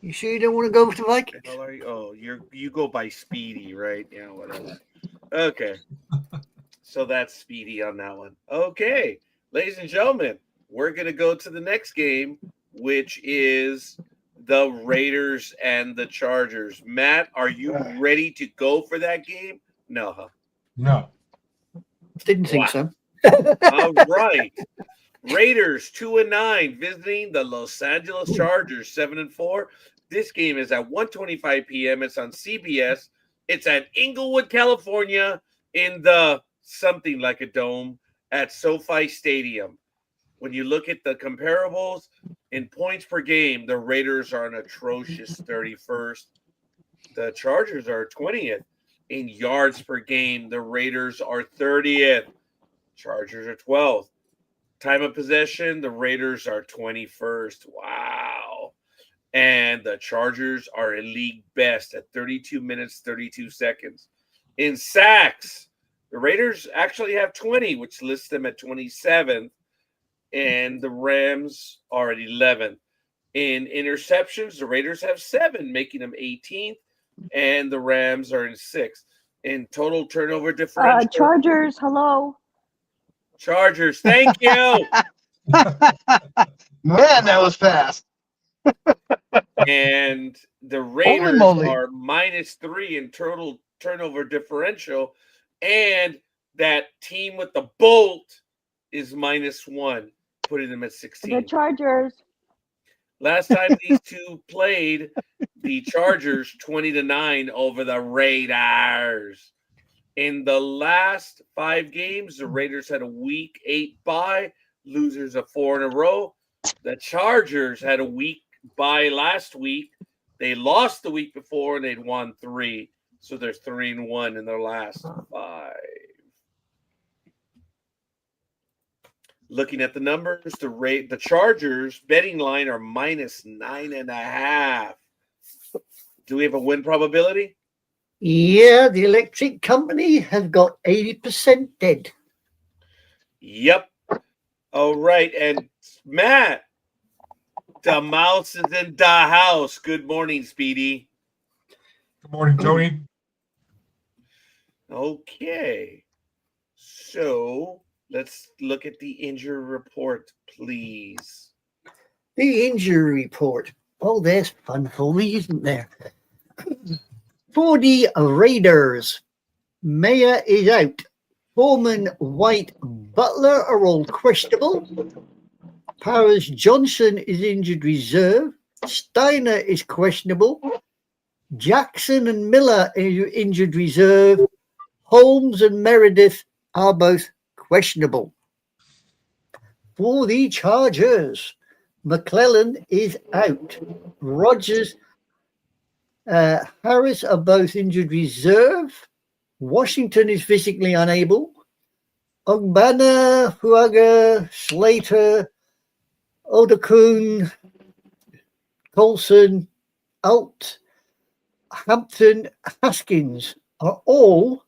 You sure you don't want to go with the Vikings? The hell are you? Oh, you go by Speedy, right? Yeah, whatever. Okay. So that's Speedy on that one. Okay. Ladies and gentlemen, we're going to go to the next game, which is the Raiders and the Chargers. Matt, are you ready to go for that game? No, huh? No. Didn't think Wow. so. All right. Raiders 2-9 visiting the Los Angeles Chargers 7-4. This game is at 1:25 p.m. It's on CBS. It's at Inglewood, California, in the something like a dome at SoFi Stadium. When you look at the comparables in points per game, the Raiders are an atrocious 31st. The Chargers are 20th. In yards per game, the Raiders are 30th. Chargers are 12th. Time of possession, the Raiders are 21st. Wow. And the Chargers are a league best at 32 minutes, 32 seconds. In sacks, the Raiders actually have 20, which lists them at 27th. And the Rams are at 11th. In interceptions, the Raiders have 7, making them 18th. And the Rams are in 6th. In total turnover differential. Chargers, hello. Chargers, thank you. Man, that was fast. And the Raiders moly. are -3 in total turnover differential. And that team with the Bolt is -1, putting them at 16. The Chargers. Last time these two played, the Chargers 20-9 over the Raiders. In the last 5 games, the Raiders had a week 8 bye, losers of 4 in a row. The Chargers had a week bye last week. They lost the week before and they'd won 3. So they're 3-1 in their last 5. Looking at the numbers, the Chargers betting line are -9.5. Do we have a win probability? Yeah, the electric company has got 80% dead. Yep. All right. And Matt, the mouse is in the house. Good morning, Speedy. Good morning, Tony. Okay. So let's look at the injury report, please. The injury report. Oh, there's fun for me, isn't there? For the Raiders, Mayer is out. Foreman, White, Butler are all questionable. Powers Johnson is injured reserve. Steiner is questionable. Jackson and Miller are injured reserve. Holmes and Meredith are both questionable. For the Chargers, McClellan is out. Rogers, Harris are both injured reserve. Washington is physically unable. Ogbana, Huaga, Slater, Odakun, Colson, Alt, Hampton, Haskins are all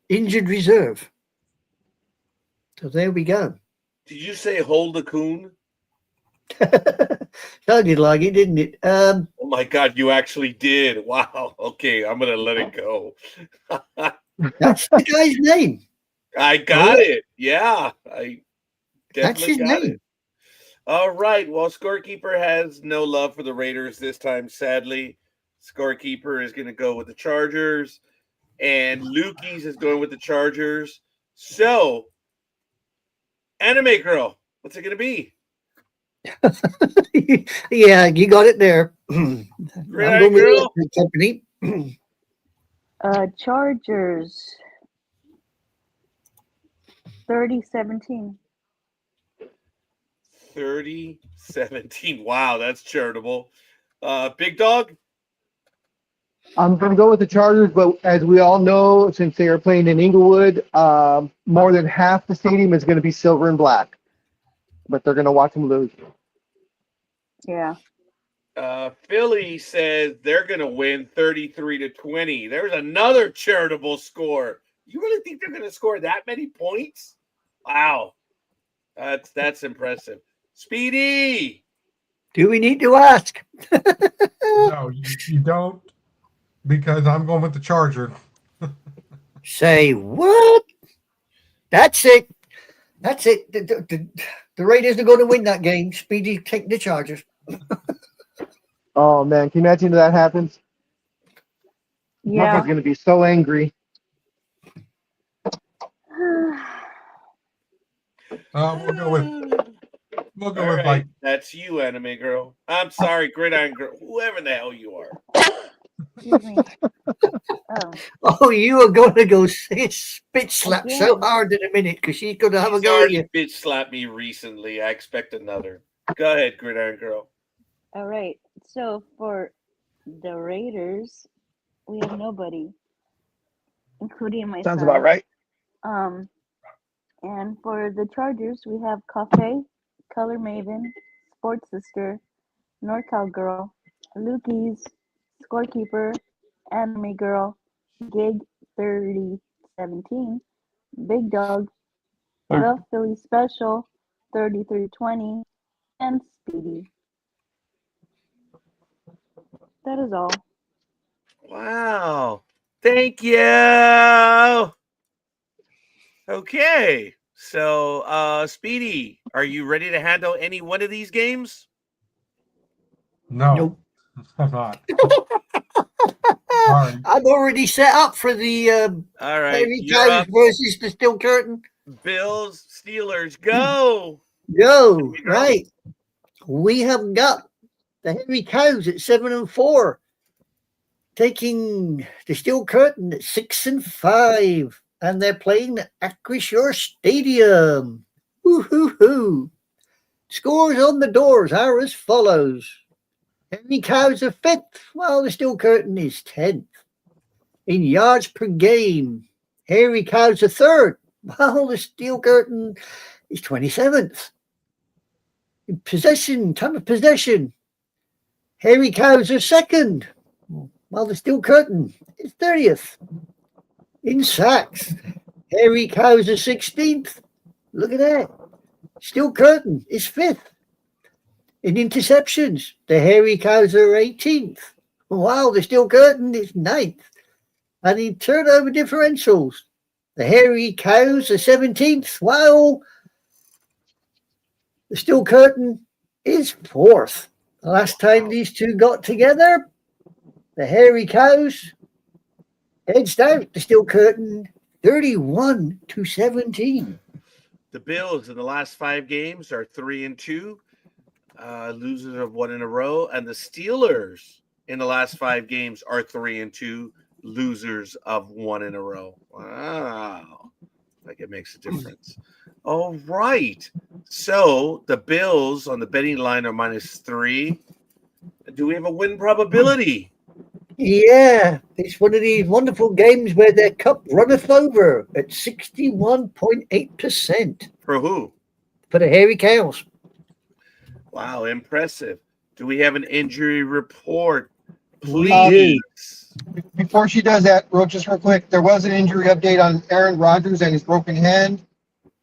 injured reserve. So there we go. Did you say hold a coon? Sounded like it, didn't it? Oh my God, you actually did. Wow. Okay, I'm gonna let it go. That's the guy's name. I got it. Yeah, I That's definitely his got name. it. All right. Well, scorekeeper has no love for the Raiders this time, sadly. Scorekeeper is going to go with the Chargers, and Lukey's is going with the Chargers. So, Anime Girl, what's it going to be? Yeah, you got it there. I'm Right, going with girl? the company. Chargers 30-17. 30-17. Wow, that's charitable. Big Dog? I'm going to go with the Chargers, but as we all know, since they are playing in Inglewood, more than half the stadium is going to be silver and black. But they're going to watch them lose. Yeah. Philly says they're going to win 33-20. There's another charitable score. You really think they're going to score that many points? Wow. That's impressive. Speedy! Do we need to ask? No, you don't, because I'm going with the Charger. Say what? That's it. That's it. The Raiders are going to win that game. Speedy, take the Chargers. Oh, man. Can you imagine if that happens? Yeah. Mother's going to be so angry. We'll go with All right, like that's you, Anime Girl. I'm sorry, Gridiron Girl. Whoever the hell you are. Excuse me. Oh, Oh, you are going to go spit slap so Again. hard in a minute because she's going to have a He's go at already you. bitch slapped me recently. I expect another. Go ahead, Gridiron Girl. all right. So for the Raiders, we have nobody, including myself. Sounds about right. And for the Chargers, we have Cafe, Color Maven, Sports Sister, NorCal Girl, Lukey's, Scorekeeper, Anime Girl, Gig 3017, Big Dog, The Philly Special 3320, and Speedy. That is all. Wow. Thank you. Okay. So, Speedy, are you ready to handle any one of these games? no. Nope. I'm not. Sorry. I'm already set up for the All right. Harry You're Cows up. versus the Steel Curtain. Bills, Steelers, go. Go, right. We have got the Harry Cows at 7-4, taking the Steel Curtain at 6-5, and they're playing at Acrisure Stadium. Woo-hoo-hoo. Scores on the doors are as follows. Harry Cows are 5th, while the Steel Curtain is 10th. In yards per game, Harry Cows are 3rd, while the Steel Curtain is 27th. In possession, time of possession, Harry Cows are 2nd, while the Steel Curtain is 30th. In sacks, Harry Cows are 16th. Look at that. Steel Curtain is 5th. In interceptions, the Harry Cows are 18th, while the Steel Curtain is 9th. And in turnover differentials, the Harry Cows are 17th, while the Steel Curtain is 4th. Last time these two got together, the Hairy Cows edged out the Steel Curtain 31-17. The Bills in the last 5 games are 3-2, losers of 1 in a row, and the Steelers in the last 5 games are 3-2, losers of 1 in a row. Wow, like it makes a difference. All right, so the Bills on the betting line are -3. Do we have a win probability? Yeah, it's one of these wonderful games where their cup runneth over at 61.8% For who? for the Hairy Cows. Wow, impressive. Do we have an injury report? We Please. Before she does that, just real quick, there was an injury update on Aaron Rodgers and his broken hand.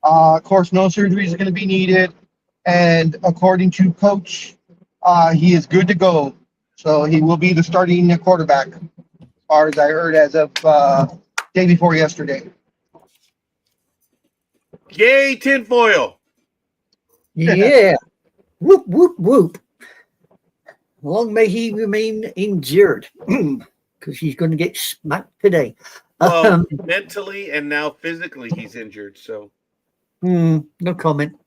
Of course, no surgery is going to be needed. And according to coach, he is good to go. So he will be the starting quarterback, as far as I heard as of day before yesterday. Yay, tinfoil. Yeah. Whoop, whoop, whoop. Long may he remain injured because he's going to get smacked today. Well, mentally and now physically he's injured. So No comment.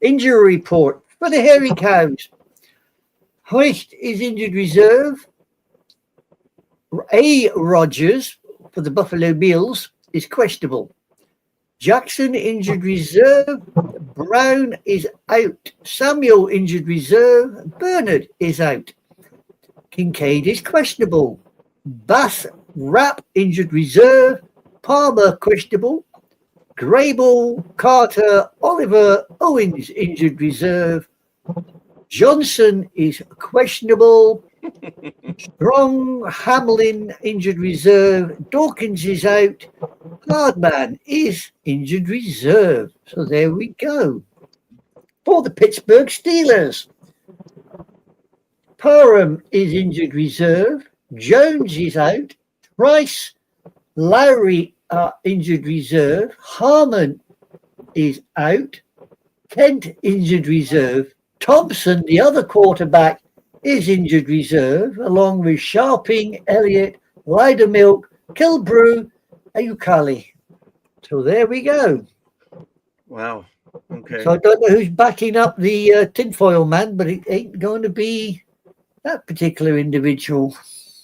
Injury report for the Hairy Cows. Hoist is injured reserve. A. Rogers for the Buffalo Bills is questionable. Jackson injured reserve. Brown is out. Samuel injured reserve. Bernard is out. Kincaid is questionable. Bass Rapp injured reserve. Palmer questionable. Grable, Carter, Oliver, Owens injured reserve. Johnson is questionable. Strong, Hamlin injured reserve. Dawkins is out. Hardman is injured reserve. So there we go. For the Pittsburgh Steelers, Parham is injured reserve. Jones is out. Price, Lowry are injured reserve. Harmon is out. Kent injured reserve. Thompson, the other quarterback, is injured reserve, along with Sharping, Elliott, Milk, Kilbrew, and Ukali. So there we go. wow. Okay. So I don't know who's backing up the tinfoil man, but it ain't going to be that particular individual.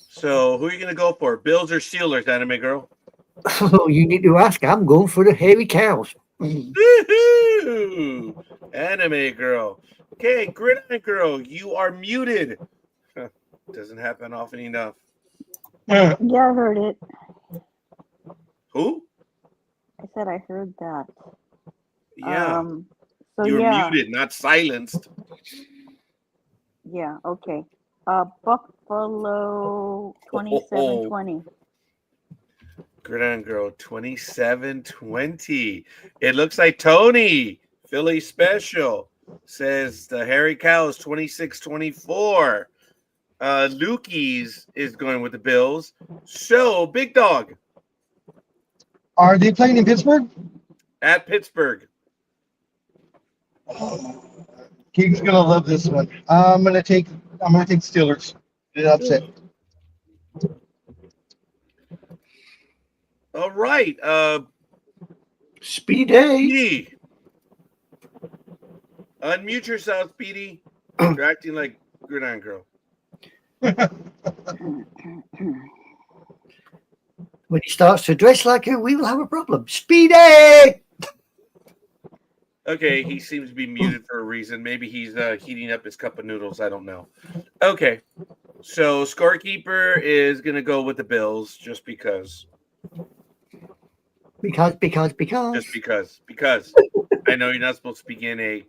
So who are you gonna go for? Bills or Steelers, anime girl? Oh, you need to ask. I'm going for the Hairy Cows. Woo-hoo! Anime girl. Okay, Gridiron girl, you are muted. Doesn't happen often enough. Yeah, I heard it. Who? I said I heard that. Yeah. So You were yeah, muted, not silenced. yeah, okay. Buffalo 27-20. Gridiron girl 27-20. It looks like Tony, Philly special, says the Hairy Cows 26-24. Lukey's is going with the Bills. So, Big Dog Are they playing in Pittsburgh? at Pittsburgh. King's gonna love this one. I'm gonna take Steelers. Get upset. All right. Speedy. Speedy. Unmute yourself, Speedy. You're acting like Gridiron girl. When he starts to dress like her, we will have a problem. Speedy! Okay, he seems to be muted for a reason. Maybe he's heating up his cup of noodles. I don't know. Okay, so scorekeeper is going to go with the Bills just because. Because. Just because. I know you're not supposed to begin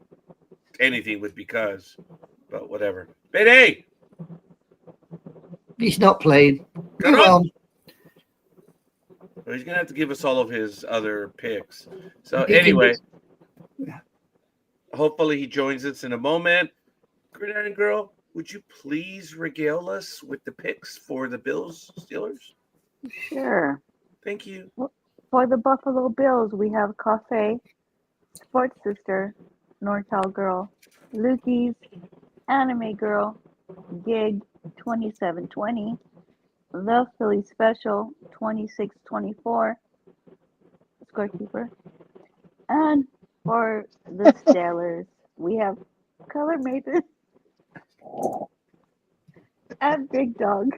anything with because, but whatever. But hey, He's not playing. come Move on. on. Well, he's going to have to give us all of his other picks. So He can anyway, Yeah. hopefully he joins us in a moment. Gridiron girl, would you please regale us with the picks for the Bills Steelers? Sure. Thank you. For the Buffalo Bills, we have Cafe, Sports Sister, NorCal Girl, Lukey's, Anime Girl, Gig 2720, The Philly Special 2624, scorekeeper. And for the Stellars, we have Color Maven and Big Dog.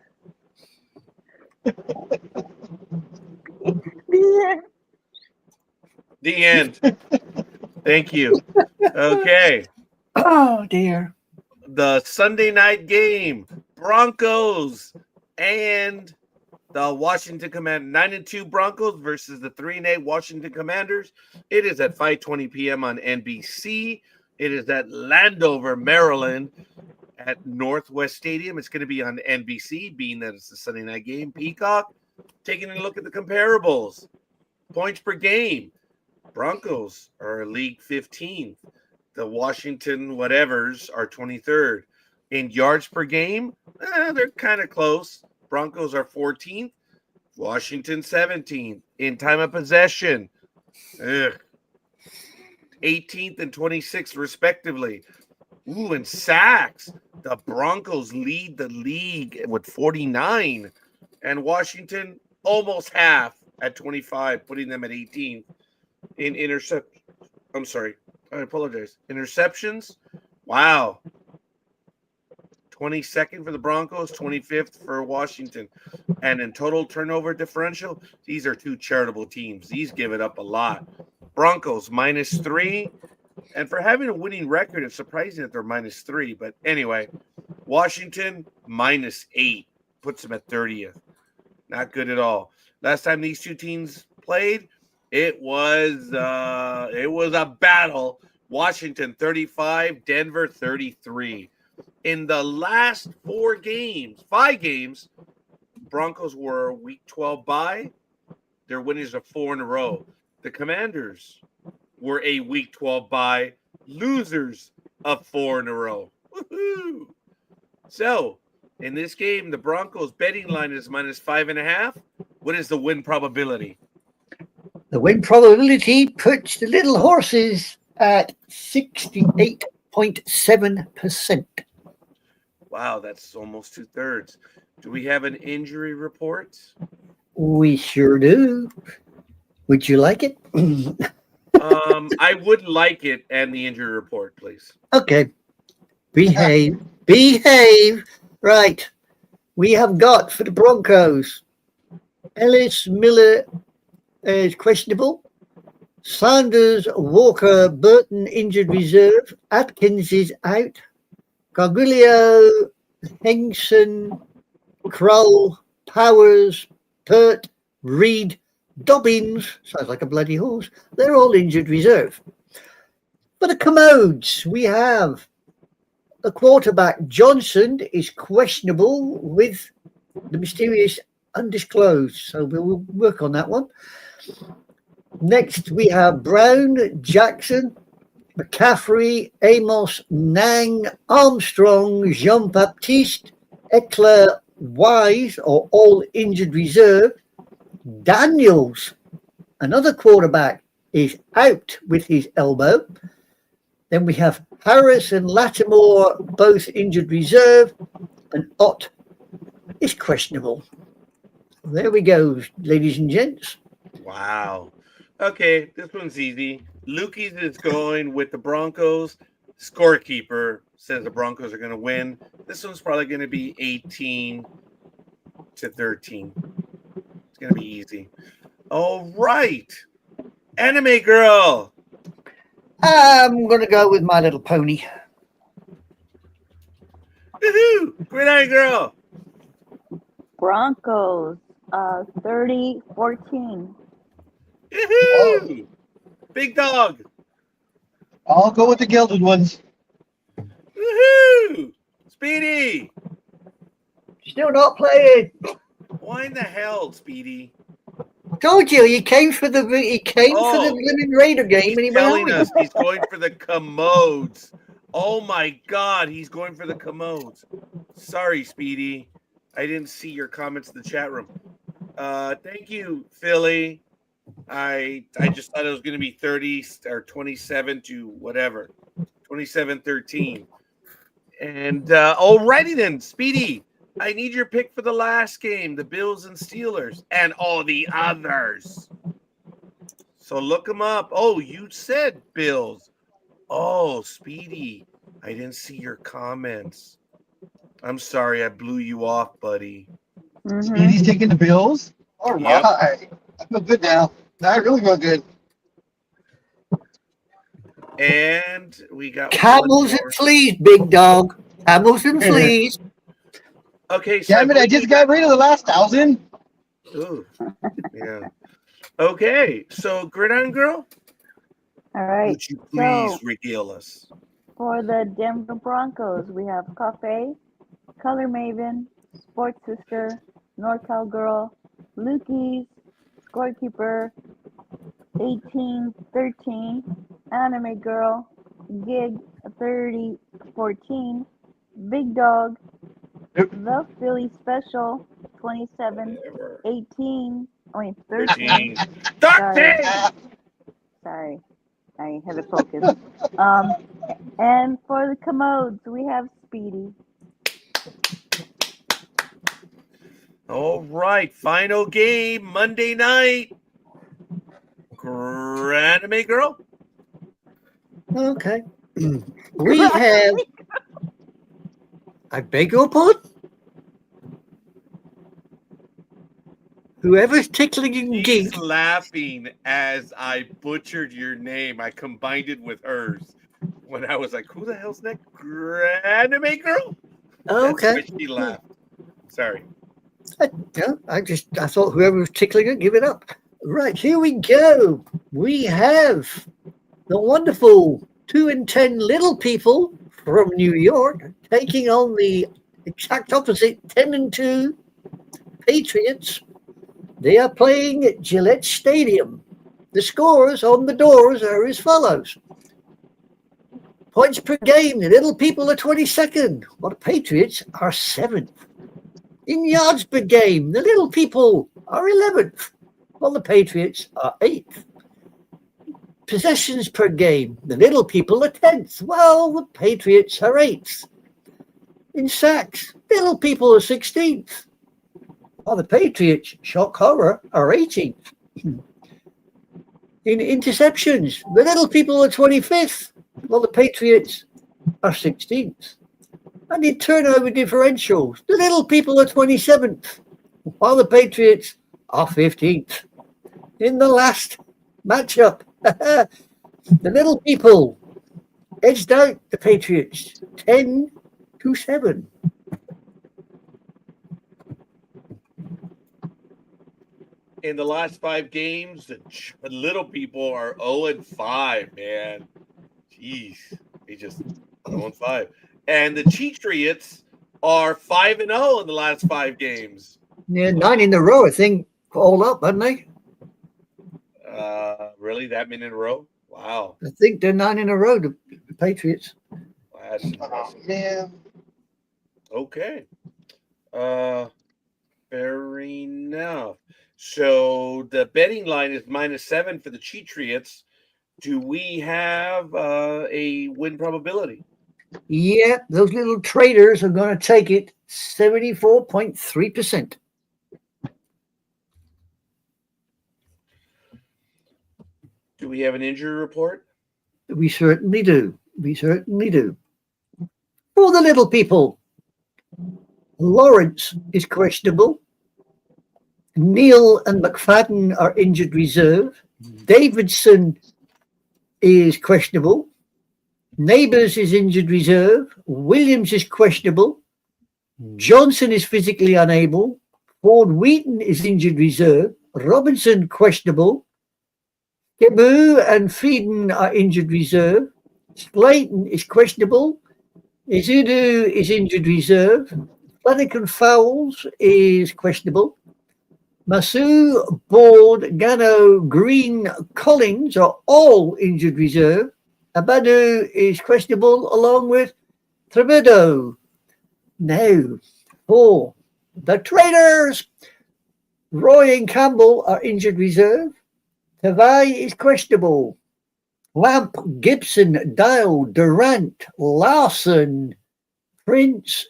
The end. Thank you. Okay. Oh dear. The Sunday night game, Broncos and the Washington Commanders, 9-2 Broncos versus the 3-8 Washington Commanders. It is at 5:20 p.m. on NBC. It is at Landover, Maryland, at Northwest Stadium. It's going to be on NBC, being that it's a Sunday night game. Peacock, taking a look at the comparables. Points per game. Broncos are league 15th. The Washington whatevers are 23rd. In yards per game, they're kind of close. Broncos are 14th. Washington 17th. In time of possession, 18th and 26th respectively. Ooh, and sacks. The Broncos lead the league with 49. And Washington almost half at 25, putting them at 18th. In I apologize. Interceptions, wow. 22nd for the Broncos, 25th for Washington. And in total turnover differential, these are two charitable teams. These give it up a lot. Broncos -3. And for having a winning record, it's surprising that they're -3. But anyway, Washington -8 puts them at 30th. Not good at all. Last time these two teams played, it was a battle. Washington 35, Denver 33. In the last 5 games, Broncos were week 12 bye. Their winners are 4 in a row. The Commanders were a week 12 bye, losers of 4 in a row. Woohoo! So, in this game, the Broncos betting line is -5.5. What is the win probability? The win probability puts the little horses at 68.7%. Wow, that's almost 2/3. Do we have an injury report? We sure do. Would you like it? I would like it and the injury report, please. Okay. Behave. Behave. Right. We have got for the Broncos, Ellis Miller is questionable. Sanders, Walker, Burton injured reserve. Atkins is out. Gargulio, Hengson, Kroll, Powers, Pert, Reed, Dobbins, sounds like a bloody horse. They're all injured reserve. For the Commodes, we have the quarterback Johnson is questionable with the mysterious undisclosed. So we'll work on that one. Next, we have Brown, Jackson, McCaffrey, Amos, Nang, Armstrong, Jean-Baptiste, Eckler, Wise, are all injured reserve. Daniels, another quarterback, is out with his elbow. Then we have Harris and Lattimore, both injured reserve, and Ott is questionable. There we go, ladies and gents. Wow. Okay, this one's easy. Lukey's is going with the Broncos. Scorekeeper says the Broncos are going to win. This one's probably going to be 18-13. It's going to be easy. All right. Anime Girl. I'm going to go with My Little Pony. Woohoo! Gridiron Girl. Broncos, 30-14. Woohoo! Big Dog. I'll go with the Gilded Ones. Woohoo! Speedy. Still not playing. Why in the hell, Speedy? Told you he came for the Lemon Raider game and he He's went telling home. us he's going for the commodes. Oh my God, he's going for the commodes. Sorry, Speedy. I didn't see your comments in the chat room. Thank you, Philly. I just thought it was going to be 30 or 27 to whatever. 27-13. And alrighty then, Speedy, I need your pick for the last game, the Bills and Steelers, and all the others. So look them up. Oh, you said Bills. Oh, Speedy, I didn't see your comments. I'm sorry, I blew you off, buddy. He's taking the Bills. All Yep. right, I feel good now. I really feel good. And we got Camels one and fleas, big dog. Camels and fleas. Okay, so Damn it! I just got rid of the last 1,000. Ooh, yeah. Okay, so Gridiron Girl, All right. would you please So regale us? for the Denver Broncos, we have Cafe, Color Maven, Sports Sister, NorCal Girl, Lukey's, Scorekeeper, 1813, Anime Girl, Gig 3014, Big Dog, The Philly Special 2718. I mean 13. 13! Sorry, I had to focus. And for the commodes, we have Speedy. All right, final game, Monday night. Anime Girl? Okay. We have. I beg your pardon? Whoever's tickling you She's geek. laughing as I butchered your name. I combined it with hers. When I was like, who the hell's that Anime Girl? That's Okay. why she laughed. Sorry. I thought whoever was tickling it, give it up. Right, here we go. We have the wonderful 2 and 10 little people from New York taking on the exact opposite 10 and 2 Patriots. They are playing at Gillette Stadium. The scores on the doors are as follows. Points per game, the little people are 22nd, while the Patriots are 7th. In yards per game, the little people are 11th, while the Patriots are 8th. Possessions per game, the little people are 10th, while the Patriots are 8th. In sacks, little people are 16th, while the Patriots, shock horror, are 18th. In interceptions, the little people are 25th, while the Patriots are 16th. And in turnover differentials, the little people are 27th, while the Patriots are 15th. In the last matchup, the little people edged out the Patriots 10-7. In the last 5 games, the little people are 0-5, man. Jeez. They just 0-5. And the Cheatriots are 5-0 in the last 5 games. Yeah, 9 in a row, I think, all up, haven't they? Really? That many in a row? Wow. I think they're 9 in a row, the Patriots. That's impressive. Yeah. Okay. Fair enough. So the betting line is -7 for the Cheatriots. Do we have a win probability? Yeah, those little traders are going to take it 74.3%. Do we have an injury report? We certainly do. We certainly do. For the little people, Lawrence is questionable. Neal and McFadden are injured reserve. Davidson is questionable. Neighbours is injured reserve. Williams is questionable. Johnson is physically unable. Ford Wheaton is injured reserve. Robinson questionable. Kebu and Frieden are injured reserve. Slayton is questionable. Izudu is injured reserve. Flanagan Fowles is questionable. Masu, Board, Gano, Green, Collins are all injured reserve. Abadu is questionable along with Trebedo. Now, for the traders, Roy and Campbell are injured reserve. Tavai is questionable. Lamp, Gibson, Dial, Durant, Larson, Prince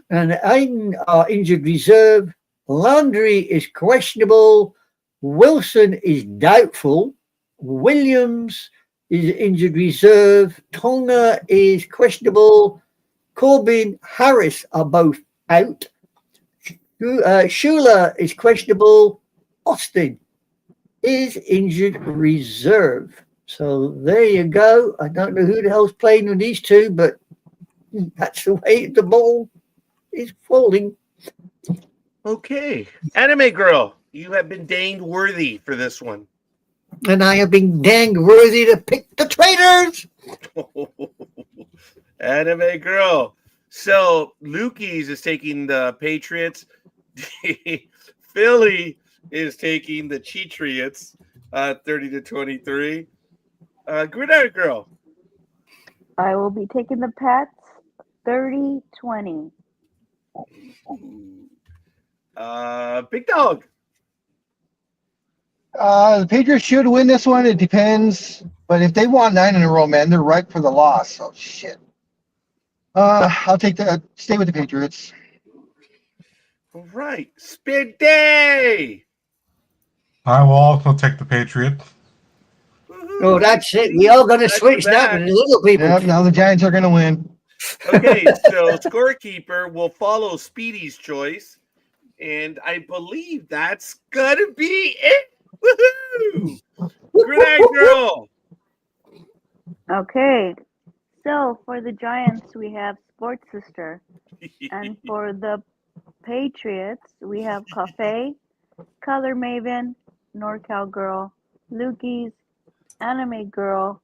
and Aiden are injured reserve. Landry is questionable. Wilson is doubtful. Williams is injured reserve. Tonga is questionable. Corbin, Harris are both out. Shula is questionable. Austin is injured reserve. So there you go. I don't know who the hell's playing with these two, but that's the way the ball is falling. Okay. Anime girl, you have been danged worthy for this one. And I have been dang worthy to pick the traitors. Anime girl. So Lukey's is taking the Patriots. Philly is taking the Cheatriots 30-23. Gridiron girl. I will be taking the Pats 30-20. Big dog. The Patriots should win this one. It depends. But if they won 9 in a row, man, they're ripe for the loss. So shit. I'll take the stay with the Patriots. All right. Spin day. I will also take the Patriots. Oh, that's it. We all got to switch now to the little people. Yep, now the Giants are going to win. Okay, so scorekeeper will follow Speedy's choice. And I believe that's going to be it. Woohoo! Gridiron girl. Okay. So for the Giants, we have Sports Sister. And for the Patriots, we have Cafe, Color Maven, NorCal Girl, Lukey's, Anime Girl,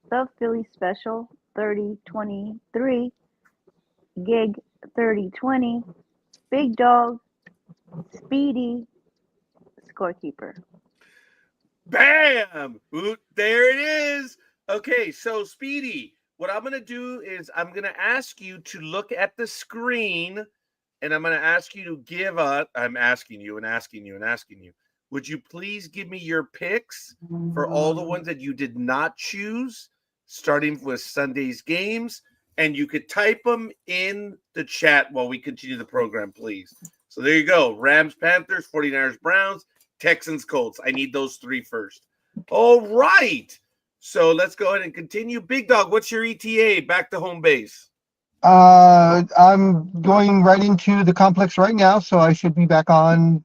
The Philly Special 30-23, Gig 30-20, Big Dog, Speedy, Scorekeeper. Bam! Ooh, there it is. Okay, so Speedy, what I'm going to do is I'm going to ask you to look at the screen, and I'm going to ask you to give up. I'm asking you and asking you and asking you. Would you please give me your picks for all the ones that you did not choose, starting with Sunday's games? And you could type them in the chat while we continue the program, please. So there you go. Rams, Panthers, 49ers, Browns, Texans, Colts. I need those 3 first. All right. So let's go ahead and continue. Big Dog, what's your ETA? Back to home base. I'm going right into the complex right now, so I should be back on,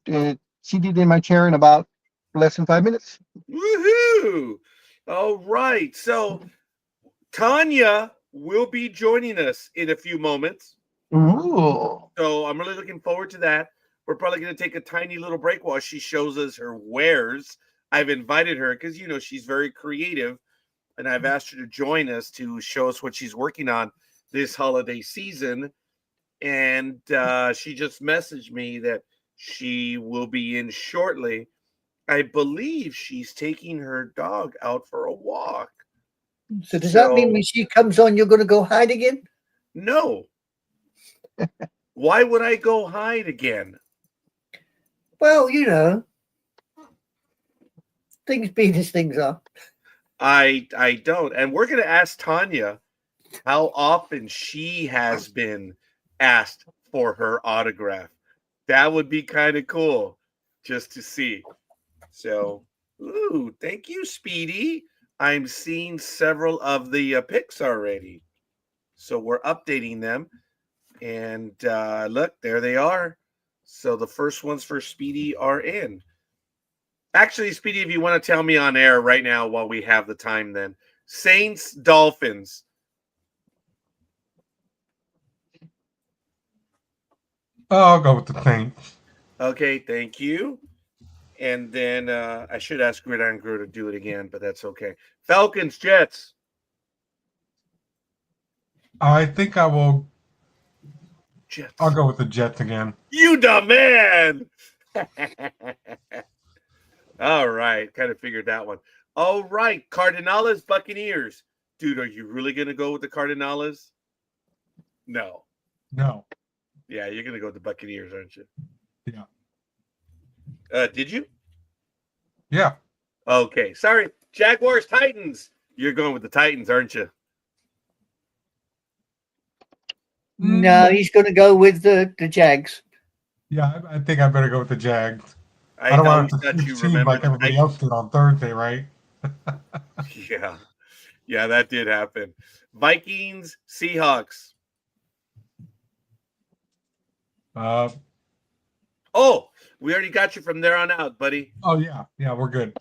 seated in my chair in about less than 5 minutes. Woohoo! All right. So Tanya will be joining us in a few moments. Ooh. So I'm really looking forward to that. We're probably going to take a tiny little break while she shows us her wares. I've invited her because, you know, she's very creative, and I've asked her to join us to show us what she's working on this holiday season. And she just messaged me that she will be in shortly. I believe she's taking her dog out for a walk. So does that mean when she comes on, you're going to go hide again? No. Why would I go hide again? Well, you know, things being as things are. I don't. And we're going to ask Tanya how often she has been asked for her autograph. That would be kind of cool just to see. So, ooh, thank you, Speedy. I'm seeing several of the picks already. So we're updating them. And look, there they are. So the first ones for Speedy are in. Actually, Speedy, if you want to tell me on air right now while we have the time, then Saints, Dolphins. I'll go with the Saints. Okay, thank you. And then I should ask Gridiron Crew to do it again, but that's okay. Falcons, Jets. I think I will. Jets. I'll go with the Jets again. You dumb man. All right, kind of figured that one. All right, Cardinals, Buccaneers. Dude, are you really going to go with the Cardinals? No. No. Yeah, you're going to go with the Buccaneers, aren't you? Yeah. Did you? Yeah. Okay, sorry. Jaguars, Titans. You're going with the Titans, aren't you? No, he's going to go with the Jags. Yeah, I think I better go with the Jags. I I don't always want to thought switch you team like remembered the everybody else did on Thursday, right? Yeah. Yeah, that did happen. Vikings, Seahawks. Uh, Oh, we already got you from there on out, buddy. oh yeah, we're good.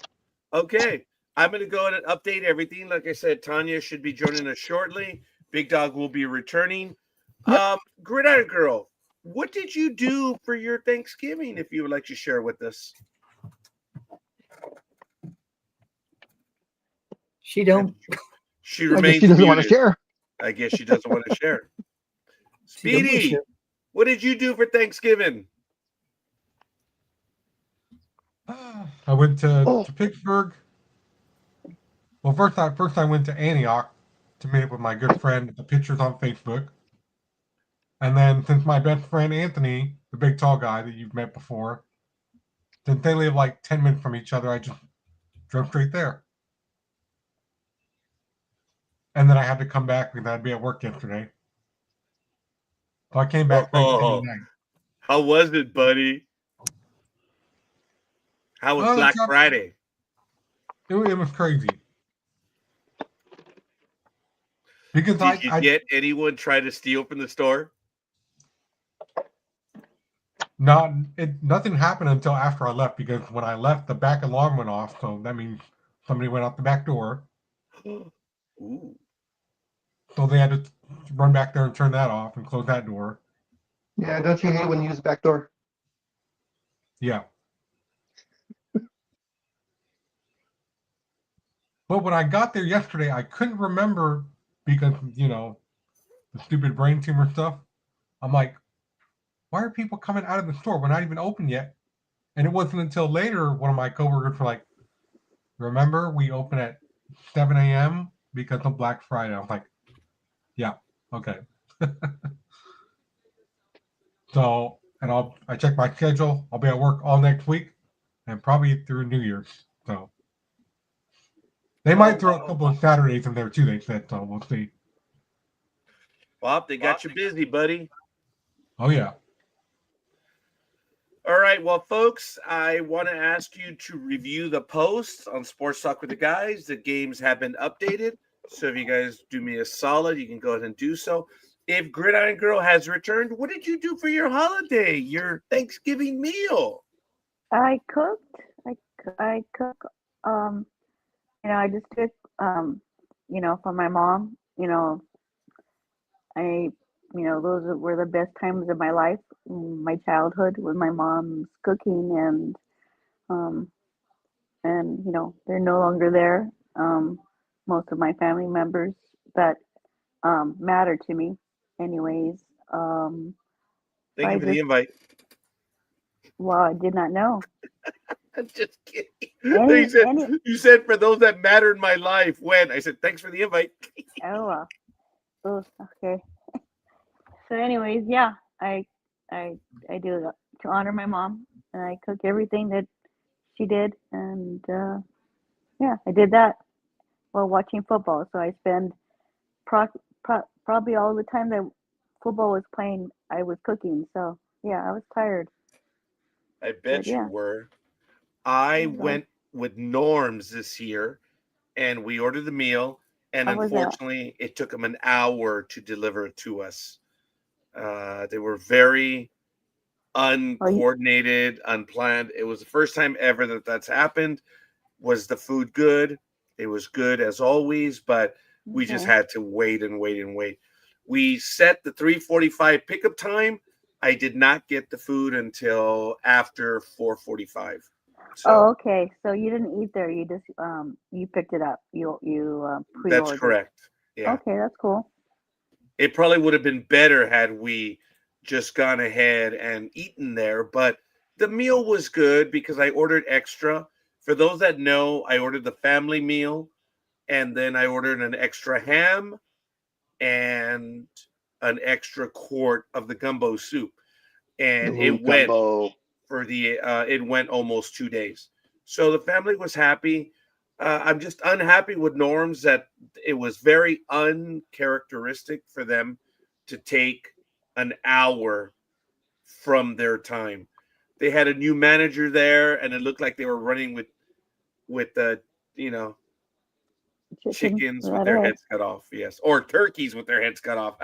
Okay. I'm going to go ahead and update everything. Like I said, Tanya should be joining us shortly. Big Dog will be returning. Yep. Gridiron Girl, what did you do for your Thanksgiving, if you would like to share with us? She don't. She I guess remains she doesn't want to muted. share. I guess she doesn't want to share. She don't wanna Speedy, share. what did you do for Thanksgiving? I went Oh. to Pittsburgh. Well, first I went to Antioch to meet up with my good friend with the pictures on Facebook. And then since my best friend Anthony, the big tall guy that you've met before, since they live like 10 minutes from each other, I just drove straight there. And then I had to come back because I'd be at work yesterday. So I came back Thanksgiving night. How was it, buddy? How was Black Friday? It was crazy. Because Did you get anyone try to steal from the store? Nothing happened until after I left, because when I left, the back alarm went off. So that means somebody went out the back door. Ooh. So they had to run back there and turn that off and close that door. Yeah, don't you hate when you use the back door? Yeah. But when I got there yesterday, I couldn't remember because, the stupid brain tumor stuff. I'm like, why are people coming out of the store? We're not even open yet. And it wasn't until later one of my coworkers were like, remember we open at 7 a.m. because of Black Friday. I was like, yeah, okay. So, and I checked my schedule. I'll be at work all next week and probably through New Year's. So they might throw a couple of Saturdays in there too, they said, so we'll see. Well, they got you busy, buddy. Oh yeah. All right, well, folks, I want to ask you to review the posts on Sports Talk with the Guys. The games have been updated, so if you guys do me a solid, you can go ahead and do so. If Gridiron Girl has returned, what did you do for your holiday, your Thanksgiving meal? I cooked. I cook. I just did. For my mom. Those were the best times of my life, my childhood, with my mom's cooking, and they're no longer there. Most of my family members that matter to me, anyways. Thank you for the invite. Well, I did not know. I'm just kidding. You said for those that matter in my life. When I said thanks for the invite. Oh, okay. So, anyways, yeah, I do that to honor my mom, and I cook everything that she did, and yeah, I did that while watching football. So I spend probably all the time that football was playing, I was cooking. So yeah, I was tired. I bet you were. I went with Norms this year, and we ordered the meal, and unfortunately, it took them an hour to deliver it to us. They were very uncoordinated, unplanned. It was the first time ever that's happened. Was the food good? It was good as always, but we just had to wait and wait and wait. We set the 3:45 pickup time. I did not get the food until after 4:45. So, okay. So you didn't eat there. You just you picked it up. You pre-ordered. That's correct. Yeah. Okay, that's cool. It probably would have been better had we just gone ahead and eaten there, but the meal was good because I ordered extra. For those that know, I ordered the family meal, and then I ordered an extra ham and an extra quart of the gumbo soup, and it went almost 2 days. So the family was happy. I'm just unhappy with Norms that it was very uncharacteristic for them to take an hour from their time. They had a new manager there, and it looked like they were running with the chickens with their heads cut off. Yes, or turkeys with their heads cut off.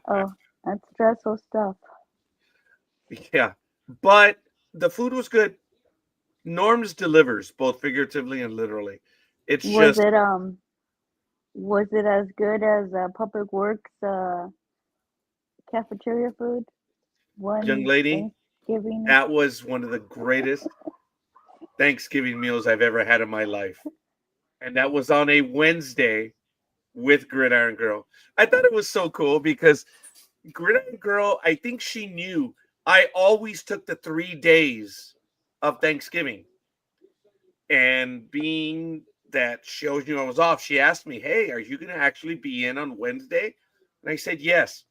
Oh, that's stressful stuff. Yeah, but the food was good. Norm's delivers both figuratively and literally. It's Was just it was it as good as Public Works cafeteria food? young One lady. Thanksgiving. That was one of the greatest Thanksgiving meals I've ever had in my life, and that was on a Wednesday with Gridiron Girl. I thought it was so cool because Gridiron Girl, I think she knew I always took the 3 days of Thanksgiving. And being that she always knew I was off, she asked me, "Hey, are you going to actually be in on Wednesday?" And I said, yes.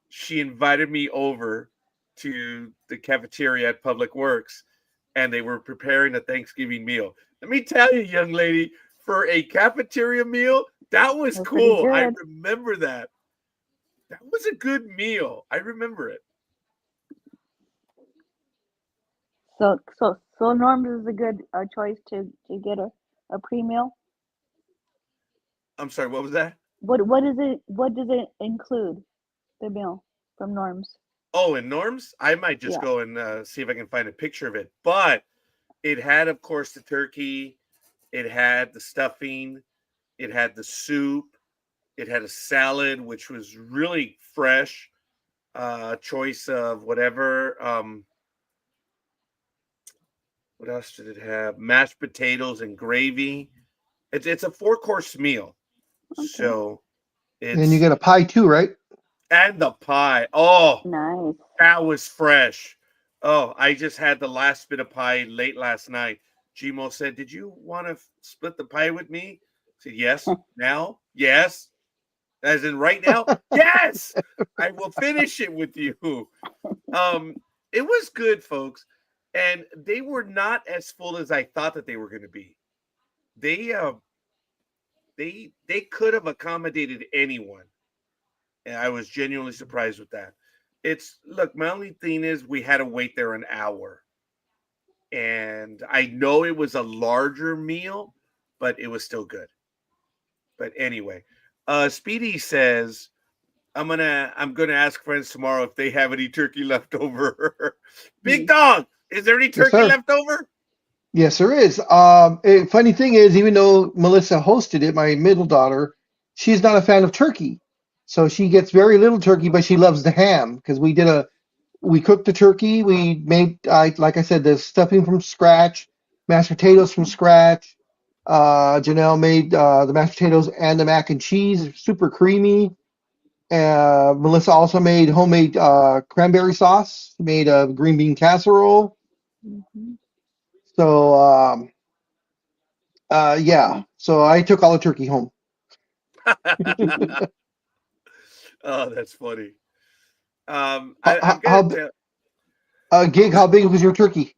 She invited me over to the cafeteria at Public Works, and they were preparing a Thanksgiving meal. Let me tell you, young lady, for a cafeteria meal, that was That's pretty cool. I good. remember that. That was a good meal. I remember it. So Norm's is a good choice to get a pre-meal. I'm sorry, what was that? What is it? What does it include? The meal from Norm's. Oh, and Norm's? I might just Yeah. go and see if I can find a picture of it. But it had, of course, the turkey. It had the stuffing. It had the soup. It had a salad, which was really fresh. Choice of whatever. What else did it have? Mashed potatoes and gravy. It's a 4-course meal. Okay. So it's And you get a pie too, right? and the pie. Oh, Nice. that was fresh. Oh, I just had the last bit of pie late last night. Gmo said, "Did you want to split the pie with me?" I said, "Yes." Now? Yes. As in right now? Yes. I will finish it with you. It was good, folks. And they were not as full as I thought that they were going to be. They could have accommodated anyone. And I was genuinely surprised with that. Look, my only thing is we had to wait there an hour. And I know it was a larger meal, but it was still good. But anyway, Speedy says, I'm gonna ask friends tomorrow if they have any turkey left over. Big Dog, is there any Yes, turkey sir. left over? Yes, there is. Funny thing is, even though Melissa hosted it, my middle daughter, she's not a fan of turkey. So she gets very little turkey, but she loves the ham because we cooked the turkey. We made, like I said, the stuffing from scratch, mashed potatoes from scratch. Janelle made the mashed potatoes and the mac and cheese, super creamy. Melissa also made homemade cranberry sauce, made a green bean casserole. Mhm. So, yeah. So I took all the turkey home. Oh, that's funny. I'm How, gonna tell. Gig, how big was your turkey?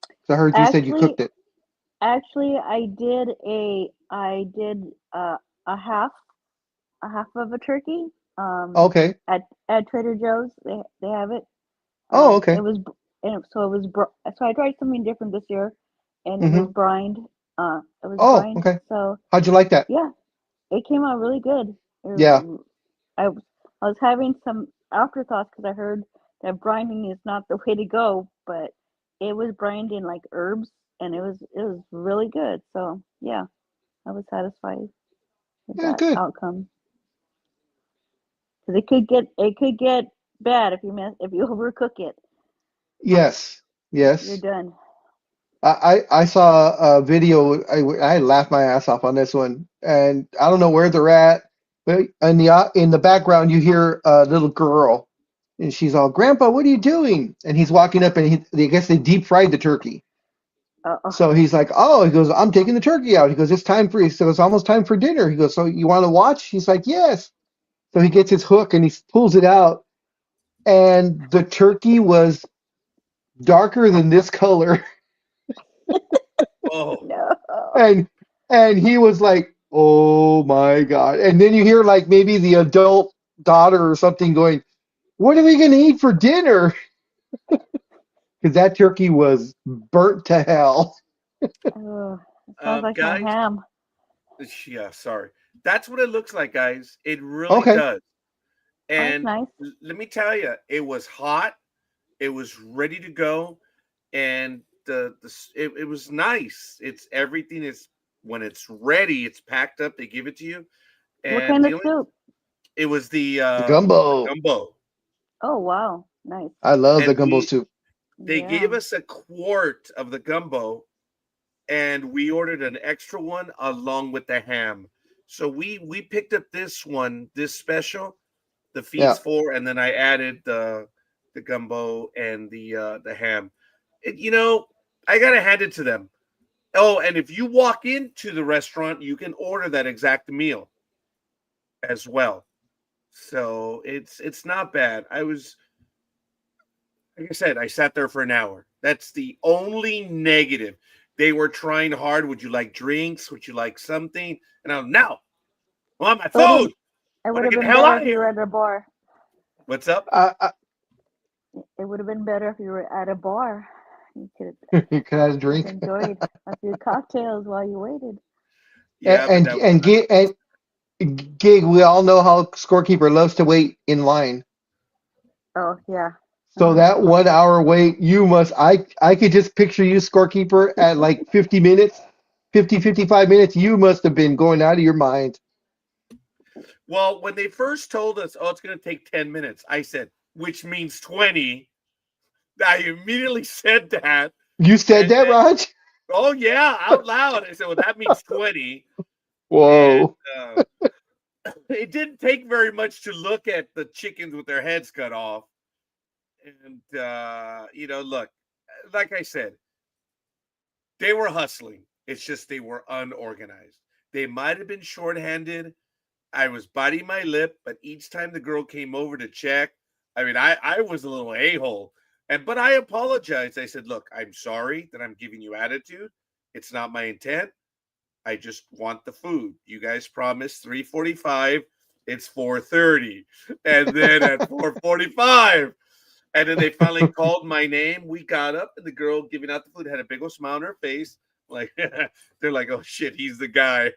'Cause I heard you said you Actually, cooked it. I did a half of a turkey. Okay. At Trader Joe's, they have it. Oh, It okay. was so I tried something different this year, and it was Mm-hmm. brined. It was Oh, brined. okay. So How'd you like that? yeah, it came out really good. Yeah. I was having some afterthoughts because I heard that brining is not the way to go, but it was brined in like herbs, and it was really good. So yeah, I was satisfied with Yeah, that good. outcome because it could get bad if you overcook it. Yes. You're Yes. done. I saw a video. I laughed my ass off on this one, and I don't know where they're at, but in the background you hear a little girl, and she's all, "Grandpa, what are you doing?" And he's walking up, and I guess they deep fried the turkey. Uh-oh. So he's like, "Oh," he goes, "I'm taking the turkey out." He goes, "It's time for," he said, "It's almost time for dinner." He goes, "So you want to watch?" He's like, "Yes." So he gets his hook and he pulls it out, and the turkey was darker than this color. Oh, No. and and he was like, "Oh my God!" And then you hear like maybe the adult daughter or something going, what are we going to eat for dinner? Because that turkey was burnt to hell. Oh, it sounds like my Guys, ham. yeah, sorry. That's what it looks like, guys. It really Okay. does. Oh, that's And nice. let me tell you, it was hot. It was ready to go, and it was nice. It's everything is when it's ready, it's packed up. They give it to you, What and kind of soup? it was The the gumbo. gumbo, Oh, wow. Nice. I love the and gumbo soup. they Yeah. gave us a quart of the gumbo, and we ordered an extra one along with the ham. So we picked up this special, the Yeah. feast 4, and then I added the gumbo and the ham. I gotta hand it to them. Oh, and if you walk into the restaurant, you can order that exact meal as well. So it's not bad. Like I said, I sat there for an hour. That's the only negative. They were trying hard. Would you like drinks? Would you like something? And I'm no. I want my food. It would Wanna have get been the hell better out if of you here. were at a bar. What's up? It would have been better if you were at a bar. You could You can have a have drink. enjoyed a few cocktails while you waited. Yeah, but and that was and not. Gig, we all know how scorekeeper loves to wait in line. Oh, yeah. So that 1 hour wait, I could just picture you scorekeeper at like 50 minutes, 55 minutes. You must have been going out of your mind. Well, when they first told us, oh, it's going to take 10 minutes, I said, which means 20. I immediately said that. You said And that, then, Raj? oh, yeah, out loud. I said, well, that means 20. And Whoa. it didn't take very much to look at the chickens with their heads cut off. And, look, like I said, they were hustling. It's just they were unorganized. They might have been shorthanded. I was biting my lip, but each time the girl came over to check, I was a little a-hole. But I apologized. I said, look, I'm sorry that I'm giving you attitude. It's not my intent. I just want the food. You guys promised 3:45. It's 4:30. And then at 4:45. And then they finally called my name. We got up, and the girl giving out the food had a big old smile on her face. Like, they're like, oh, shit, he's the guy.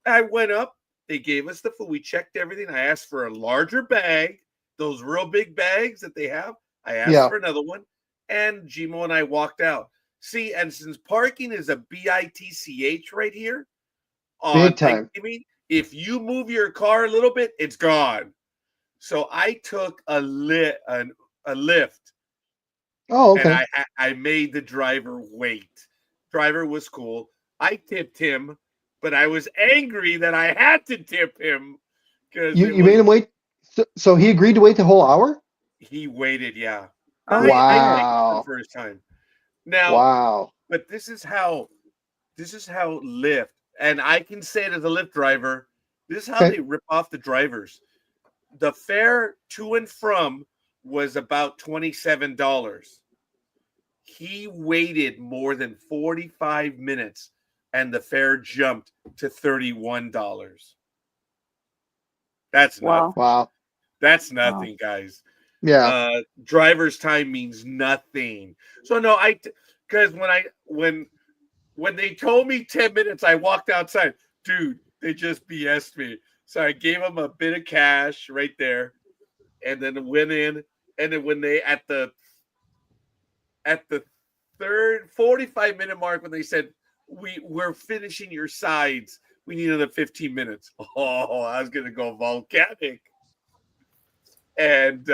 I went up. They gave us the food. We checked everything. I asked for a larger bag, those real big bags that they have. I asked for another one. And Gmo and I walked out. See, and since parking is a BITCH right here on Big time. Thanksgiving, if you move your car a little bit, it's gone. So I took a lift. Oh, okay. And I made the driver wait. Driver was cool. I tipped him, but I was angry that I had to tip him because You made him wait. So he agreed to wait the whole hour? he waited. Yeah. Oh, I Wow. thanked him the first time. Now, Wow. but this is how Lyft, and I can say it as a Lyft driver, this is how Okay. they rip off the drivers. The fare to and from was about $27. He waited more than 45 minutes and the fare jumped to $31. That's Wow. nothing. Wow. That's nothing, guys. Yeah. Driver's time means nothing. So no, because when they told me 10 minutes, I walked outside. Dude, they just BS'd me. So I gave them a bit of cash right there, and then went in. And then when they at the third 45-minute mark, when they said we're finishing your sides, we need another 15 minutes. Oh, I was gonna go volcanic. And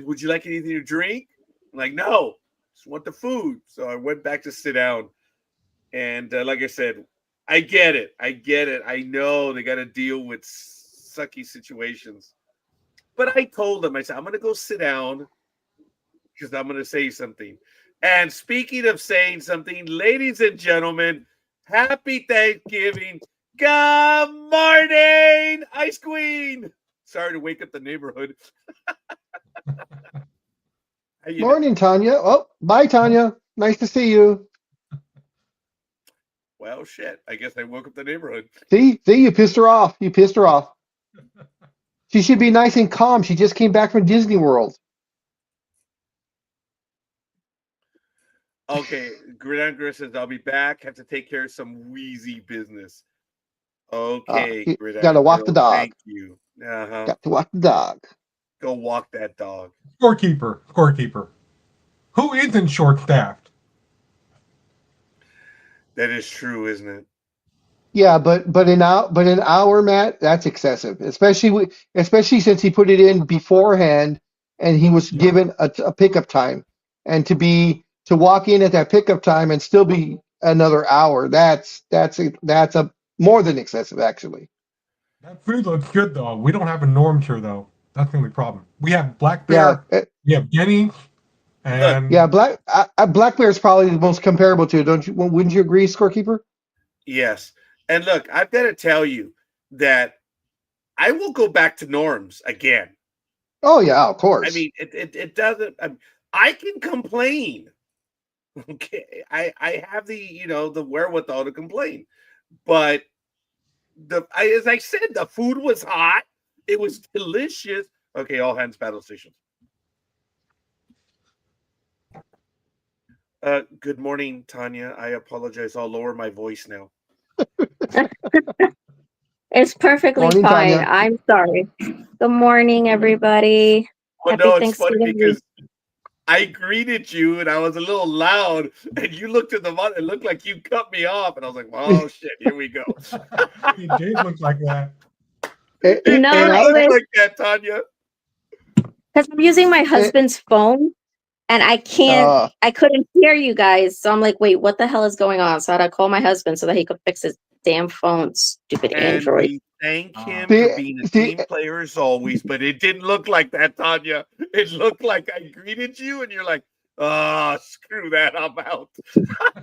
would you like anything to drink? I'm like, no, just want the food. So I went back to sit down. And like I said, I get it. I know they got to deal with sucky situations. But I told them, I said, I'm going to go sit down because I'm going to say something. And speaking of saying something, ladies and gentlemen, happy Thanksgiving. Good morning, Ice Queen. Sorry to wake up the neighborhood. Morning, Tanya. Oh, bye, Tanya. Nice to see you. Well, shit. I guess I woke up the neighborhood. See, you pissed her off. She should be nice and calm. She just came back from Disney World. Okay, Gridiron says I'll be back. Have to take care of some wheezy business. Okay, You Gridiron gotta walk the Girl, dog. thank you. Uh-huh. Got to walk the dog. Go walk that dog. Scorekeeper. Who isn't short-staffed? That is true, isn't it? Yeah, but in our Matt, that's excessive, especially since he put it in beforehand and he was Yeah. given a pickup time, and to walk in at that pickup time and still be another hour. That's a more than excessive, actually. That food looks good though. We don't have a Norms here though. That's the only problem. We have Black Yeah, Bear, we have Denny's, and yeah. Black Bear is probably the most comparable to it, don't you? Wouldn't you agree, Scorekeeper? Yes. And look, I've got to tell you that I will go back to Norms again. Oh yeah, of course. I mean, it doesn't. I can complain. Okay, I have the wherewithal to complain, but as I said, the food was hot. It was delicious. Okay, all hands battle stations. Good morning, Tanya. I apologize. I'll lower my voice now. It's perfectly Morning, fine. Tanya. I'm sorry. Good morning, everybody. Well, Happy no, it's funny Thanksgiving because I greeted you and I was a little loud, and you looked at the monitor. It looked like you cut me off, and I was like, "Oh shit, here we go." it did look like that. It No, did it look was like that, Tanya. because I'm using my husband's phone and I couldn't hear you guys. So I'm like, wait, what the hell is going on? So I had to call my husband so that he could fix his damn phone, stupid And Android. we thank him for being a team player as always, but it didn't look like that, Tanya. It looked like I greeted you, and you're like, "Oh, screw that, I'm out."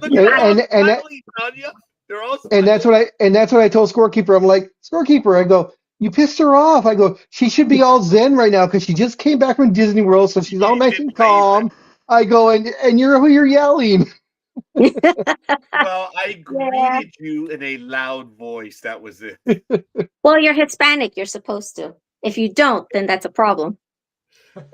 Look, they're all smiling, Tanya. They're all And that's what I told Scorekeeper. I'm like, Scorekeeper, I go, you pissed her off. I go, she should be all zen right now because she just came back from Disney World, so she's all nice and calm. I go, and you're yelling. Well, I greeted you in a loud voice. That was it. Well, you're Hispanic. You're supposed to. If you don't, then that's a problem.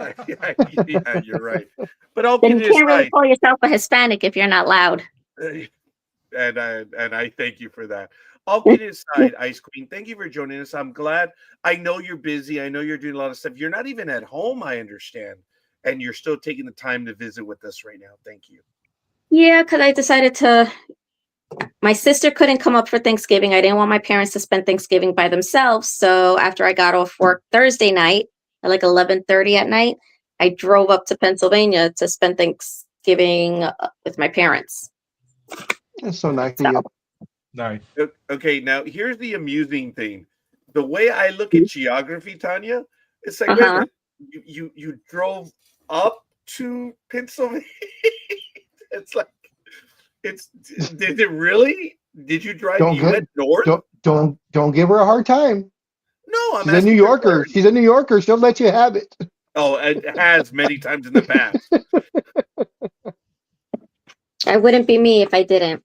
Yeah, you're right. But I'll Then get you can't really call yourself a Hispanic if you're not loud. And I thank you for that. All kidding aside, Ice Queen, thank you for joining us. I'm glad. I know you're busy. I know you're doing a lot of stuff. You're not even at home, I understand, and you're still taking the time to visit with us right now. Thank you. Yeah, because I decided to. My sister couldn't come up for Thanksgiving. I didn't want my parents to spend Thanksgiving by themselves. So after I got off work Thursday night at like 11:30 at night, I drove up to Pennsylvania to spend Thanksgiving with my parents. That's so nice of you. Nice. Okay, now here's the amusing thing. The way I look at geography, Tanya, it's like wait a minute, you drove up to Pennsylvania. It's like did it really? Did you drive? You went north? Don't give her a hard time. No, she's a New Yorker. She's a New Yorker. She'll let you have it. Oh, it has many times in the past. It wouldn't be me if I didn't.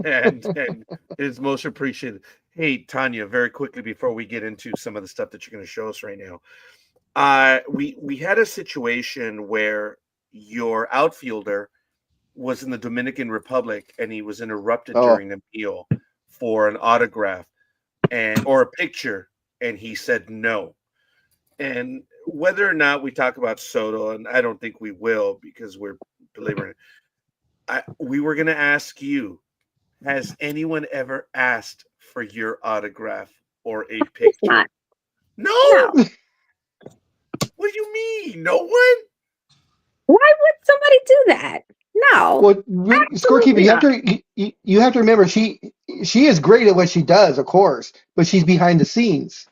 And it is most appreciated. Hey, Tanya, very quickly before we get into some of the stuff that you're going to show us right now, we had a situation where your outfielder was in the Dominican Republic and he was interrupted during the meal for an autograph or a picture, and he said no. And whether or not we talk about Soto, and I don't think we will because we're belaboring it, we were going to ask you, has anyone ever asked for your autograph or a picture? No. What do you mean? No one? Why would somebody do that? No. Well, Scorekeeper, you have to remember she is great at what she does, of course, but she's behind the scenes.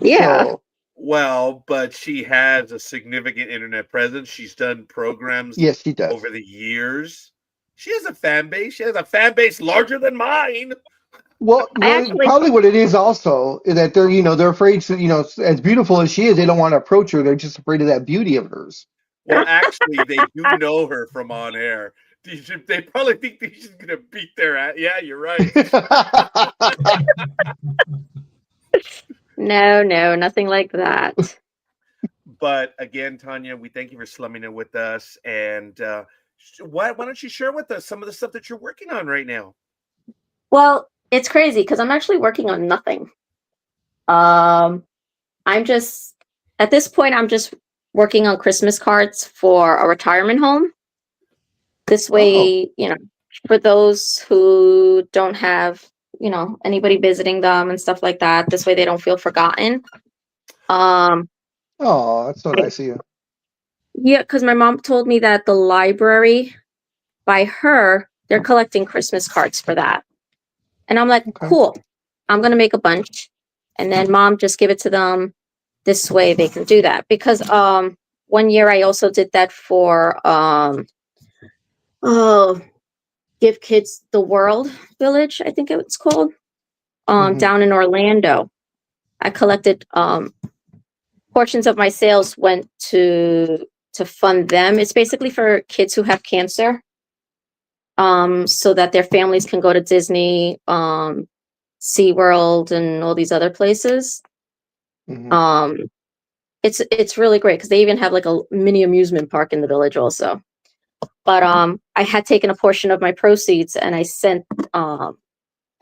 Yeah. So, well, but she has a significant internet presence. She's done programs yes, she does. over the years. She has a fan base. She has a fan base larger than mine. Well, probably what it is also is that they're afraid to, as beautiful as she is, they don't want to approach her. They're just afraid of that beauty of hers. Well, actually, they do know her from on air. They probably think that she's going to beat their ass. Yeah, you're right. No, nothing like that. But again, Tanya, we thank you for slumming it with us. And Why don't you share with us some of the stuff that you're working on right now? Well, it's crazy because I'm actually working on nothing. I'm just at this point, I'm just working on Christmas cards for a retirement home. This way, for those who don't have, anybody visiting them and stuff like that, this way they don't feel forgotten. Oh, that's so nice of you. Yeah, because my mom told me that the library by her, they're collecting Christmas cards for that. And I'm like, Okay. cool. I'm going to make a bunch. And then mom, just give it to them. This way they can do that. Because 1 year I also did that for Give Kids the World Village, I think it's called. Down in Orlando. I collected portions of my sales went to fund them. It's basically for kids who have cancer. So that their families can go to Disney, SeaWorld, and all these other places. It's really great because they even have like a mini amusement park in the village also. But I had taken a portion of my proceeds and I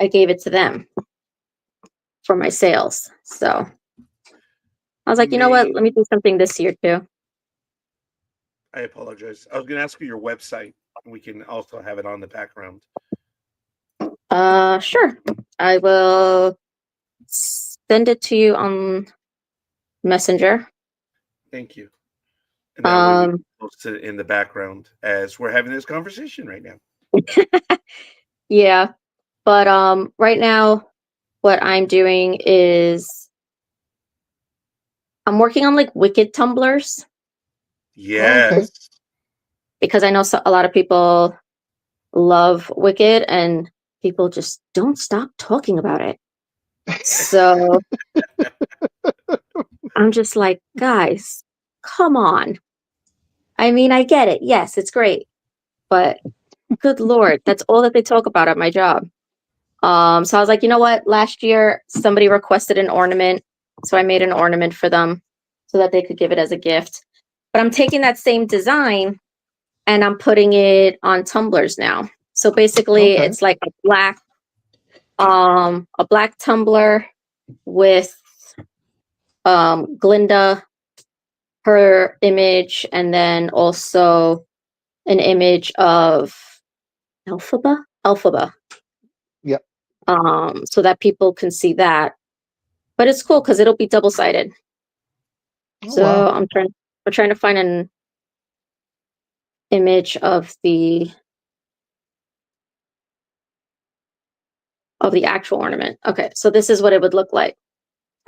gave it to them for my sales. So I was like, you know what? Let me do something this year too. I apologize. I was going to ask you your website. We can also have it on the background. Sure. I will send it to you on Messenger. Thank you. And that way we can post it in the background as we're having this conversation right now. Yeah. But right now what I'm doing is I'm working on like Wicked tumblers. Yes. Okay. Because I know a lot of people love Wicked and people just don't stop talking about it. So I'm just like, guys, come on. I mean, I get it. Yes, it's great. But good Lord, that's all that they talk about at my job. So I was like, you know what? Last year, somebody requested an ornament. So I made an ornament for them so that they could give it as a gift. But I'm taking that same design and I'm putting it on tumblers now. So basically it's like a black tumbler with Glinda, her image, and then also an image of Elphaba. Yep. So that people can see that. But it's cool because it'll be double-sided. Oh, wow. We're trying to find an image of the actual ornament. Okay, so this is what it would look like.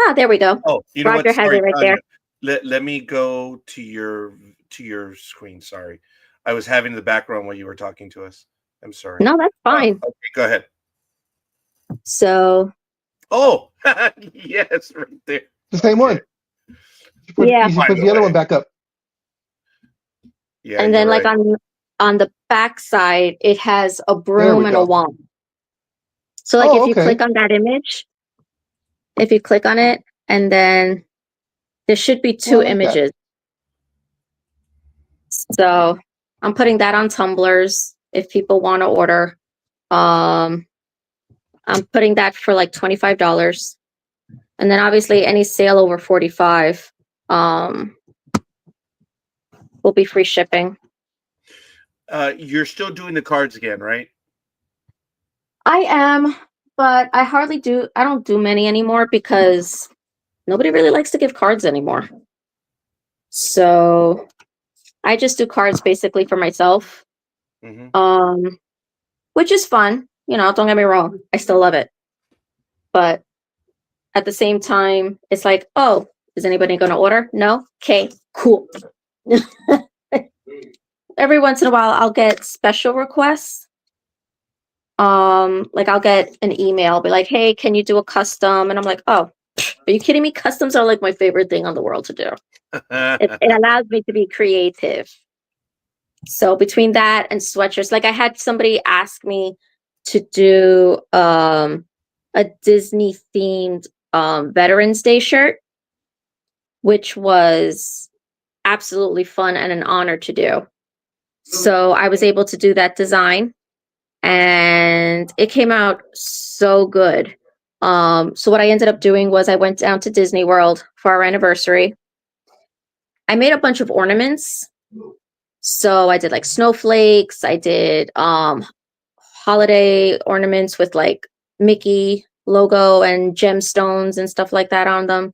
Ah, there we go. Oh, you know Roger what? has Sorry, it right Tanya. there. Let me go to your screen. Sorry. I was having the background while you were talking to us. I'm sorry. No, that's fine. Okay, go ahead. So. Oh, yes, right there. The same one. Yeah. You should put the other one back up. Yeah. And then right. like on the back side, it has a broom and a wand. So like if you click on that image, if you click on it, and then there should be two images. So I'm putting that on tumblers if people want to order. I'm putting that for like $25. And then obviously any sale over 45 will be free shipping. You're still doing the cards again, right? I am, but I don't do many anymore because nobody really likes to give cards anymore. So I just do cards basically for myself. Which is fun. Don't get me wrong. I still love it. But at the same time, it's like, oh, is anybody going to order? No? Okay, cool. Every once in a while, I'll get special requests. Like I'll get an email, be like, hey, can you do a custom? And I'm like, oh, are you kidding me? Customs are like my favorite thing on the world to do. It allows me to be creative. So between that and sweatshirts, like I had somebody ask me to do a Disney themed Veterans Day shirt, which was absolutely fun and an honor to do. So I was able to do that design, and it came out so good. So what I ended up doing was I went down to Disney World for our anniversary. I made a bunch of ornaments. So I did like snowflakes. I did holiday ornaments with like Mickey logo and gemstones and stuff like that on them.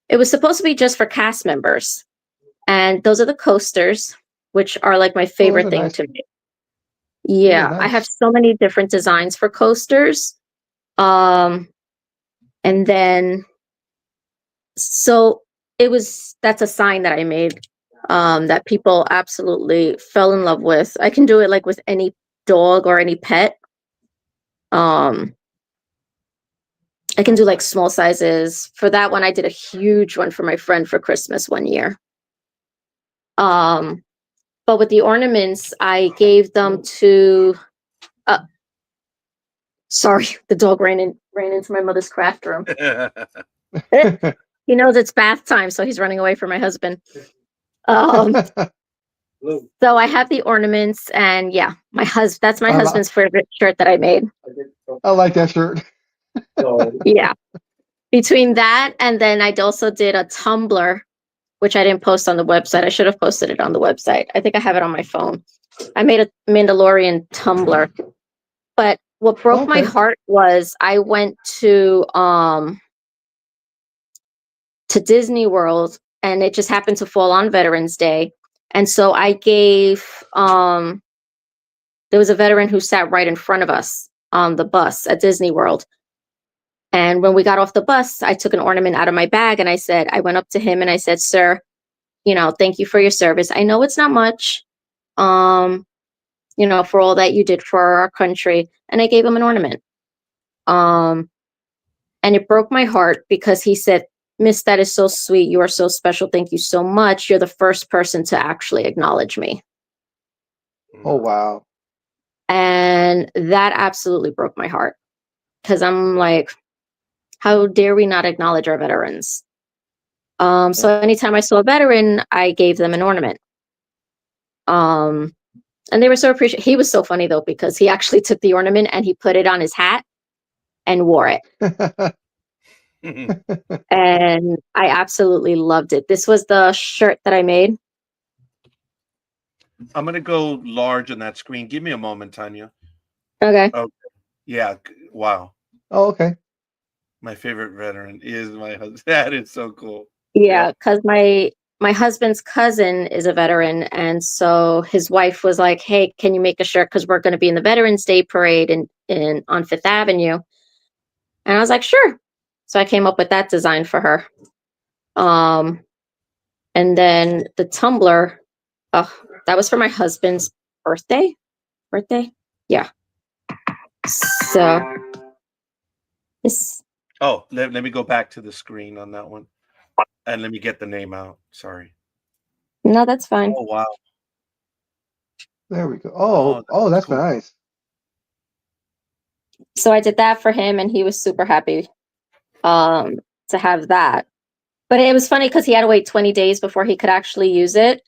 It was supposed to be just for cast members. And those are the coasters, which are like my favorite thing nice. to make. Yeah, I have Nice. so many different designs for coasters. And then, so that's a sign that I made that people absolutely fell in love with. I can do it like with any dog or any pet. I can do like small sizes. For that one, I did a huge one for my friend for Christmas one year. But with the ornaments, I gave them to, sorry, the dog ran into my mother's craft room. He knows it's bath time, so he's running away from my husband. So I have the ornaments, and yeah, that's my husband's favorite shirt that I made. I like that shirt. Yeah. Between that, and then I also did a tumbler, which I didn't post on the website. I should have posted it on the website. I think I have it on my phone. I made a Mandalorian tumbler. But what broke my heart was I went to Disney World, and it just happened to fall on Veterans Day. And so I gave there was a veteran who sat right in front of us on the bus at Disney World. And when we got off the bus, I took an ornament out of my bag, and I went up to him and I said, "Sir, thank you for your service. I know it's not much, for all that you did for our country." And I gave him an ornament. And it broke my heart because he said, "Miss, that is so sweet. You are so special. Thank you so much. You're the first person to actually acknowledge me." Oh, wow. And that absolutely broke my heart, because I'm like, how dare we not acknowledge our veterans? So anytime I saw a veteran, I gave them an ornament. And they were so appreciative. He was so funny though, because he actually took the ornament and he put it on his hat and wore it. And I absolutely loved it. This was the shirt that I made. I'm going to go large on that screen. Give me a moment, Tanya. Okay. Okay. Yeah. Wow. Oh, okay. My favorite veteran is my husband. That is so cool. Yeah, because my husband's cousin is a veteran, and so his wife was like, "Hey, can you make a shirt? Because we're going to be in the Veterans Day parade on Fifth Avenue." And I was like, "Sure." So I came up with that design for her. And then the tumbler, that was for my husband's birthday. Yeah. So this. Oh, let me go back to the screen on that one. And let me get the name out. Sorry. No, that's fine. Oh, wow. There we go. Oh, that's cool. nice. So I did that for him, and he was super happy to have that. But it was funny because he had to wait 20 days before he could actually use it,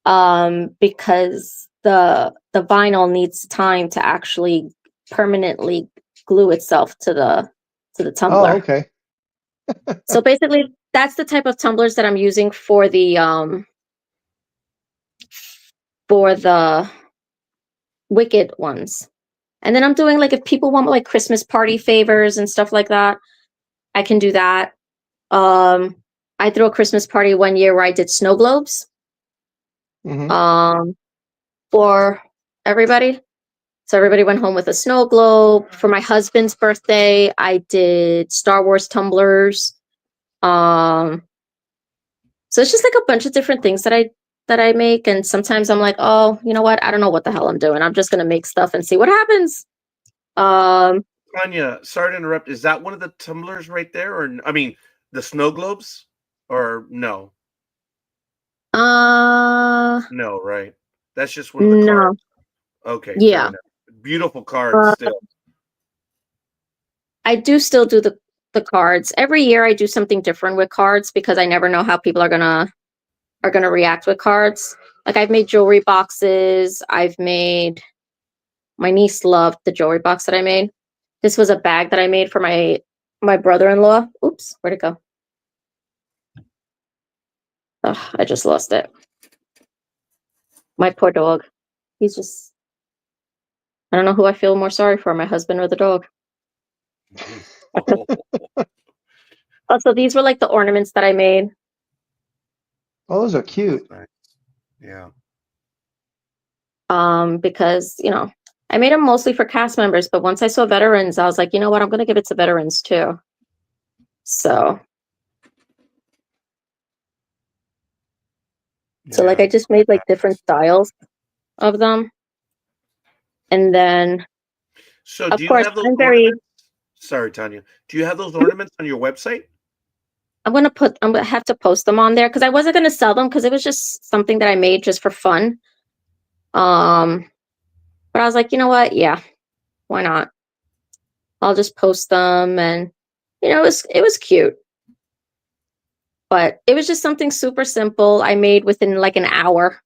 because the vinyl needs time to actually permanently glue itself to the tumbler. Oh, okay. So basically, that's the type of tumblers that I'm using for the Wicked ones. And then I'm doing, like, if people want like Christmas party favors and stuff like that, I can do that. I threw a Christmas party one year where I did snow globes for everybody. So everybody went home with a snow globe. For my husband's birthday, I did Star Wars tumblers. So it's just like a bunch of different things that I make. And sometimes I'm like, oh, you know what? I don't know what the hell I'm doing. I'm just going to make stuff and see what happens. Tanya, sorry to interrupt. Is that one of the tumblers right there? Or, I mean, the snow globes? Or no? No, right? That's just one of the cards. Okay. Yeah. Beautiful cards still. I do still do the cards. Every year I do something different with cards because I never know how people are gonna react with cards. Like I've made jewelry boxes. My niece loved the jewelry box that I made. This was a bag that I made for my brother-in-law. Oops, where'd it go? Oh, I just lost it. My poor dog. He's just, I don't know who I feel more sorry for, my husband or the dog. Also, these were like the ornaments that I made. Oh, those are cute. Nice. Yeah. Because, you know, I made them mostly for cast members, but once I saw veterans, I was like, you know what, I'm going to give it to veterans too. So like I just made like different styles of them. And then, So of do you course, have those I'm ornaments? Sorry, Tanya. Do you have those ornaments on your website? I'm gonna have to post them on there because I wasn't gonna sell them because it was just something that I made just for fun. But I was like, you know what? Yeah, why not? I'll just post them, and you know, it was cute. But it was just something super simple I made within like an hour.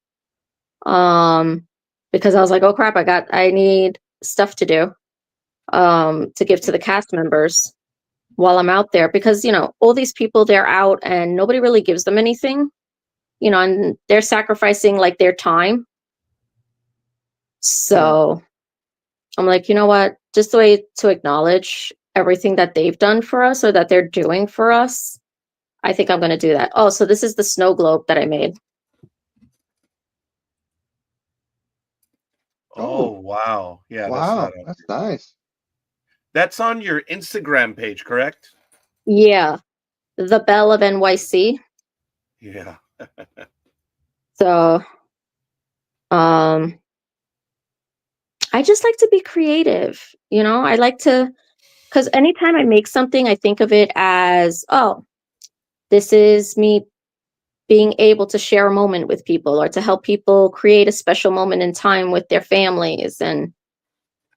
Because I was like, oh crap, I need stuff to do. To give to the cast members while I'm out there because, you know, all these people, they're out and nobody really gives them anything, you know, and they're sacrificing like their time. So I'm like, you know what, just a way to acknowledge everything that they've done for us or that they're doing for us. I think I'm going to do that. Oh, so this is the snow globe that I made. Oh, wow. Yeah, Wow, that's nice. That's on your Instagram page, correct? Yeah. The Belle of NYC. Yeah. So, I just like to be creative, you know, I like to, because anytime I make something, I think of it as, oh, this is me being able to share a moment with people or to help people create a special moment in time with their families. And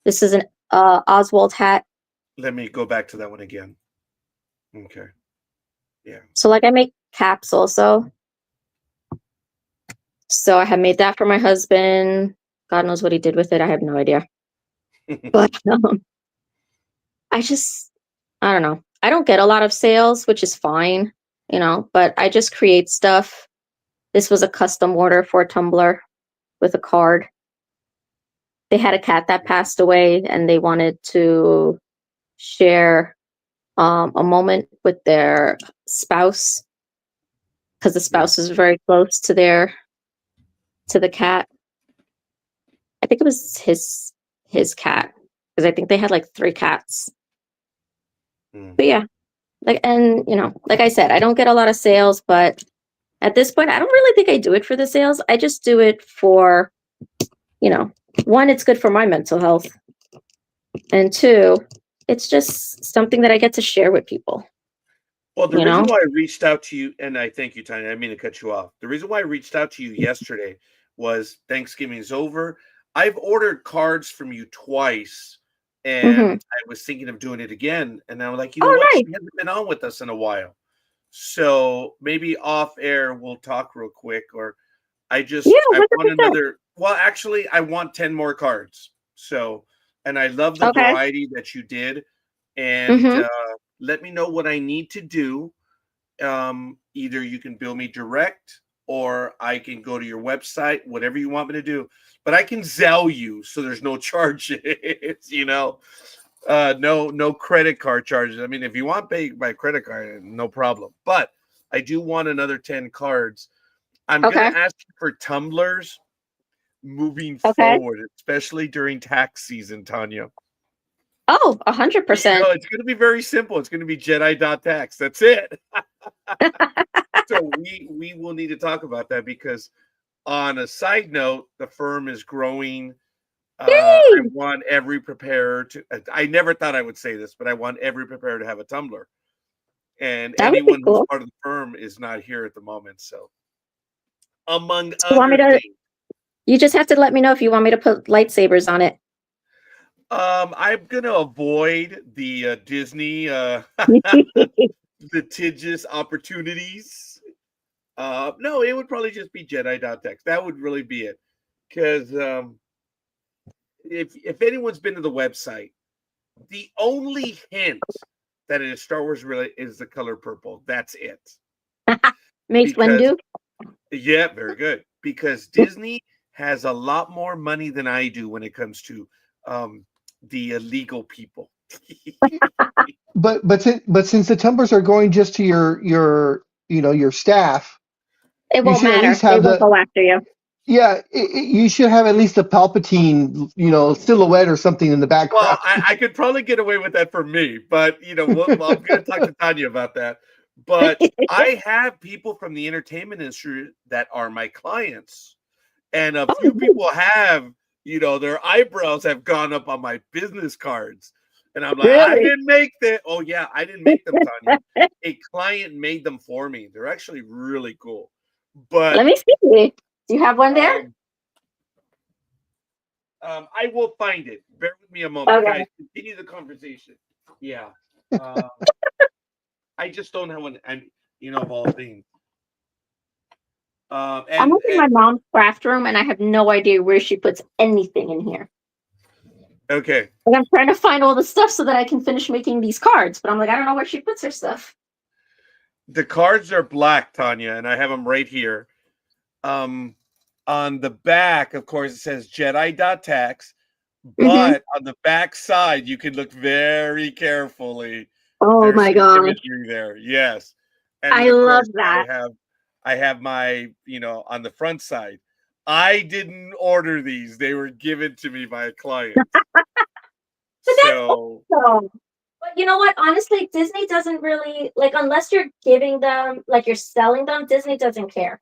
this is an Oswald hat. Let me go back to that one again. Okay. Yeah. So like I make caps also. So I have made that for my husband. God knows what he did with it. I have no idea. But I don't know. I don't get a lot of sales, which is fine, you know, but I just create stuff. This was a custom order for a tumbler with a card. They had a cat that passed away and they wanted to share a moment with their spouse because the spouse is very close to the cat. I think it was his cat because I think they had like 3 cats. But yeah, like, and you know, like I said, I don't get a lot of sales, but at this point, I don't really think I do it for the sales. I just do it for, you know, 1, it's good for my mental health. And 2, it's just something that I get to share with people. Well, the reason why I reached out to you, and I thank you, Tanya, I didn't mean to cut you off. The reason why I reached out to you yesterday was Thanksgiving's over. I've ordered cards from you twice, and I was thinking of doing it again. And I was like, you know what? Nice. She hasn't been on with us in a while. So maybe off air, we'll talk real quick. Or I want another. Well, actually, I want 10 more cards. So, and I love the variety that you did. And let me know what I need to do. Either you can bill me direct or I can go to your website, whatever you want me to do. But I can Zelle you so there's no charges, you know. No credit card charges. I mean, if you want to pay by credit card, no problem. But I do want another 10 cards. I'm going to ask you for tumblers moving forward, especially during tax season, Tanya. Oh, 100%. No, it's going to be very simple. It's going to be Jedi.tax. That's it. So we will need to talk about that because on a side note, the firm is growing. I want every preparer to, I never thought I would say this, but I want every preparer to have a tumbler. And anyone who's part of the firm is not here at the moment. So among other things. You just have to let me know if you want me to put lightsabers on it. I'm gonna avoid the Disney litigious opportunities. No, it would probably just be Jedi.text. That would really be it. Because if anyone's been to the website, the only hint that it is Star Wars related is the color purple. That's it. Mace Because Windu. yeah, very good. Because Disney has a lot more money than I do when it comes to the illegal people. But since the tumblers are going just to your staff, It you won't should at matter. least They have won't go after you. you should have at least a Palpatine, silhouette or something in the background. Well, I could probably get away with that for me, but I'm going to talk to Tanya about that. But I have people from the entertainment industry that are my clients, and a few people have, their eyebrows have gone up on my business cards, and I'm like, I Really? didn't make that. Oh yeah, I didn't make them, Tanya. A client made them for me. They're actually really cool. But Let me see. Do you have one there? I will find it. Bear with me a moment, Okay. guys. Continue the conversation. Yeah. I just don't have one, and of all things. I'm And looking at my mom's craft room, and I have no idea where she puts anything in here. okay, Like, I'm trying to find all the stuff so that I can finish making these cards, but I'm like, I don't know where she puts her stuff. the cards are black, Tanya, and I have them right here. On the back, of course, it says Jedi.tax, but on the back side, you can look very carefully. Oh There's my some god. imagery there. Yes. And I then, of love course, that. I have my, on the front side. I didn't order these. They were given to me by a client. So, So, but you know what? Honestly, Disney doesn't really like unless you're giving them, like you're selling them, Disney doesn't care.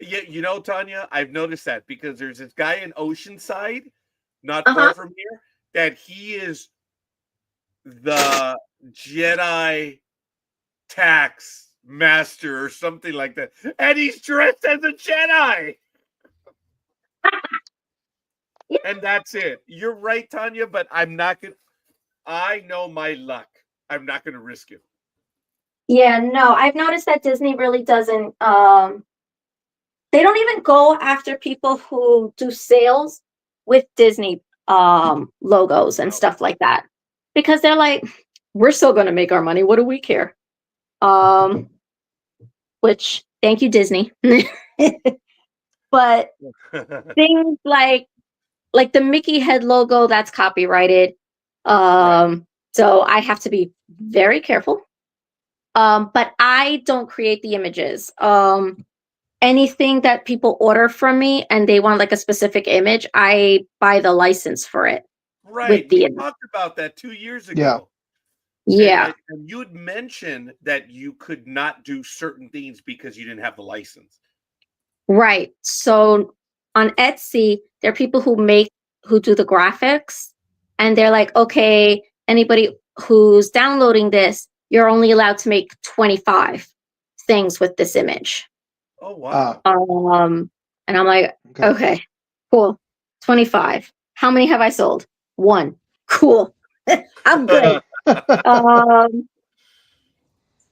yeah, Tanya, I've noticed that because there's this guy in Oceanside, not far from here, that he is the Jedi tax master or something like that. And he's dressed as a Jedi. And that's it. You're right, Tanya, but I'm not going to. I know my luck. I'm not going to risk it. Yeah, no, I've noticed that Disney really doesn't they don't even go after people who do sales with Disney logos and stuff like that. Because they're like, we're still gonna make our money. What do we care? Which thank you, Disney. But things like the Mickey head logo, that's copyrighted. So I have to be very careful. But I don't create the images. Anything that people order from me and they want like a specific image, I buy the license for it. Right. With the We talked about that 2 years ago. Yeah. Yeah. And you had mentioned that you could not do certain things because you didn't have the license. Right. So on Etsy, there are people who do the graphics, and they're like, okay, anybody who's downloading this, you're only allowed to make 25 things with this image. Oh wow. And I'm like, okay, cool. 25. How many have I sold? 1. Cool. I'm good.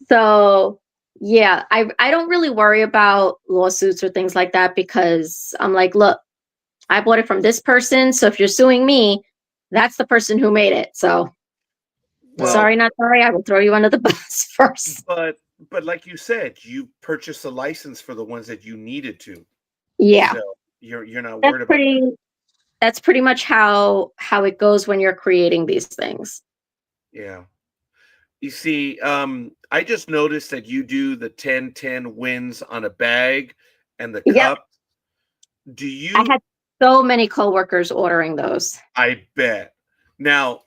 So yeah, I don't really worry about lawsuits or things like that because I'm like, look, I bought it from this person. So if you're suing me, that's the person who made it. So sorry, not sorry. I will throw you under the bus first. But like you said, you purchased a license for the ones that you needed to. Yeah. So you're not worried about that. That's pretty much how it goes when you're creating these things. Yeah. You see, I just noticed that you do the 10-10 wins on a bag and the cup. Do you? I had so many coworkers ordering those. I bet. Now,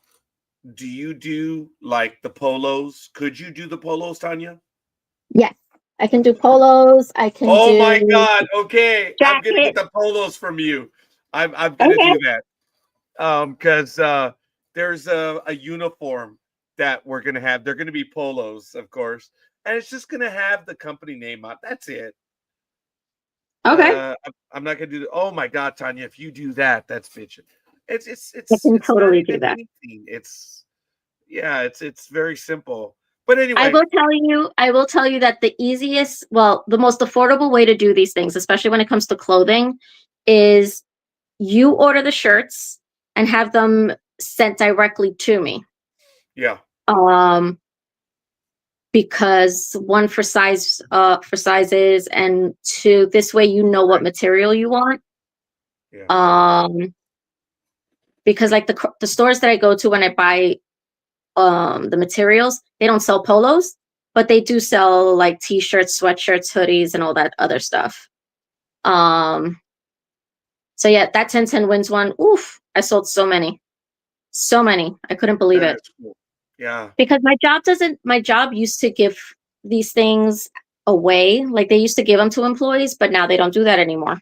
do you do like the polos? Could you do the polos, Tanya? Yes, I can do polos. I can. Oh my God! Okay, I'm gonna get the polos from you. I'm gonna do that. Because there's a uniform that we're gonna have. They're gonna be polos, of course, and it's just gonna have the company name on. That's it. Okay. I'm not gonna do that. Oh my God, Tanya! If you do that, that's bitching. It's I can totally do that. anything. It's very simple. But I anyway, will tell you that the easiest, well, the most affordable way to do these things, especially when it comes to clothing, is you order the shirts and have them sent directly to me. yeah, Because one for sizes, and two, this way you know what material you want. yeah, Because like the stores that I go to when I buy the materials, they don't sell polos, but they do sell like t-shirts, sweatshirts, hoodies, and all that other stuff. So yeah, that 10/10 wins one. Oof, I sold so many. I couldn't believe it. that's cool. Yeah, Because my job used to give these things away. Like they used to give them to employees, but now they don't do that anymore.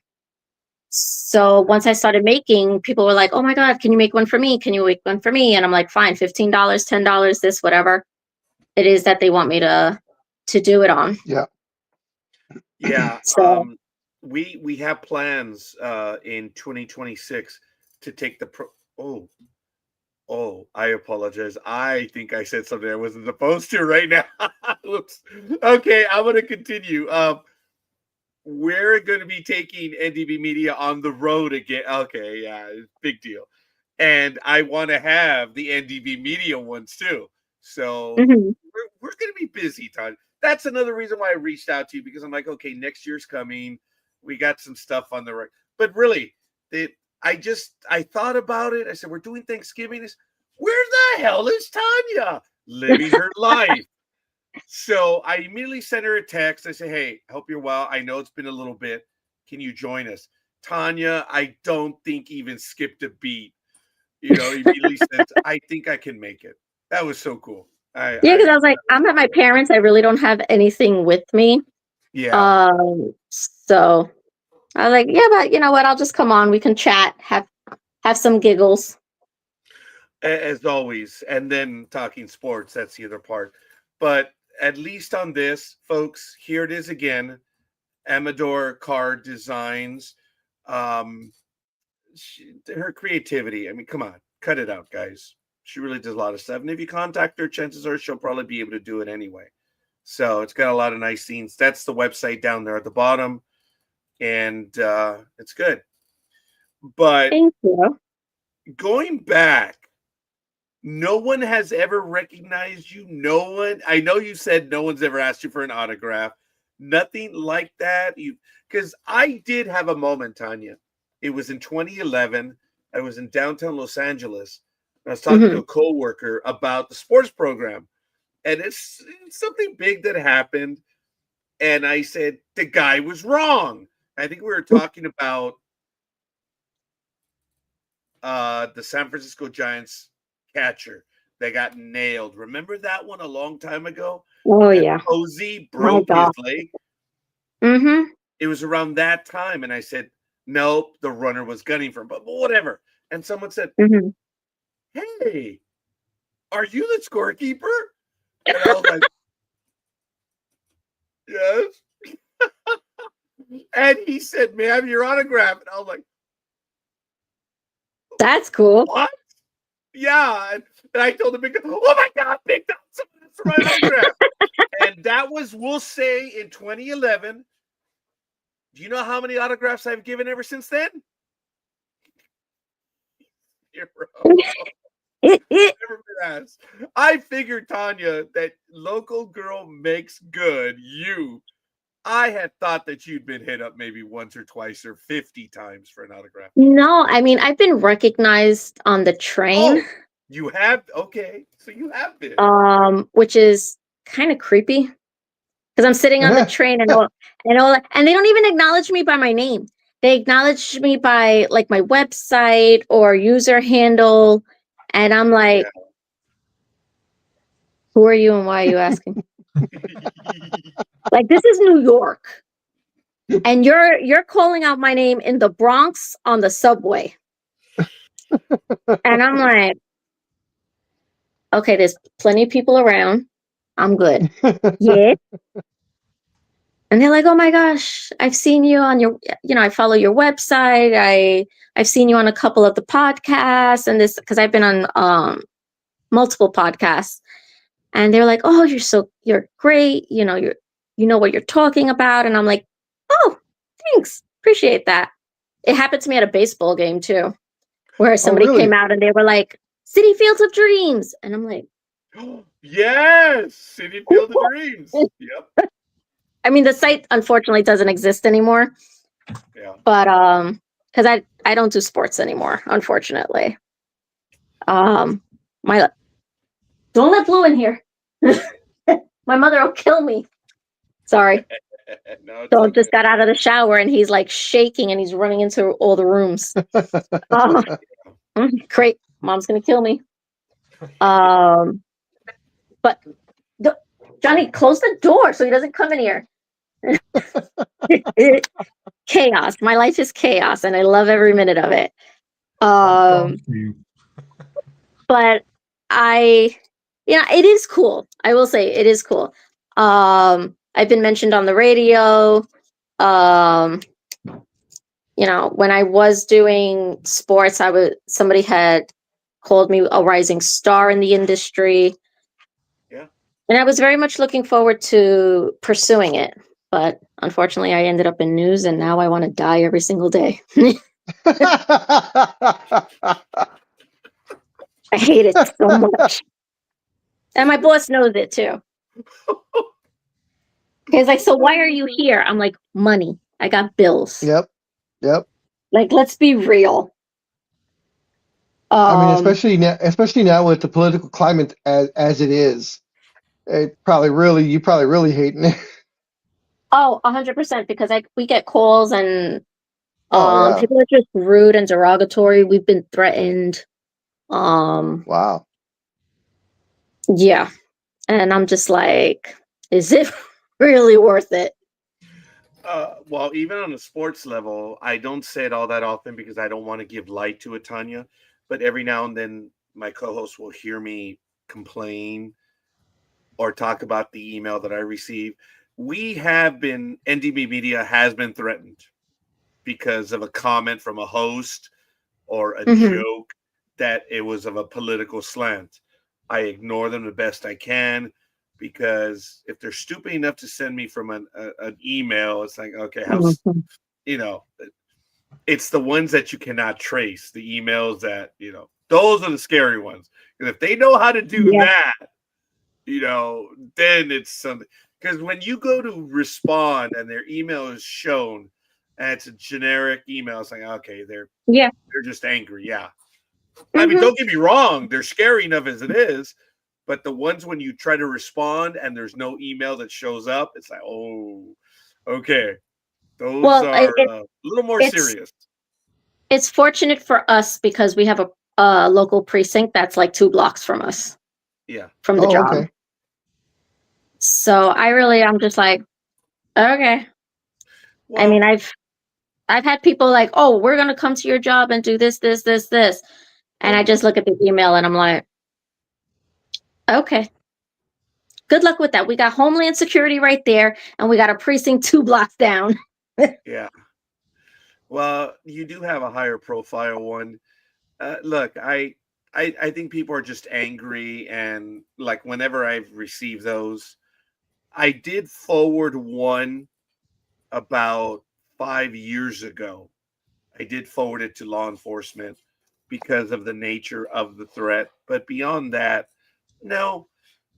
So once I started making, people were like, "Oh my God, can you make one for me? Can you make one for me?" And I'm like, "Fine, $15, $10, this, whatever it is that they want me to do it on." Yeah. yeah. So We have plans in 2026 to take the Oh, I apologize. I think I said something I wasn't supposed to right now. Oops. Okay, I'm going to continue. We're going to be taking NDB Media on the road again. Okay, yeah, big deal. And I want to have the NDB Media ones too. So mhm. we're going to be busy, Todd. That's another reason why I reached out to you, because I'm like, okay, next year's coming. We got some stuff on the right. But really, I thought about it. I said, we're doing Thanksgiving. Where the hell is Tanya? Living her life. So I immediately sent her a text. I said, hey, hope you're well. I know it's been a little bit. Can you join us? Tanya, I don't think even skipped a beat. Immediately said, I think I can make it. That was so cool. Yeah, because I was like, I'm at my parents. I really don't have anything with me. Yeah. So I was like, yeah, but you know what? I'll just come on. We can chat, have some giggles. As always. And then talking sports, that's the other part. But at least on this, folks, here it is again. Amador Card Designs. Her creativity. I mean, come on, cut it out, guys. She really does a lot of stuff. And if you contact her, chances are she'll probably be able to do it anyway. So it's got a lot of nice scenes. That's the website down there at the bottom. And it's good. But Thank you. going back, no one has ever recognized you. No one. I know you said no one's ever asked you for an autograph. Nothing like that. Because I did have a moment, Tanya. It was in 2011. I was in downtown Los Angeles. I was talking to a coworker about the sports program, and it's something big that happened. And I said the guy was wrong. I think we were talking about the San Francisco Giants catcher that got nailed. Remember that one a long time ago? Oh And yeah. Posey My broke his God. leg. Mm-hmm. It was around that time, and I said, nope, the runner was gunning for him, but whatever. And someone said, Mm-hmm. hey, are you the scorekeeper? And I was like, yes. And he said, may I have your autograph? And I was like, That's cool. what? Yeah. And I told him, oh my God, Big Dog, someone for my autograph. And that was, we'll say, in 2011. Do you know how many autographs I've given ever since then? 0. Never been asked. I figured, Tanya, that local girl makes good. I had thought that you'd been hit up maybe once or twice or 50 times for an autograph. No, I mean, I've been recognized on the train. Oh, you have? Okay. So you have been. Which is kind of creepy because I'm sitting on the train and they don't even acknowledge me by my name. They acknowledge me by like my website or user handle. And I'm like, who are you and why are you asking? Like, this is New York. And you're calling out my name in the Bronx on the subway. And I'm like, okay, there's plenty of people around. I'm good. Yeah. And they're like, oh my gosh, I've seen you on your, I follow your website. I've seen you on a couple of the podcasts and this, because I've been on multiple podcasts. And they're like, "Oh, you're great. You know what you're talking about." And I'm like, "Oh, thanks. Appreciate that." It happened to me at a baseball game too, where Oh, somebody really? came out and they were like, "City Fields of Dreams." And I'm like, Yes, City Field of Dreams. Yep. I mean, the site unfortunately doesn't exist anymore, Yeah. but because I don't do sports anymore, unfortunately. My Don't let Blue in here. My mother will kill me. Sorry. No, it's Dog okay. just got out of the shower and he's like shaking and he's running into all the rooms. Great. Mom's gonna kill me. But Johnny, close the door so he doesn't come in here. Chaos. My life is chaos and I love every minute of it. But it is cool. I will say it is cool. I've been mentioned on the radio. When I was doing sports, somebody had called me a rising star in the industry. Yeah. And I was very much looking forward to pursuing it. But unfortunately, I ended up in news and now I want to die every single day. I hate it so much. And my boss knows it too. He's like, "So why are you here?" I'm like, "Money. I got bills." Yep. Like, let's be real. I mean, especially now with the political climate as it is, you probably really hating it. Oh, 100%, because we get calls and Oh yeah. people are just rude and derogatory. We've been threatened. Wow. Yeah. And I'm just like, is it really worth it? Well, even on a sports level, I don't say it all that often because I don't want to give light to it, Tanya. But every now and then, my co-host will hear me complain or talk about the email that I receive. NDB Media has been threatened because of a comment from a host or a joke that it was of a political slant. I ignore them the best I can because if they're stupid enough to send me from an email, it's like, okay, it's the ones that you cannot trace, the emails that, those are the scary ones. Because if they know how to do that, then it's something. Because when you go to respond and their email is shown and it's a generic email, it's like, okay, they're just angry. Yeah. I mean, don't get me wrong, they're scary enough as it is, but the ones when you try to respond and there's no email that shows up, it's like, oh, okay. Those are a little more serious. It's fortunate for us because we have a local precinct that's like 2 blocks from us. Yeah. From the job. Okay. So I'm just like, okay. Well, I mean, I've had people like, "Oh, we're gonna come to your job and do this, this, this, this," and I just look at the email and I'm like, okay. Good luck with that. We got Homeland Security right there, and we got a precinct 2 blocks down. Yeah. Well, you do have a higher profile one. Look, I think people are just angry, and like whenever I've received those, I did forward one about 5 years ago. I did forward it to law enforcement because of the nature of the threat. But beyond that, no,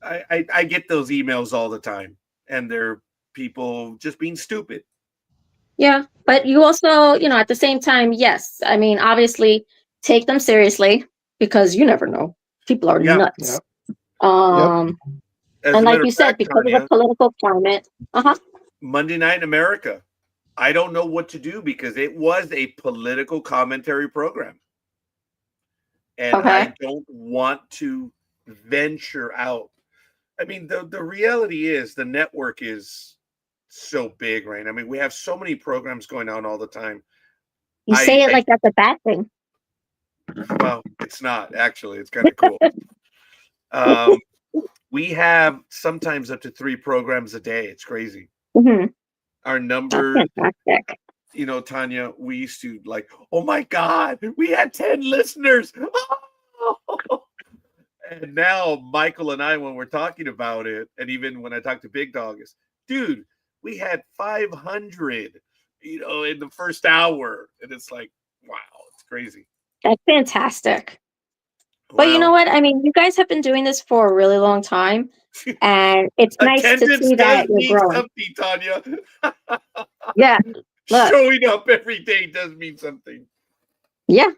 I get those emails all the time, and they're people just being stupid. Yeah, but you also, at the same time, yes. I mean, obviously, take them seriously because you never know. People are nuts. Yep. And like you said, because of the political climate. Monday Night in America, I don't know what to do because it was a political commentary program. And I don't want to venture out. I mean, the reality is the network is so big, right? I mean, we have so many programs going on all the time. You say it like that's a bad thing. Well, it's not, actually. It's kind of cool. We have sometimes up to 3 programs a day. It's crazy. Our numbers, Tanya, we used to like, oh my God, we had 10 listeners. And now Michael and I, when we're talking about it, and even when I talk to Big Dog, is, dude, we had 500, in the first hour, and it's like, wow, it's crazy. That's fantastic. But you know Well, what? I mean, you guys have been doing this for a really long time, and it's nice to attendance see does that you're mean growing. something, Tanya. Yeah, look, Showing up every day does mean something. yeah.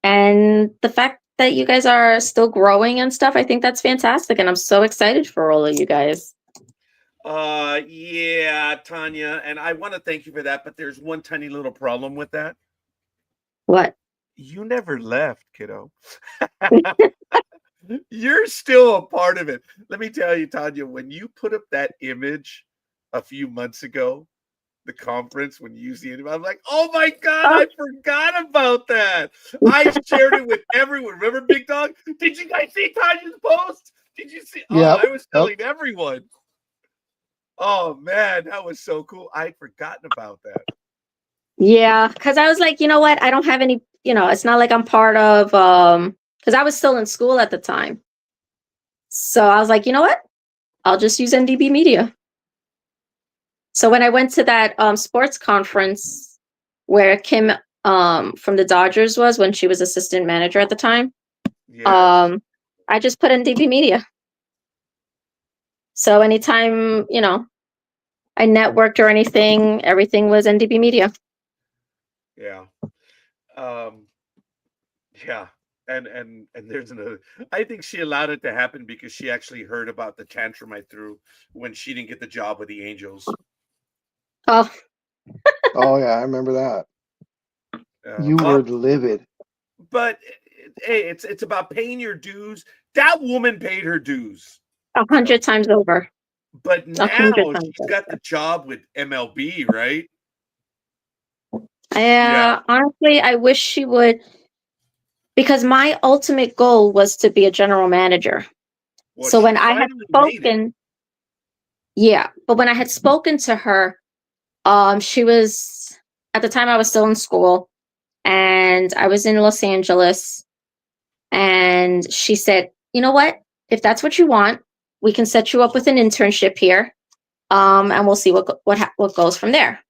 And the fact that you guys are still growing and stuff, I think that's fantastic. And I'm so excited for all of you guys. Yeah, Tanya, and I want to thank you for that, but there's one tiny little problem with that. What? You never left, kiddo. You're still a part of it. Let me tell you, Tanya, when you put up that image a few months ago, the conference, when you see it, I'm like, oh my God, Oh. I forgot about that. I shared it with everyone. Remember, Big Dog? Did you guys see Tanya's post? Did you see? Yep, I was yep. telling everyone. Oh man, that was so cool. I'd forgotten about that. Yeah, because I was like, you know what? I don't have any, it's not like I'm part of, because I was still in school at the time. So I was like, you know what? I'll just use NDB Media. So when I went to that sports conference where Kim from the Dodgers was, when she was assistant manager at the time, Yes. I just put NDB Media. So anytime, I networked or anything, everything was NDB Media. Yeah. Yeah. And there's another. I think she allowed it to happen because she actually heard about the tantrum I threw when she didn't get the job with the Angels. Oh, Oh yeah, I remember that. You Well, were livid. but hey, it's about paying your dues. That woman paid her dues. 100 times over. But 100 now times she's over. got the job with MLB, right? Yeah, honestly, I wish she would, because my ultimate goal was to be a general manager. Well, So she when I had finally made it. spoken, yeah, but when I had spoken to her, she was, at the time I was still in school and I was in Los Angeles, and she said, you know what? If that's what you want, we can set you up with an internship here. And we'll see what goes from there.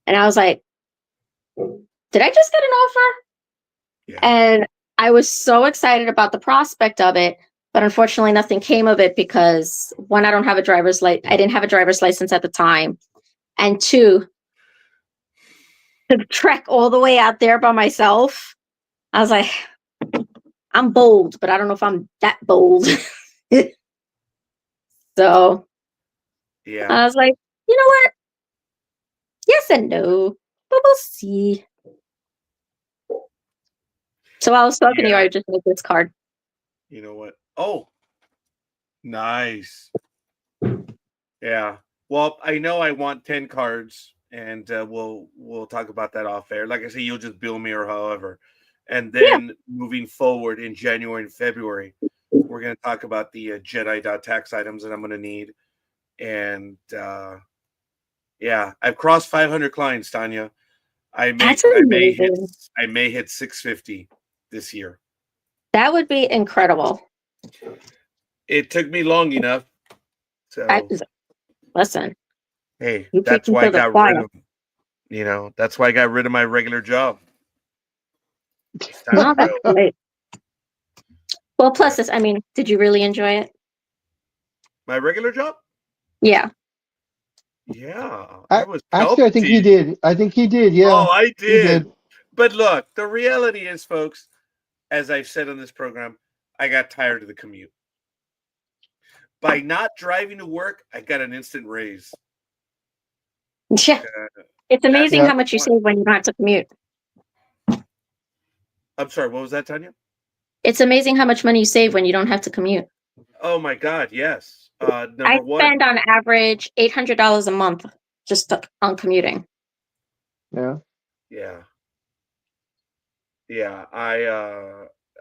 And I was like, did I just get an offer? Yeah. And I was so excited about the prospect of it, but unfortunately nothing came of it because, one, I didn't have a driver's license at the time. And two, to trek all the way out there by myself, I was like, I'm bold, but I don't know if I'm that bold. So Yeah. I was like, you know what? Yes and no, but we'll see. So I was talking to you, Yeah. I just made this card. You know what? Oh, nice. Yeah. Well, I know I want 10 cards, and we'll talk about that off air. Like I say, you'll just bill me or however. And then moving forward in January and February, we're going to talk about the Jedi.tax items that I'm going to need. And yeah, I've crossed 500 clients, Tanya. That's amazing. I may hit 650 this year. That would be incredible. It took me long enough. So Listen, hey, you that's preaching why I to the got choir. rid of that's why I got rid of my regular job. It's time No, to that's go. great. Well, plus this, I mean, did you really enjoy it? My regular job? Yeah. Yeah, I was Actually, I think he pelted. did. I think he did. Yeah, Oh, I he did. did. But look, the reality is, folks, as I've said on this program, I got tired of the commute. By not driving to work, I got an instant raise. Yeah. It's amazing Yeah. how much you save when you don't have to commute. I'm sorry, what was that, Tanya? It's amazing how much money you save when you don't have to commute. Oh my God, yes. I Number one. spend on average $800 a month just on commuting. Yeah. Yeah. Yeah.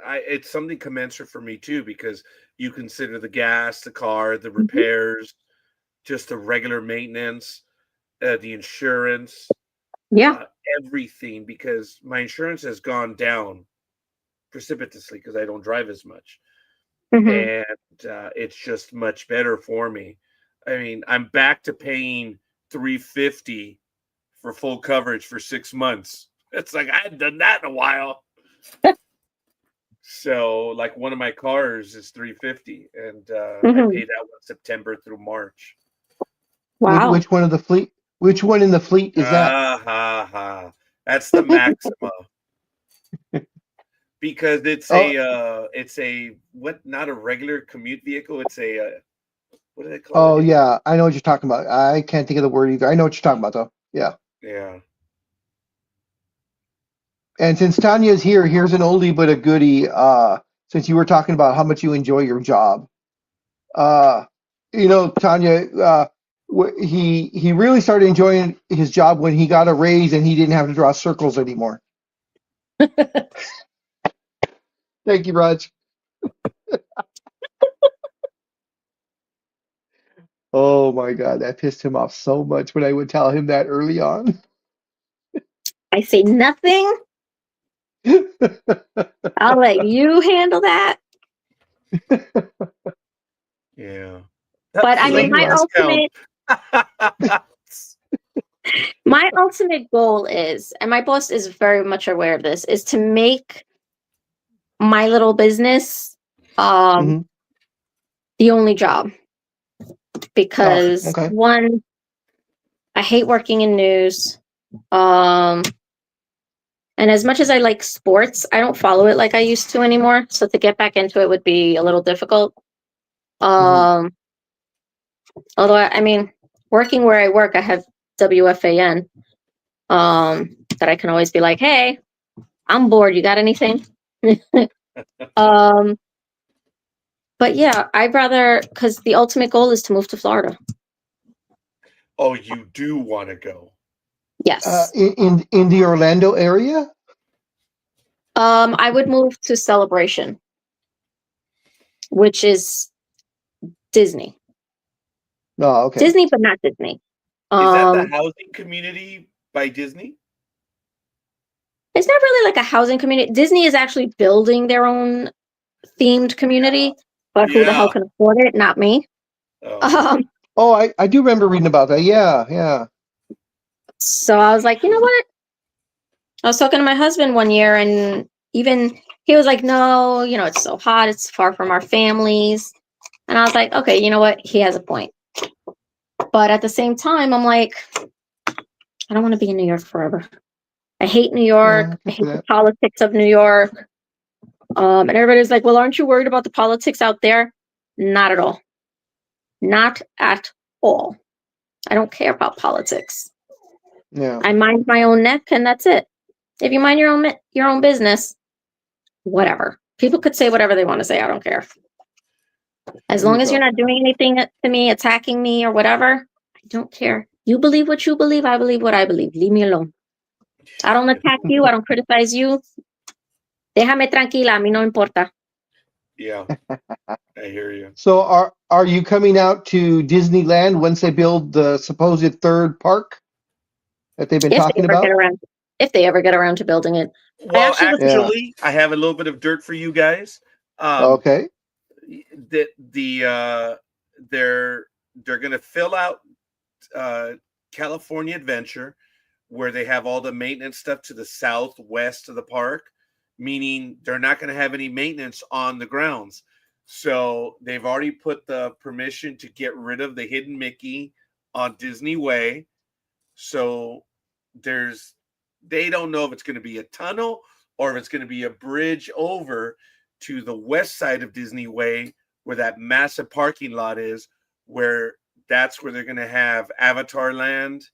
It's something commensurate for me too, because you consider the gas, the car, the repairs, just the regular maintenance, the insurance, Yeah. everything, because my insurance has gone down precipitously because I don't drive as much. Mhm. and it's just much better for me. I mean, I'm back to paying $350 for full coverage for 6 months. It's like I hadn't done that in a while. So, like, one of my cars is $350, and I Mhm. pay that one September through March. Wow. Which one of the fleet? Which one in the fleet is that? That's the Maxima. Because Oh, it's a what? Not a regular commute vehicle. It's a what do they call oh it? yeah, I know what you're talking about. I can't think of the word either. I know what you're talking about though. Yeah. Yeah. And since Tanya's here, here's an oldie but a goodie. Since you were talking about how much you enjoy your job, uh, Tanya, he really started enjoying his job when he got a raise and he didn't have to draw circles anymore. Thank you, Raj. Oh my God, that pissed him off so much when I would tell him that early on. I say nothing. I'll let you handle that. Yeah. But I mean, Love you, Raj. Discount. my ultimate goal is, and my boss is very much aware of this, is to make my little business Mhm. the only job. Because Okay. one, I hate working in news. And as much as I like sports, I don't follow it like I used to anymore. So to get back into it would be a little difficult. Although I mean, working where I work, I have WFAN. That I can always be like, hey, I'm bored. You got anything? But yeah, I'd rather, because the ultimate goal is to move to Florida. Oh, you do want to go? Yes. In the Orlando area? I would move to Celebration, which is Disney. Oh, okay. Disney, but not Disney. Is that the housing community by Disney? It's not really like a housing community. Disney is actually building their own themed community, but who the hell Yeah. can afford it? Not me. Oh. Oh, I do remember reading about that. Yeah, yeah. So I was like, you know what? I was talking to my husband one year, and even he was like, no, it's so hot. It's far from our families. And I was like, okay, you know what? He has a point. But at the same time, I'm like, I don't want to be in New York forever. I hate New Yeah, I York. I can see hate the that. politics of New York. And everybody's like, well, aren't you worried about the politics out there? Not at all. Not at all. I don't care about politics. Yeah. I mind my own neck, and that's it. If you mind your own business, whatever. People could say whatever they want to say. I don't care. As There long you as you're go. not doing anything to me, attacking me or whatever, I don't care. You believe what you believe. I believe what I believe. Leave me alone. I don't attack you. I don't criticize you. Déjame tranquila. A mí no importa. Yeah. I hear you. So are you coming out to Disneyland once they build the supposed third park that they've been If they talking ever get about? around, if they ever get around to building it. I Well, actually was. Yeah. actually, I have a little bit of dirt for you guys. Okay. They're gonna fill out California Adventure, where they have all the maintenance stuff to the southwest of the park, meaning they're not going to have any maintenance on the grounds. So they've already put the permission to get rid of the hidden Mickey on Disney Way. So they don't know if it's going to be a tunnel or if it's going to be a bridge over to the west side of Disney Way, where that massive parking lot is, where that's where they're going to have Avatar Land.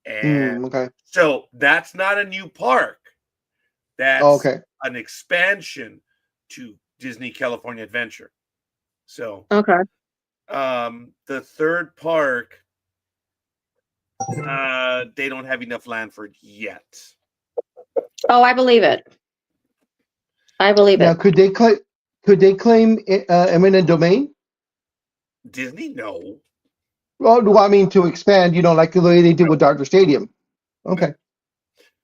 And Okay. so that's not a new park. That's Okay. an expansion to Disney California Adventure. So Okay. the third park, they don't have enough land for it yet. Oh, I believe it. I believe Now, it. could they claim eminent domain? Disney, no. Well, I mean to expand, like the way they did with Dodger Stadium. Okay.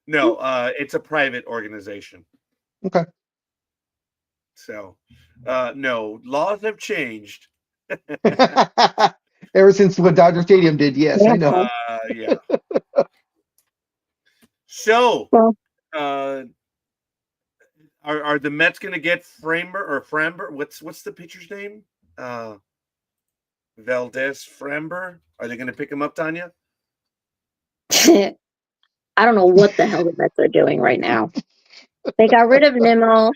No, it's a private organization. Okay. So, no, laws have changed. Ever since what Dodger Stadium did, yes, I know. Yeah. So, Well, are the Mets going to get Framber? What's the pitcher's name? Valdez Framber. Are they going to pick him up, Tanya? I don't know what the hell the Mets are doing right now. They got rid of Nimmo.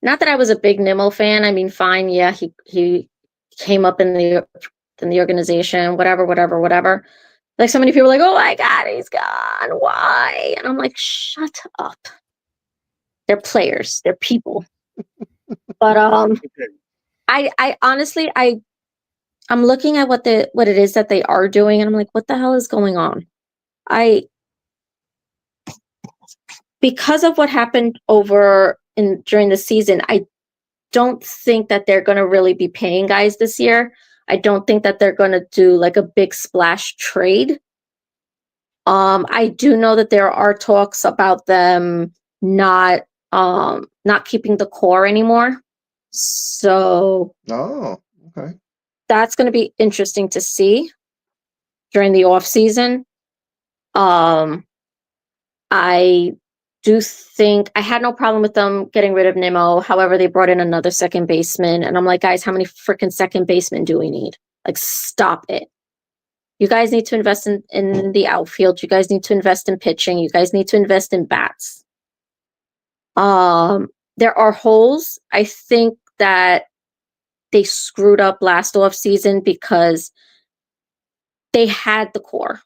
Not that I was a big Nimmo fan. I mean, fine, yeah, he came up in the organization, whatever. Like so many people are like, oh my God, he's gone. Why? And I'm like, shut up. They're players. They're people. But I honestly I'm looking at what it is that they are doing, and I'm like, what the hell is going on? Because of what happened during the season, I don't think that they're going to really be paying guys this year. I don't think that they're going to do like a big splash trade. I do know that there are talks about them not keeping the core anymore. So Oh, okay. that's going to be interesting to see during the off season. I do think I had no problem with them getting rid of Nimmo. However, they brought in another second baseman, and I'm like, guys, how many freaking second basemen do we need? Like, stop it. You guys need to invest in the outfield. You guys need to invest in pitching. You guys need to invest in bats. There are holes. I think that they screwed up last off season because they had the core.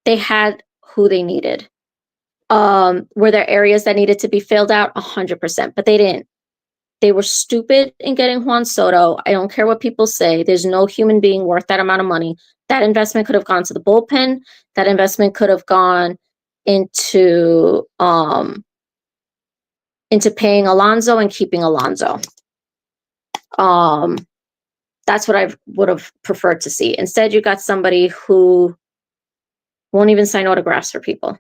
They had who they needed. Were there areas that needed to be filled out? 100%, but they didn't. They were stupid in getting Juan Soto. I don't care what people say. There's no human being worth that amount of money. That investment could have gone to the bullpen. That investment could have gone into paying Alonso and keeping Alonso. That's what I would have preferred to see. Instead, you got somebody who won't even sign autographs for people.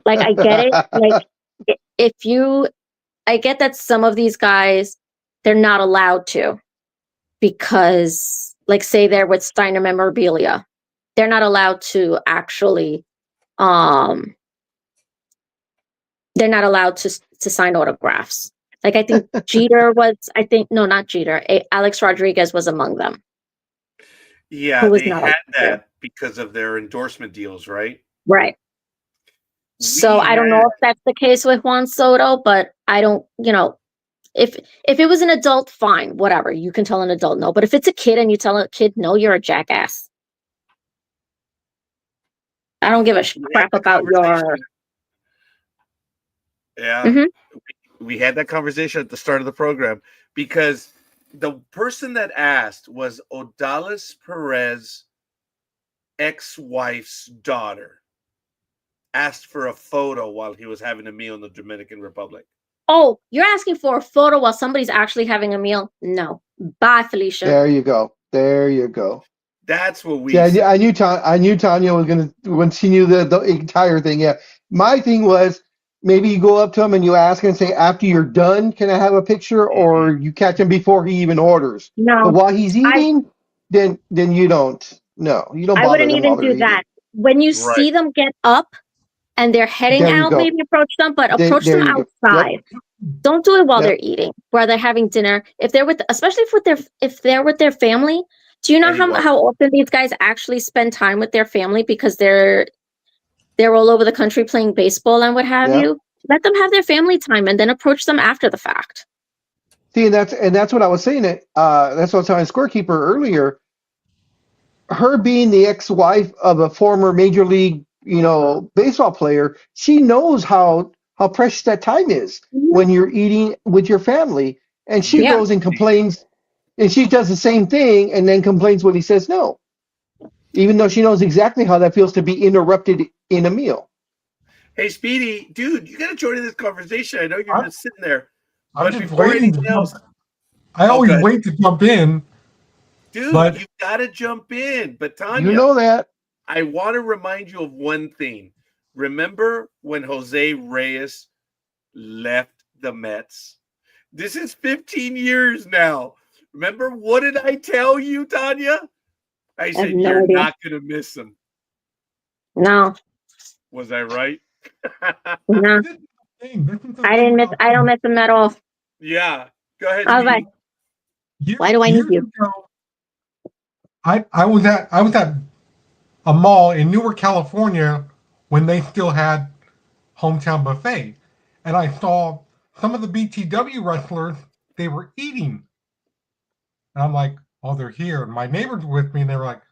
Like, I get it. Like, I get that some of these guys, they're not allowed to because, like, say they're with Steiner Memorabilia, they're not allowed to actually, they're not allowed to sign autographs. Like, I think not Jeter, Alex Rodriguez was among them. Yeah, they had that because of their endorsement deals, right? Right. So I don't know if that's the case with Juan Soto, but I don't, if it was an adult, fine, whatever. You can tell an adult no. But if it's a kid and you tell a kid no, you're a jackass. I don't give a crap about your. Yeah. Mm-hmm. We had that conversation at the start of the program because the person that asked was Odalis Perez's ex-wife's daughter. Asked for a photo while he was having a meal in the Dominican Republic. Oh, you're asking for a photo while somebody's actually having a meal? No. Bye, Felicia. There you go. That's what we said. Yeah, I knew Tanya was going to, when she knew the entire thing. Yeah. My thing was maybe you go up to him and you ask and say, after you're done, can I have a picture? Mm-hmm. Or you catch him before he even orders. No. But while he's eating, then you don't. No, you don't bother. I wouldn't even do that. When you see them get up, and they're heading out, maybe approach them, but approach them outside. Yep. Don't do it while they're eating, while they're having dinner. If they're especially if they're with their family. Do you know how often these guys actually spend time with their family because they're all over the country playing baseball and what have you? Let them have their family time and then approach them after the fact. See, and that's what I was saying. That's what I was telling Scorekeeper earlier. Her being the ex-wife of a former major league baseball player, she knows how precious that time is when you're eating with your family. And she goes and complains, and she does the same thing and then complains when he says no, even though she knows exactly how that feels to be interrupted in a meal. Hey, Speedy, dude, you got to join in this conversation. I know you're just sitting there. I'm just waiting to jump. I always wait to jump in. Dude, you got to jump in. But Tanya, you know that. I want to remind you of one thing. Remember when Jose Reyes left the Mets? This is 15 years now. Remember, what did I tell you, Tanya? I said, no you're idea. not going to miss them. No, Was I right? no. This is the thing. This is the I thing didn't miss. about I don't miss them at all. Yeah. Go ahead, I was like, Speedy. why do I need years you? ago, I was at a mall in Newark, California, when they still had hometown buffet, and I saw some of the BTW wrestlers. They were eating, and I'm like, "Oh, they're here." And my neighbors were with me, and they were like,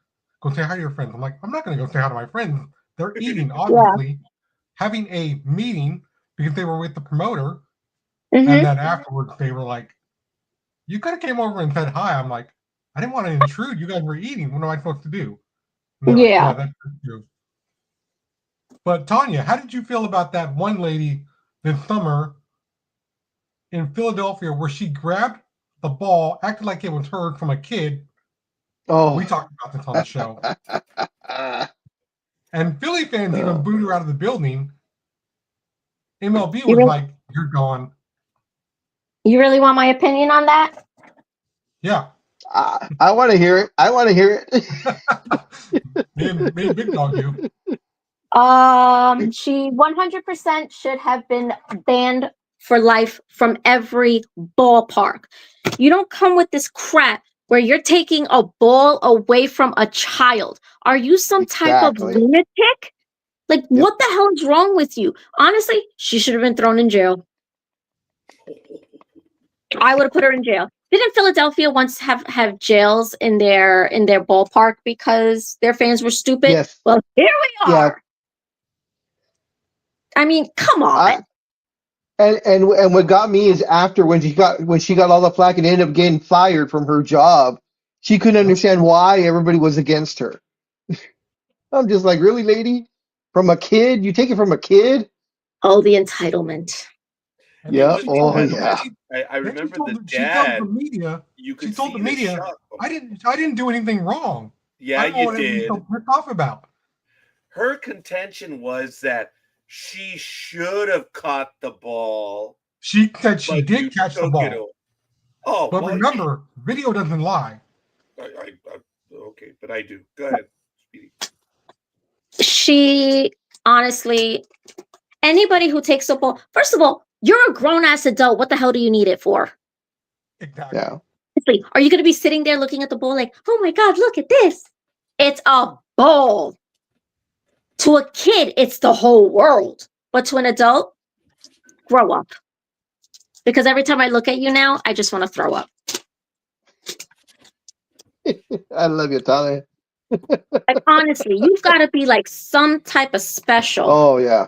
"Go say hi to your friends." I'm like, "I'm not going to go say hi to my friends. They're eating, obviously, having a meeting because they were with the promoter." Mhm. And then afterwards, they were like, "You could have came over and said hi." I'm like, "I didn't want to intrude. You guys were eating. What am I supposed to do?" And they're like, Yeah. "Yeah, that's true." But Tanya, how did you feel about that one lady this summer in Philadelphia where she grabbed the ball, acted like it was hers from a kid? Oh, We talked about this on the show. And Philly fans even booed her out of the building. MLB was like, "You're gone." You really want my opinion on that? Yeah. I want to hear it. I want to hear it. me and Big Dog do. She 100% should have been banned for life from every ballpark. You don't come with this crap where you're taking a ball away from a child. Are you some type of Exactly. lunatic? Like, what the hell is wrong with you? Honestly, she should have been thrown in jail. I would have put her in jail. Didn't Philadelphia once have jails in their ballpark because their fans were stupid? Yes. Well, here we are. Yeah. I mean, come on. And what got me is after when she got all the flack and ended up getting fired from her job, she couldn't understand why everybody was against her. I'm just like, really, lady? From a kid? You take it from a kid? Oh, the entitlement. Yeah. She Oh, told- yeah. I remember the she told dad. the media. You She could told see the media, shock. I didn't do anything wrong. Yeah, I don't know you what everybody's did. so pissed off about. Her contention was that she should have caught the ball. She said she but you did catch the took it ball. away. Oh, But well, remember, video doesn't lie. okay, but I do. Go ahead, Speedy. She honestly, anybody who takes a ball, first of all, you're a grown-ass adult. What the hell do you need it for? Exactly. Yeah. Are you going to be sitting there looking at the ball like, oh my God, look at this? It's a ball. To a kid, it's the whole world. But to an adult, grow up. Because every time I look at you now, I just want to throw up. I love you, Tanya. Like, honestly, you've got to be like some type of special. Oh, yeah.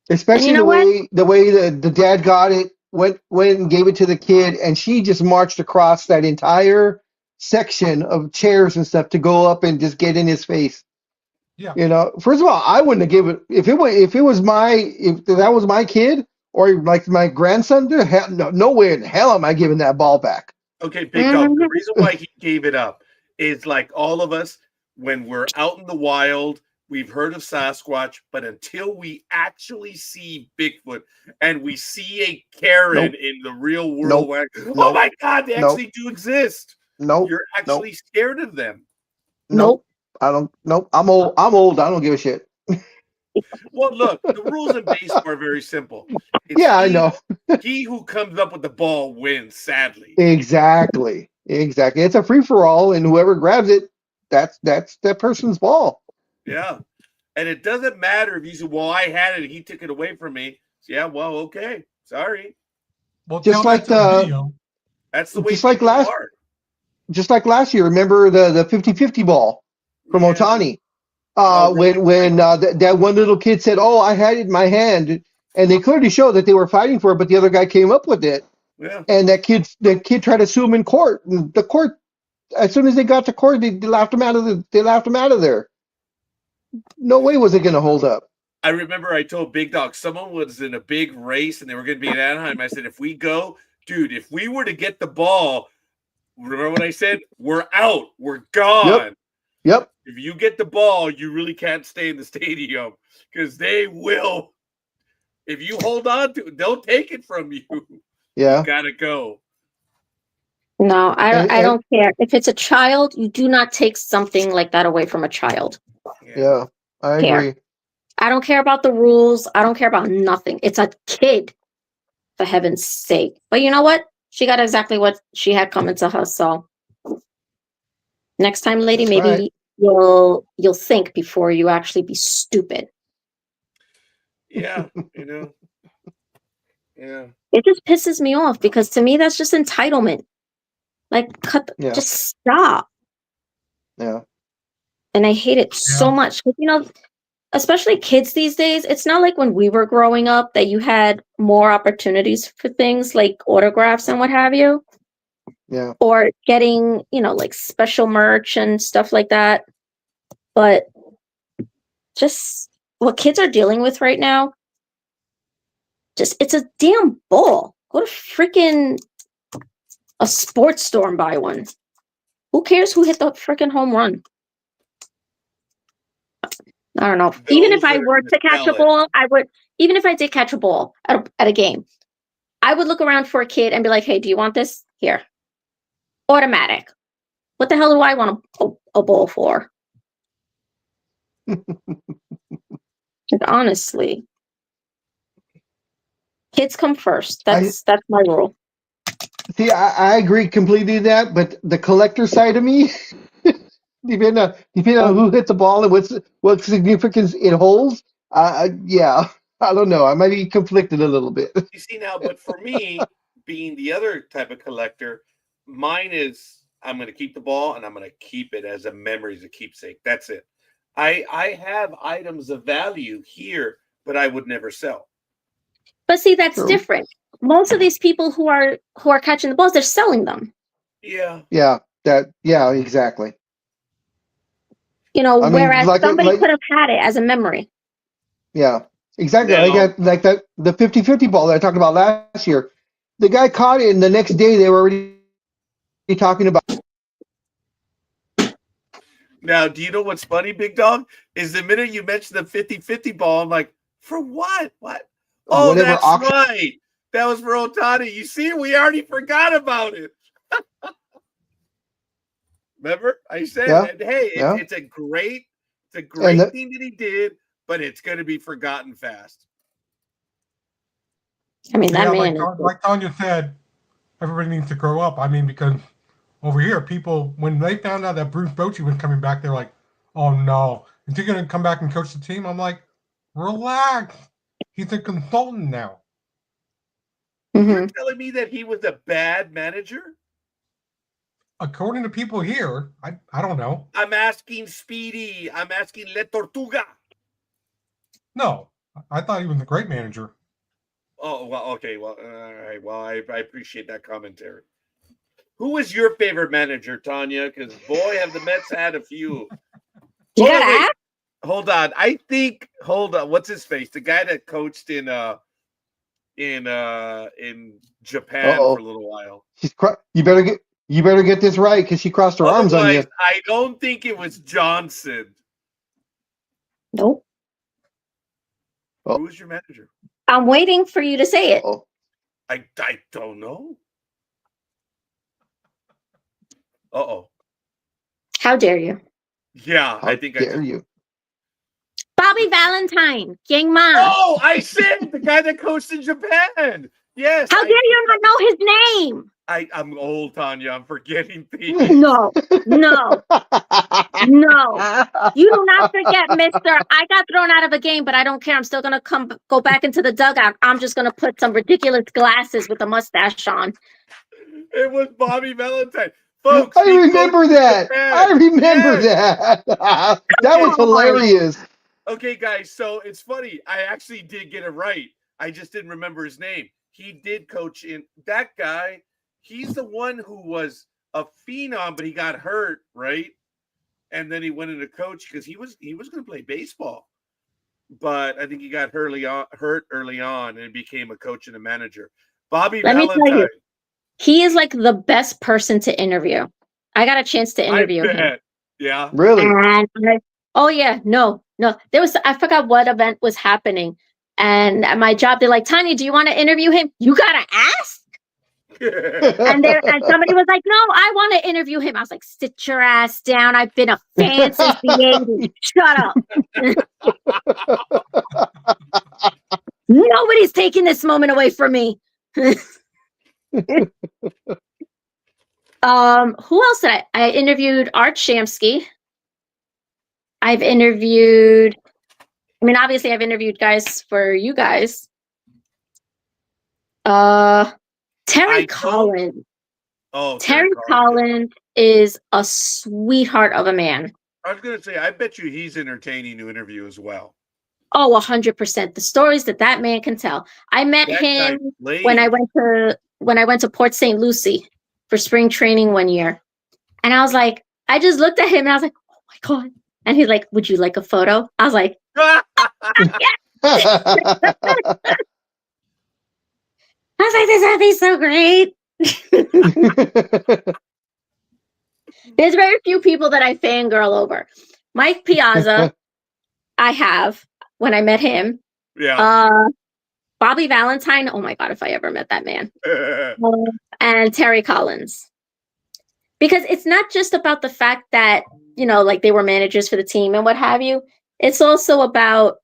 Especially you know the way the dad got it, went and gave it to the kid, and she just marched across that entire section of chairs and stuff to go up and just get in his face. Yeah. You know, first of all, I wouldn't have given if that was my kid or like my grandson. No way in hell am I giving that ball back. Okay, Big Dog. The reason why he gave it up is like all of us, when we're out in the wild, we've heard of Sasquatch, but until we actually see Bigfoot and we see a Karen in the real world, oh my God, they actually do exist. You're actually scared of them. Nope. I don't. Nope. I'm old. I don't give a shit. Well, look, the rules in baseball are very simple. I know. He who comes up with the ball wins, sadly. Exactly. It's a free for all, and whoever grabs it, that's that person's ball. Yeah. And it doesn't matter if you say, well, I had it, he took it away from me. Yeah, well, okay. Sorry. Well, just like video. That's the way just like last are. Just like last year, remember the 50-50 ball from Ohtani? When that one little kid said, "Oh, I had it in my hand," and they clearly showed that they were fighting for it, but the other guy came up with it. Yeah. And the kid tried to sue him in court. And the court, as soon as they got to court, they laughed him out of there. No way was it going to hold up. I remember I told Big Dog someone was in a big race and they were going to be in Anaheim. I said, if we go, dude, if we were to get the ball, remember what I said? We're out. We're gone. Yep. If you get the ball, you really can't stay in the stadium because they will If you hold on to it, they'll take it from you. Yeah. You gotta go. No, And- I don't care. If it's a child, you do not take something like that away from a child. Yeah, I Care. agree. I don't care about the rules. I don't care about nothing. It's a kid, for heaven's sake. But you know what? She got exactly what she had coming to her. So next time, lady, That's maybe right. you'll think before you actually be stupid. Yeah, you know. Yeah. It just pisses me off because to me that's just entitlement. Like, Yeah. just stop. Yeah. And I hate it so Yeah. much. 'Cause, you know, especially kids these days, it's not like when we were growing up that you had more opportunities for things like autographs and what have you, Yeah. or getting, you know, like special merch and stuff like that. But just what kids are dealing with right now, just it's a damn ball. Go to freaking a sports store and buy one. Who cares who hit the freaking home run? I don't know. Even if Those I that are were gonna to catch a sell it. ball, I would, even if I did catch a ball at a game, I would look around for a kid and be like, hey, do you want this? Here. Automatic. What the hell do I want a ball for? Like, honestly. Kids come first. That's my rule. See, I agree completely with that, but the collector side of me, depending on who hit the ball and what significance it holds, yeah, I don't know. I might be conflicted a little bit. You see now, but for me, being the other type of collector, mine is I'm going to keep the ball and I'm going to keep it as a memory, as a keepsake. That's it. I have items of value here, but I would never sell. But see, that's True. different. Most of these people who are catching the balls, they're selling them. Yeah. Yeah, exactly. You know, I mean, whereas like somebody could have had it as a memory. yeah, exactly. Now, Like that the 50-50 ball that I talked about last year. The guy caught it, and the next day they were already talking about now, do you know what's funny, Big Dog? Is the minute you mentioned the 50-50 ball, I'm like, for what? What? Oh, whatever that's auction. right. That was for Otani. You see, we already forgot about it. Remember? I said, Yeah, hey, yeah. it's a great thing that he did, but it's going to be forgotten fast. I mean, that Yeah, man like Tanya said, everybody needs to grow up. I mean, because over here, people, when they found out that Bruce Bochy was coming back, they're like, oh no, is he going to come back and coach the team? I'm like, relax. He's a consultant now. You're telling me that he was a bad manager? According to people here, I don't know. I'm asking Speedy. I'm asking Le Tortuga. No, I thought he was a great manager. Oh, well, okay. Well, all right. Well, I appreciate that commentary. Who was your favorite manager, Tanya? Because, boy, have the Mets had a few. You gotta ask? Hold on. I think, what's his face? The guy that coached in Japan for a little while. You better get this right because she crossed her arms on you. I don't think it was Johnson. Nope. Who was your manager? I'm waiting for you to say it. I don't know. Uh-oh. How dare you? Yeah, How dare you? Bobby Valentine. Yang Ma. Oh, I said the guy that coached in Japan. Yes. How dare you not know his name? I'm old, Tanya. I'm forgetting things. No. No. You do not forget, mister. I got thrown out of a game, but I don't care. I'm still going to go back into the dugout. I'm just going to put some ridiculous glasses with a mustache on. It was Bobby Valentine. Folks, I remember that. That was hilarious. Okay, guys, so it's funny. I actually did get it right. I just didn't remember his name. He did coach in that guy. He's the one who was a phenom, but he got hurt, right? And then he went into coach because he was going to play baseball. But I think he got hurt early on and became a coach and a manager. Bobby Valentine. Me tell you, he is like the best person to interview. I got a chance to interview him. Yeah. Really? And no. There was, I forgot what event was happening. And at my job, they're like, Tanya, do you want to interview him? You gotta ask. And somebody was like, no, I want to interview him. I was like, sit your ass down. I've been a fan since the 80s. Shut up. Nobody's taking this moment away from me. Who else did I interviewed Art Shamsky. I've interviewed, I mean, obviously I've interviewed guys for you guys. Terry Collins. Oh, Terry Collins is a sweetheart of a man. I was gonna say, I bet you he's entertaining to interview as well. Oh, 100%. The stories that man can tell. I met him when I went to Port St. Lucie for spring training one year. And I was like, I just looked at him and I was like, oh my God. And he's like, would you like a photo? I was like, yeah. I was like, this would be so great. There's very few people that I fangirl over. Mike Piazza, I have when I met him. Yeah. Bobby Valentine. Oh my God, if I ever met that man. And Terry Collins. Because it's not just about the fact that, you know, like they were managers for the team and what have you. It's also about,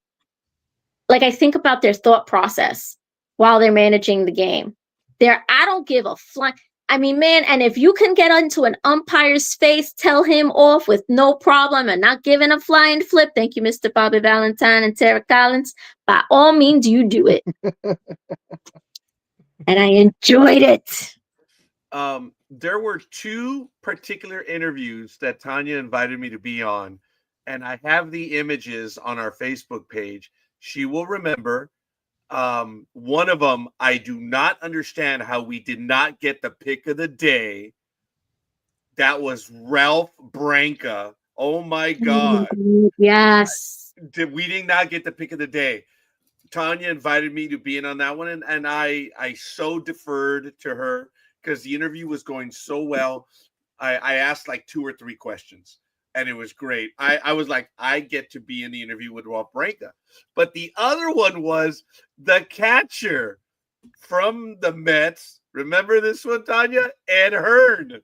like, I think about their thought process while they're managing the game. I don't give a flying. I mean, man, and if you can get into an umpire's face, tell him off with no problem and not giving a flying flip. Thank you, Mr. Bobby Valentine and Terry Collins. By all means, you do it. And I enjoyed it. There were two particular interviews that Tanya invited me to be on, and I have the images on our Facebook page. She will remember. One of them, I do not understand how we did not get the pick of the day. That was Ralph Branca. Oh my God. Yes. We did not get the pick of the day. Tanya invited me to be in on that one, and I so deferred to her because the interview was going so well. I asked like 2 or 3 questions, and it was great. I was like, I get to be in the interview with Ralph Branca. But the other one was the catcher from the Mets. Remember this one, Tanya? Ed Hearn.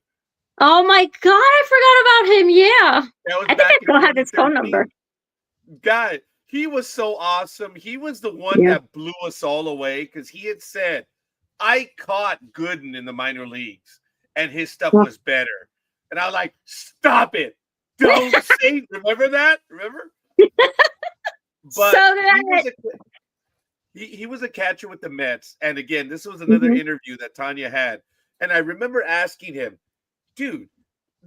Oh my God, I forgot about him. Yeah. I think I still have his phone number. God, he was so awesome. He was the one that blew us all away because he had said, I caught Gooden in the minor leagues and his stuff was better. And I was like, stop it. Don't say, remember that? Remember? But so he was a catcher with the Mets. And again, this was another interview that Tanya had. And I remember asking him, dude,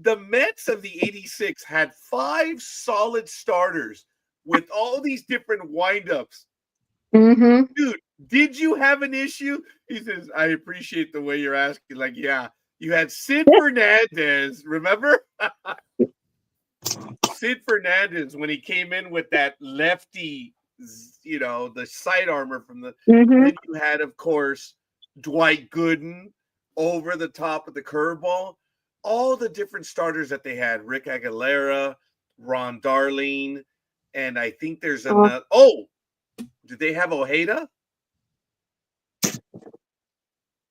the Mets of the 86 had 5 solid starters with all these different windups. Dude, did you have an issue? He says, I appreciate the way you're asking. Like, yeah, you had Sid Fernandez, remember? Sid Fernandez, when he came in with that lefty, you know, the side armor from the, then you had, of course, Dwight Gooden over the top of the curveball. All the different starters that they had, Rick Aguilera, Ron Darling, and I think there's another. Oh, did they have Ojeda?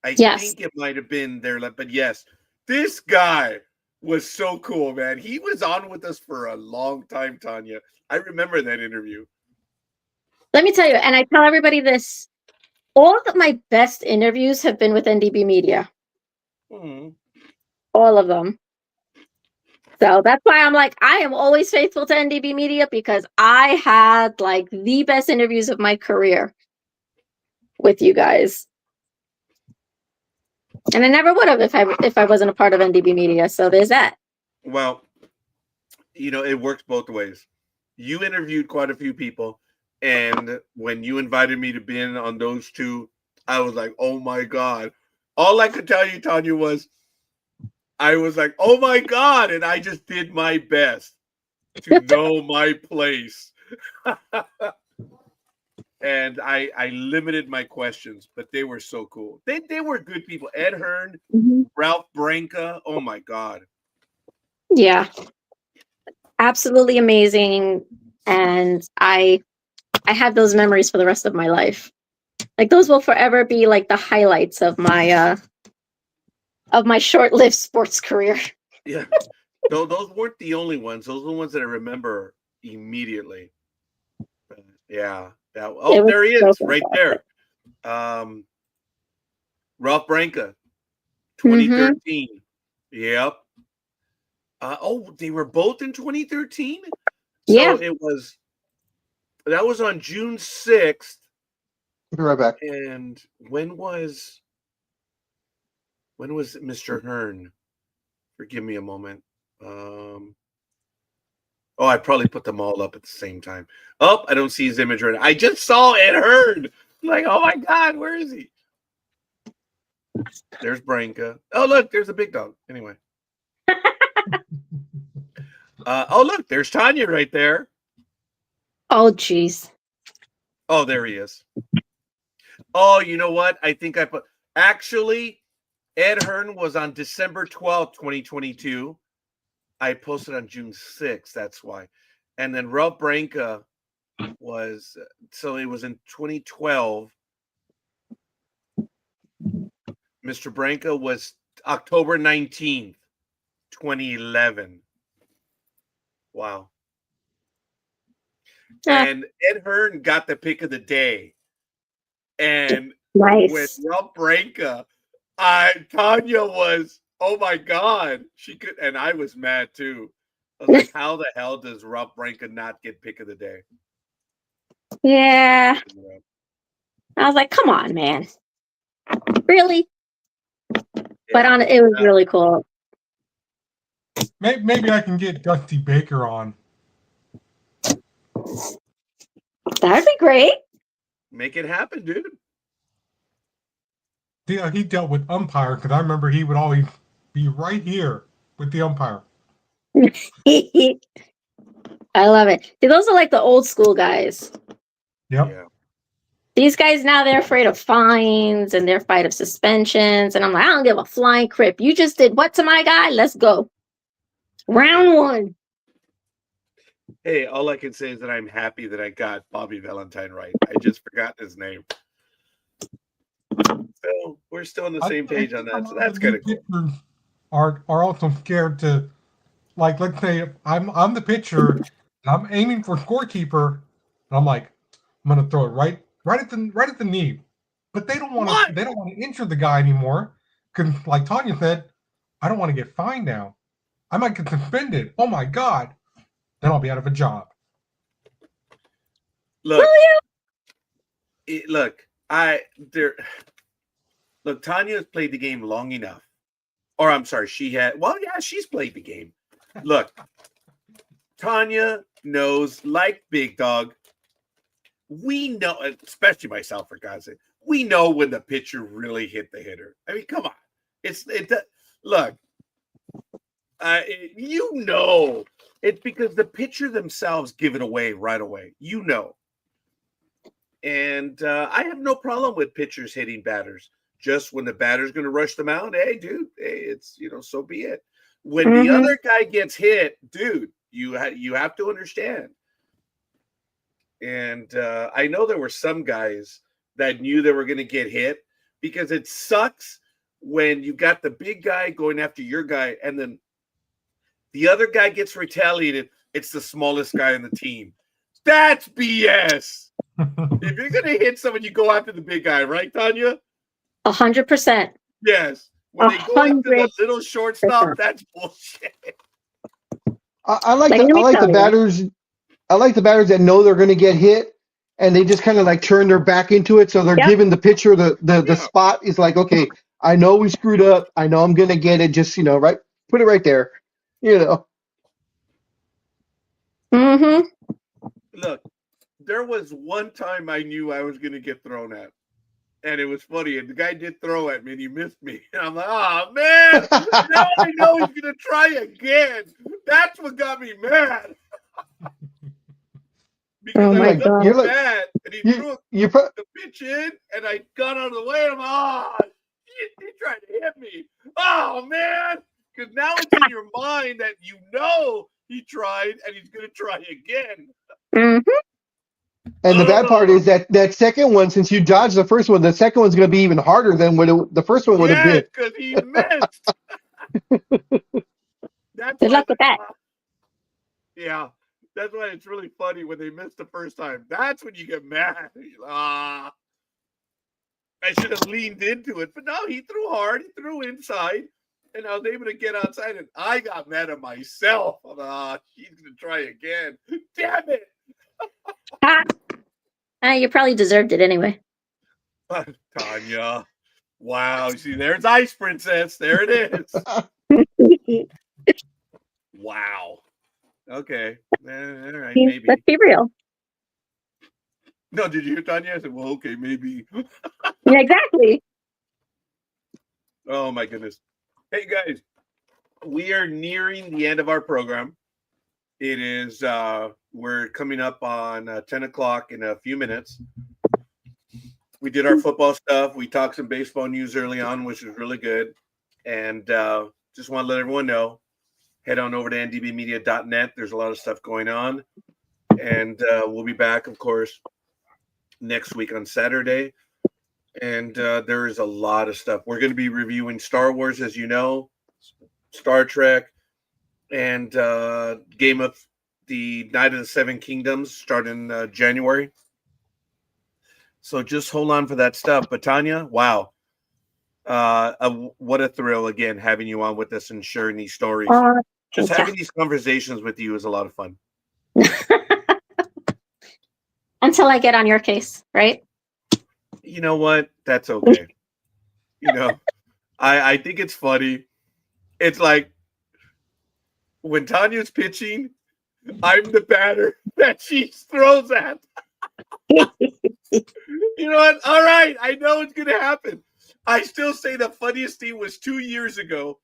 I think it might have been there, but yes, this guy was so cool, man. He was on with us for a long time, Tanya. I remember that interview. Let me tell you, and I tell everybody this, all of my best interviews have been with NDB Media. All of them. So that's why I'm like, I am always faithful to NDB Media because I had like the best interviews of my career with you guys. And I never would have if I wasn't a part of NDB Media. So there's that. Well, you know, it works both ways. You interviewed quite a few people. And when you invited me to be in on those two, I was like, oh my God. All I could tell you, Tanya, was I was like, oh my God. And I just did my best to know my place. And I limited my questions, but they were so cool. They were good people. Ed Hearn, Ralph Branca. Oh my God. Yeah. Absolutely amazing. And I I have those memories for the rest of my life. Like those will forever be like the highlights of my short-lived sports career. Yeah. Those weren't the only ones. Those are the ones that I remember immediately. Yeah. There he is, right there. Ralph Branca, 2013. Yep. They were both in 2013? Yeah. So that was on June 6th. Be right back. And when was Mr. Hearn? Forgive me a moment. I probably put them all up at the same time. I don't see his image right now. I just saw Ed Hearn. I'm like, oh my God, where is he? There's Branca. Oh, look, there's a big dog. Anyway. Look, there's Tanya right there. Oh, jeez. Oh, there he is. Oh, you know what? I think I put... Actually, Ed Hearn was on December 12th, 2022. I posted on June 6th. That's why. And then Ralph Branca was... So it was in 2012. Mr. Branca was October 19th, 2011. Wow. And Ed Hearn got the pick of the day. And nice. With Ralph Branca, Tanya was, oh my God. She could, and I was mad too. I was like, how the hell does Ralph Branca not get pick of the day? Yeah. I was like, come on, man. Really? Yeah. But it was really cool. Maybe I can get Dusty Baker on. That'd be great. Make it happen, dude. Yeah, he dealt with umpire because I remember he would always be right here with the umpire. I love it. See, those are like the old school guys. Yep. Yeah. These guys now, they're afraid of fines and they're afraid of suspensions. And I'm like, I don't give a flying crap. You just did what to my guy? Let's go. Round one. Hey, all I can say is that I'm happy that I got Bobby Valentine right. I just forgot his name. So we're still on the same page on that. So that's kind of cool. Are also scared to, like, let's say I'm the pitcher, and I'm aiming for scorekeeper, and I'm like, I'm gonna throw it right at the knee. But they don't want to injure the guy anymore. Because like Tanya said, I don't want to get fined now. I might get suspended. Oh my God. Then I'll be out of a job. Look, Tanya's played the game long enough. Or I'm sorry, she's played the game. Look, Tanya knows, like Big Dog, we know, especially myself, for God's sake, we know when the pitcher really hit the hitter. I mean, come on. Look, it's because the pitcher themselves give it away right away. You know. And I have no problem with pitchers hitting batters. Just when the batter's going to rush them out, hey, dude, it's, so be it. When the other guy gets hit, dude, you have to understand. And I know there were some guys that knew they were going to get hit because it sucks when you got the big guy going after your guy and then the other guy gets retaliated. It's the smallest guy on the team. That's BS. If you're going to hit someone, you go after the big guy, right, Tanya? 100%. Yes. When they go after the little shortstop, that's bullshit. I like the batters. I like the batters that know they're going to get hit, and they just kind of like turn their back into it. So they're giving the pitcher the spot. Is like, okay, I know we screwed up. I know I'm going to get it. Just right, put it right there. Look, there was one time I knew I was going to get thrown at. And it was funny. And the guy did throw at me and he missed me. And I'm like, oh, man. Now I know he's going to try again. That's what got me mad. Because I got mad. And he threw the pitch in. And I got out of the way. And I'm like, he tried to hit me. Oh, man. Because now it's in your mind that he tried and he's going to try again. And the bad part Oh, is that second one, since you dodged the first one, the second one's going to be even harder than what the first one would have yes, been. because he missed. That's Good why, luck with that. yeah, that's why it's really funny when they miss the first time. That's when you get mad. Ah, I should have leaned into it, but no, he threw hard. He threw inside, and I was able to get outside, and I got mad at myself. He's gonna try again. Damn it! You probably deserved it anyway. Tanya, wow. See, there's Ice Princess. There it is. Wow. Okay. All right. Maybe. Let's be real. No, did you hear Tanya? I said, well, okay, maybe. Yeah, exactly. Oh, my goodness. Hey, guys, we are nearing the end of our program. It is, we're coming up on 10 o'clock in a few minutes. We did our football stuff. We talked some baseball news early on, which was really good. And just want to let everyone know, head on over to ndbmedia.net. There's a lot of stuff going on. And we'll be back, of course, next week on Saturday. And there is a lot of stuff. We're going to be reviewing Star Wars, as you know, Star Trek, and Game of the Night of the Seven Kingdoms starting January. So just hold on for that stuff. But Tanya, wow. What a thrill, again, having you on with us and sharing these stories. Just having these conversations with you is a lot of fun. Until I get on your case, right? You know what? That's okay. You know, I think it's funny. It's like when Tanya's pitching, I'm the batter that she throws at. You know what? All right. I know it's going to happen. I still say the funniest thing was 2 years ago.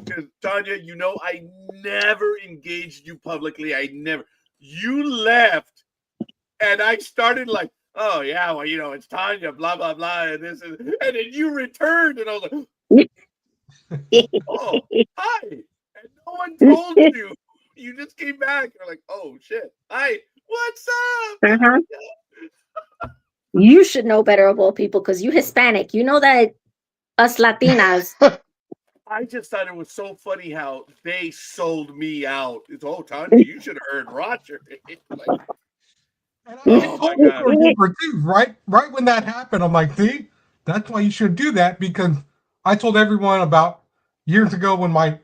Because, Tanya, you know, I never engaged you publicly. I never. You left, and I started like, oh, yeah, well, you know, it's Tanya, blah, blah, blah, and this, and then you returned, and I was like, oh, hi. And no one told you. You just came back. You're like, oh, shit. Hi. What's up? Uh-huh. You should know better of all people because you Hispanic. You know that us Latinas. I just thought it was so funny how they sold me out. It's, oh, Tanya, you should have heard Roger. Like, And I oh, told my you God. for a year or two, right when that happened, I'm like, see, that's why you should do that, because I told everyone about years ago when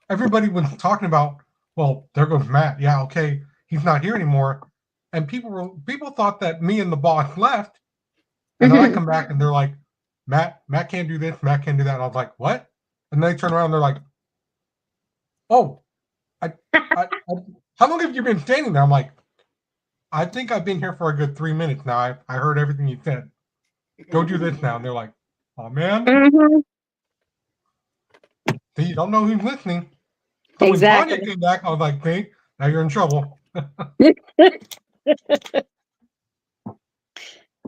everybody was talking about, well, there goes Matt. Yeah, okay, he's not here anymore. And people thought that me and the boss left. And then I come back and they're like, Matt can't do this, Matt can't do that. And I was like, what? And they turn around and they're like, oh, I how long have you been standing there? I'm like, I think I've been here for a good 3 minutes now. I heard everything you said. Go do this now. And they're like, oh, man. See, you don't know who's listening. So Exactly. When Tanya came back, I was like, see, now you're in trouble.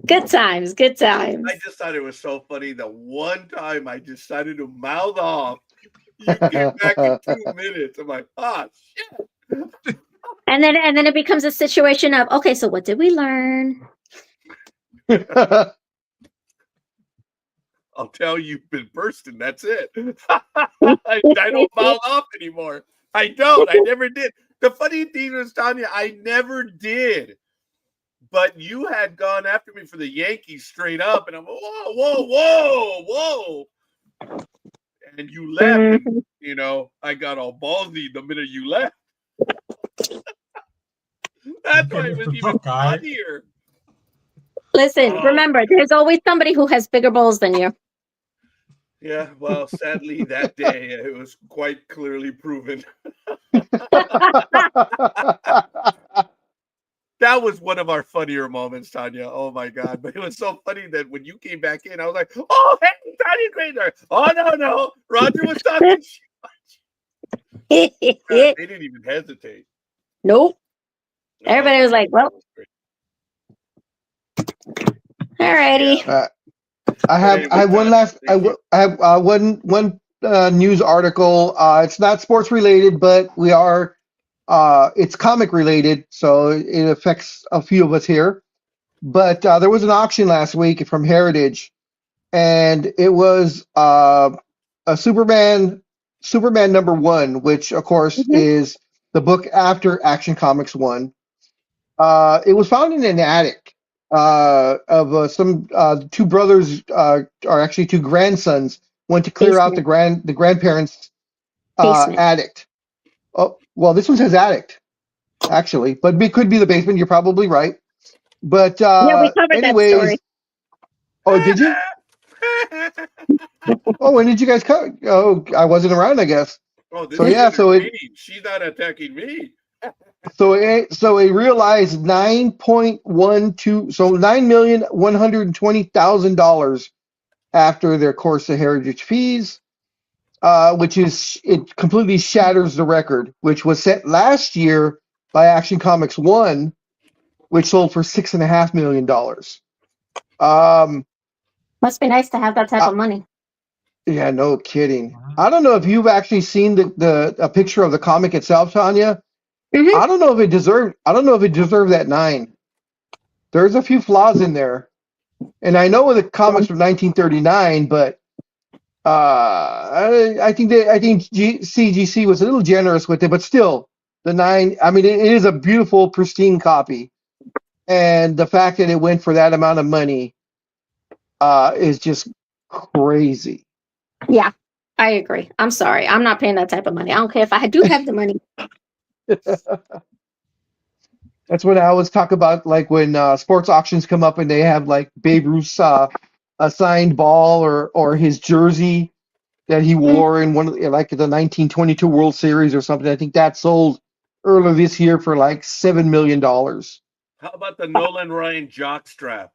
Good times, good times. I just thought it was so funny. The one time I decided to mouth off, you came back in 2 minutes. I'm like, oh, shit. And then it becomes a situation of, okay, so what did we learn? I'll tell you've been bursting. That's it. I don't mouth off anymore. I don't. I never did. The funny thing was, Tanya, I never did. But you had gone after me for the Yankees straight up, and I'm whoa. And you left, and, you know, I got all ballsy the minute you left. That's why it was even funnier. Listen, remember, there's always somebody who has bigger balls than you. Yeah, well, sadly, that day it was quite clearly proven. That was one of our funnier moments, Tanya. Oh my God! But it was so funny that when you came back in, I was like, "Oh, hey, Tanya Grazer!" Oh no, Roger was talking shit. They didn't even hesitate. Nope. Everybody was like, "Well, alrighty." Yeah. I have one news article. It's not sports related, but we are It's comic related, so it affects a few of us here. But there was an auction last week from Heritage, and it was a Superman #1, which of course Mhm. is the book after Action Comics 1. It was found in an attic of some two brothers, or actually two grandsons, went to clear out Basement. the grandparents' Basement. attic. Oh, well, this one says attic actually, but it could be the basement. You're probably right. But Yeah, we covered that story. anyways, oh, did you? Oh, when did you guys come? Oh, I wasn't around, I guess. Oh, this So is yeah, entertaining. She's not attacking me. so it realized 9.12, so $9,120,000 after their course of heritage fees, which is it completely shatters the record, which was set last year by Action Comics 1, which sold for $6.5 million. Must be nice to have that type of money. Yeah, no kidding. I don't know if you've actually seen a picture of the comic itself, Tanya. Mhm. I don't know if it deserved that 9. There's a few flaws in there. And I know the comics from 1939, but I think CGC was a little generous with it, but still the 9, I mean, it is a beautiful, pristine copy. And the fact that it went for that amount of money is just crazy. Yeah, I agree. I'm sorry. I'm not paying that type of money. I don't care if I do have the money. That's what I always talk about, like when sports auctions come up and they have like Babe Ruth's a signed ball or his jersey that he wore in one of like the 1922 World Series or something. I think that sold earlier this year for like $7 million. How about the Nolan Ryan jockstrap?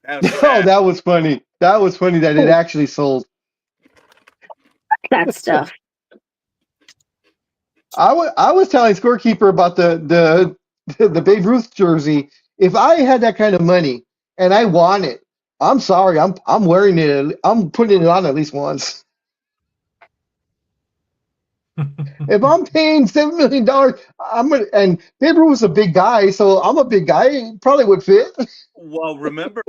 Oh, that was funny. That was funny that it actually sold. That stuff. I was telling Scorekeeper about the Babe Ruth jersey. If I had that kind of money and I want it, I'm sorry, I'm wearing it. I'm putting it on at least once. If I'm paying $7 million, and Babe Ruth was a big guy, so I'm a big guy. It probably would fit. Well, remember,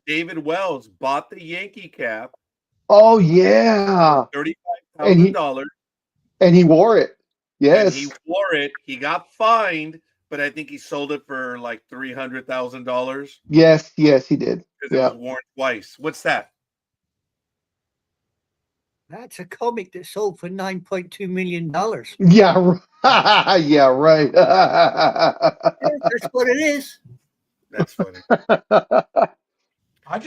David Wells bought the Yankee cap Oh yeah, for and $35,000. he wore it. And he Yes, wore it. He got fined, but I think he sold it for like $300,000 yes, he did. because it Yeah, was worn twice. What's that? That's a comic that sold for $9.2 million. yeah, yeah, right. That's what it is. That's funny. I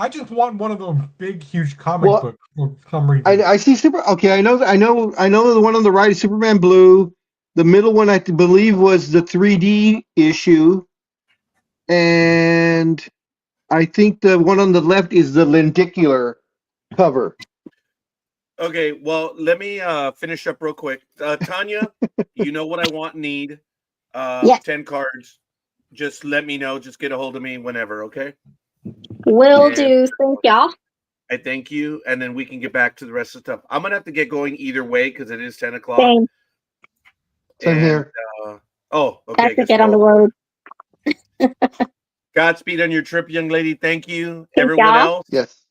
just want one of those big, huge comic Well, books for some reason. I see super. Okay, I know the one on the right is Superman Blue. The middle one I believe was the 3D issue, and I think the one on the left is the lenticular cover. Okay, well, let me finish up real quick. Tanya, you know what I want and need. Yes. 10 cards. Just let me know. Just get a hold of me whenever, okay? Will And do. Thank y'all. I thank you, and then we can get back to the rest of the stuff. I'm going to have to get going either way because it is 10 o'clock. Same. Same here. Oh, I okay. have to get on the road. Godspeed on your trip, young lady. Thank you. Thank Everyone y'all. else. Yes.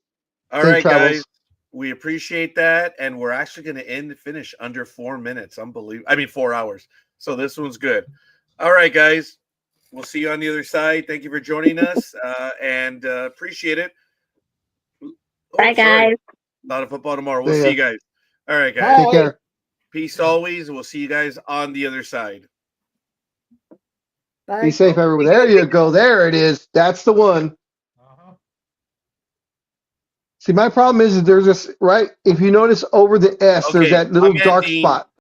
All Safe right, travels. guys. We appreciate that, and we're actually going to end the finish under 4 minutes. Unbelievable. I mean, 4 hours. So this one's good. All right, guys. We'll see you on the other side. Thank you for joining us, and appreciate it. Bye, guys. A lot of football tomorrow. We'll See see ya. you guys. All right, guys. Take care. Peace always. We'll see you guys on the other side. Bye. Be safe, everyone. There you go. There it is. That's the one. See, my problem is there's this, right? If you notice over the S, there's Okay, that little my man dark Dean. spot.